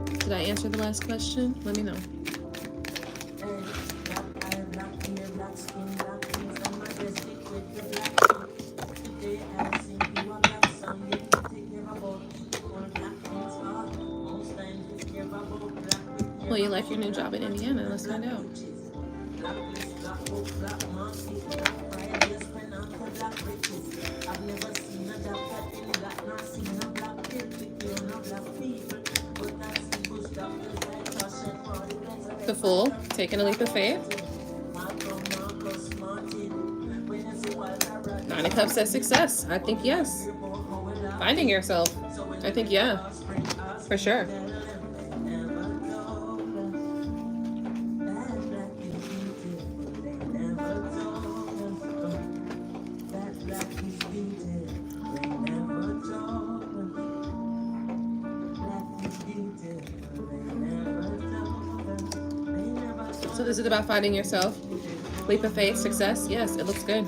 B: Did I answer the last question? Let me know. Well, you like your new job in Indiana. Let's find out. The Fool, taking a leap of faith. Nine of Cups says success. I think yes. Finding yourself. I think yeah. For sure. So this is about finding yourself. Leap of faith, success. Yes, it looks good.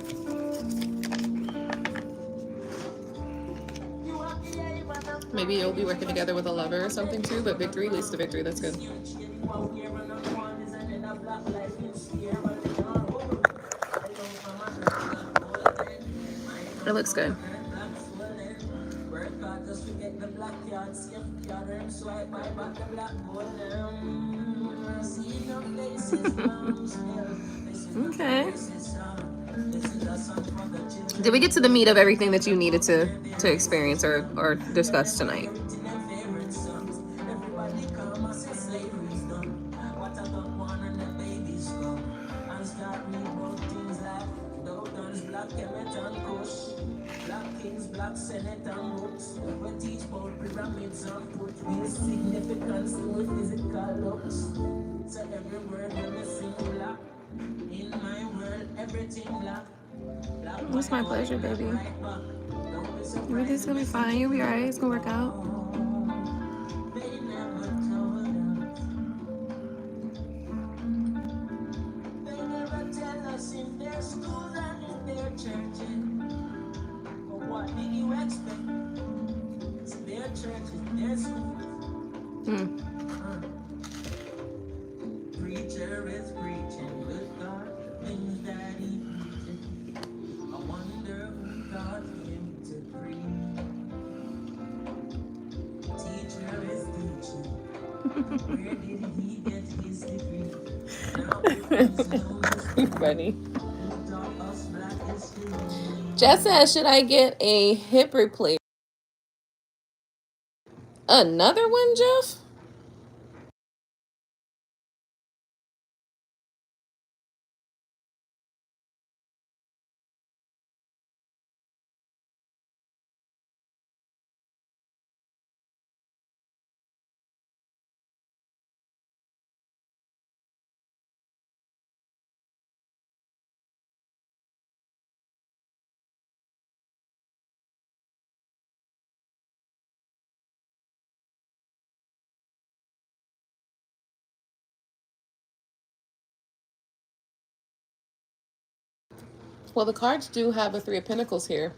B: Maybe you'll be working together with a lover or something too, but victory leads to victory. That's good. It looks good. Okay. Did we get to the meat of everything that you needed to experience or discuss tonight? It's my pleasure, baby. Everything's gonna be fine. You'll be alright. It's gonna work out. Funny. Jess says, should I get a hip replacement? Another one, Jeff? Well, the cards do have a Three of Pentacles here,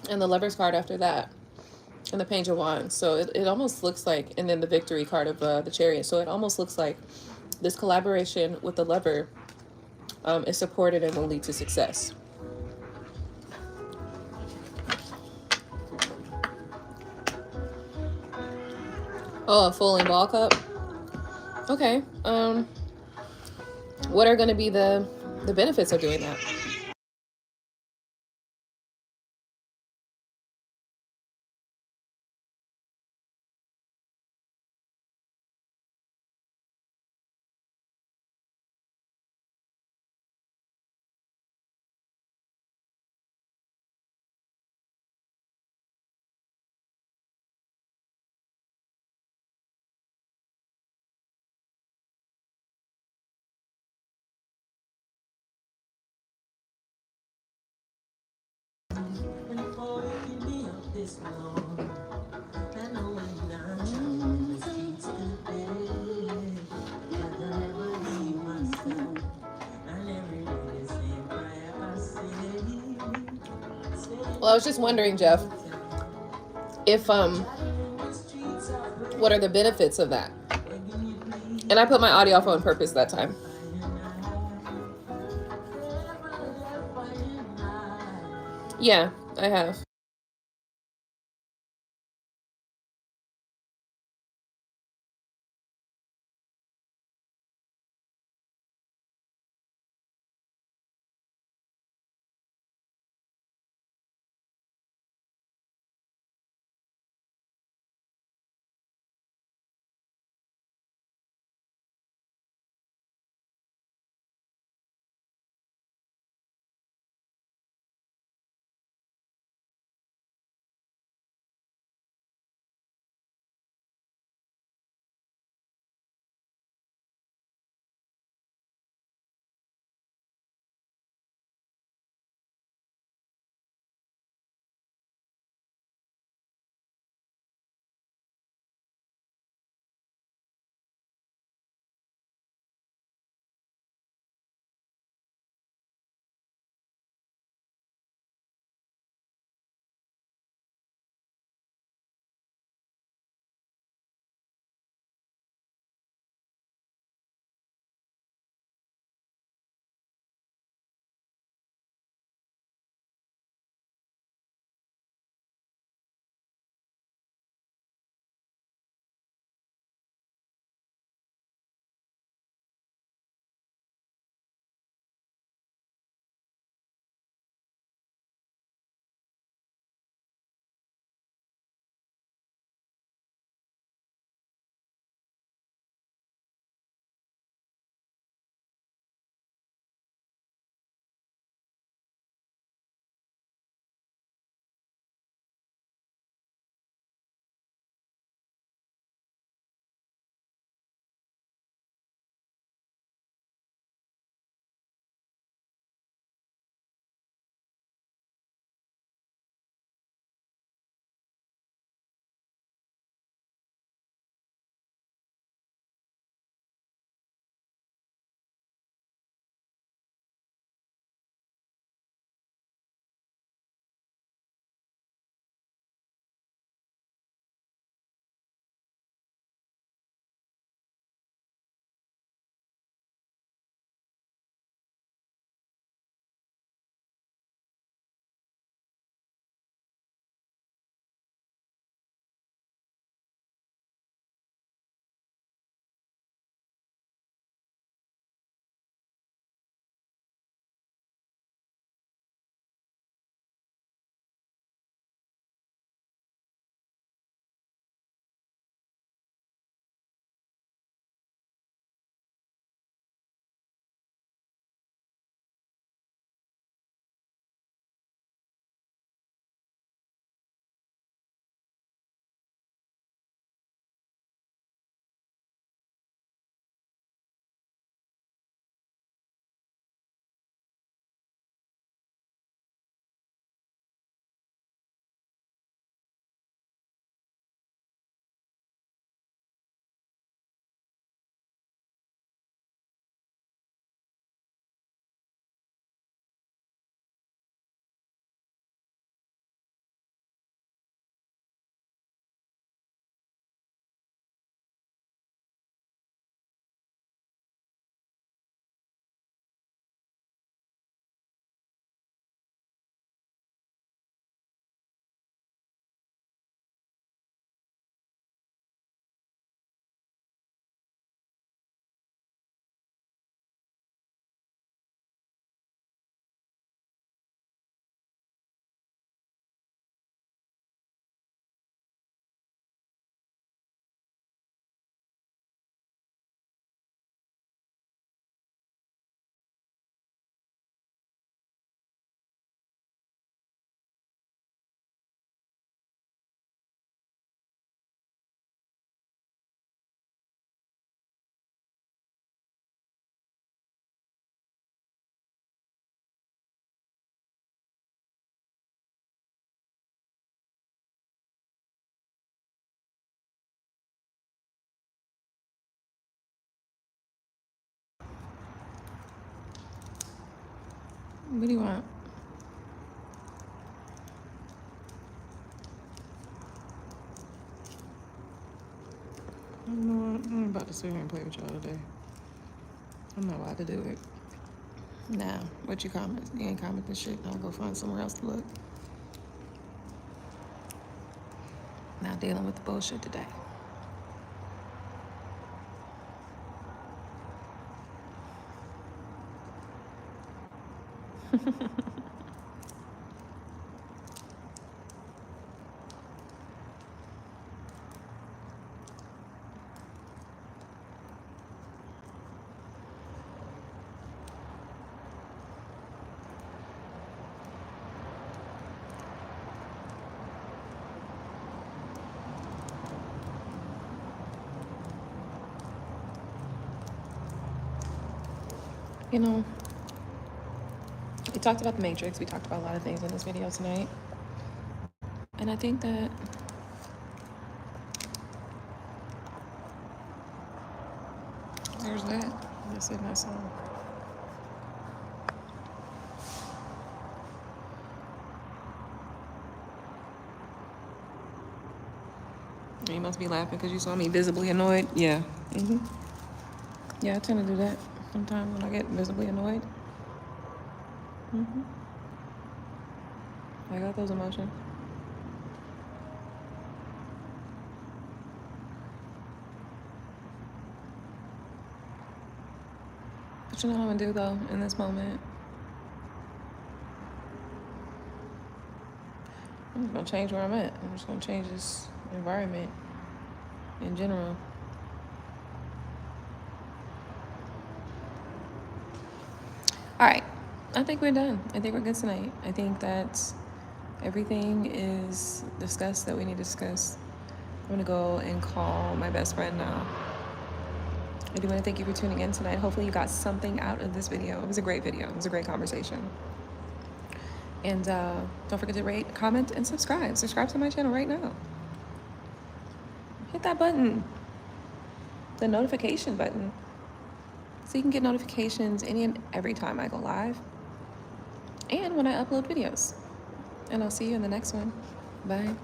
B: and the Lover's card after that, and the Page of Wands. So it almost looks like, and then the Victory card of the Chariot. So it almost looks like this collaboration with the Lover is supported and will lead to success. Oh, a full and ball cup. Okay. What are going to be the benefits of doing that? Well, I was just wondering, Jeff, if what are the benefits of that? And I put my audio off on purpose that time. Yeah, I have. What do you want? You know what? I'm about to sit here and play with y'all today. I'm not allowed to do it. Nah, what you comment? You ain't commenting shit. I'll go find somewhere else to look. Not dealing with the bullshit today. You know, we talked about the Matrix. We talked about a lot of things in this video tonight. And I think that there's that. That's in that song. You must be laughing because you saw me visibly annoyed. Yeah. Yeah, I tend to do that sometimes when I get visibly annoyed. I got those emotions. But you know what I'm gonna do though in this moment? I'm just gonna change where I'm at. I'm just gonna change this environment in general. All right, I think we're done. I think we're good tonight. I think that everything is discussed that we need to discuss. I'm gonna go and call my best friend now. I do want to thank you for tuning in tonight. Hopefully you got something out of this video. It was a great video. It was a great conversation. And don't forget to rate, comment, and subscribe. Subscribe to my channel right now. Hit that button, the notification button, so you can get notifications any and every time I go live and when I upload videos. And I'll see you in the next one. Bye.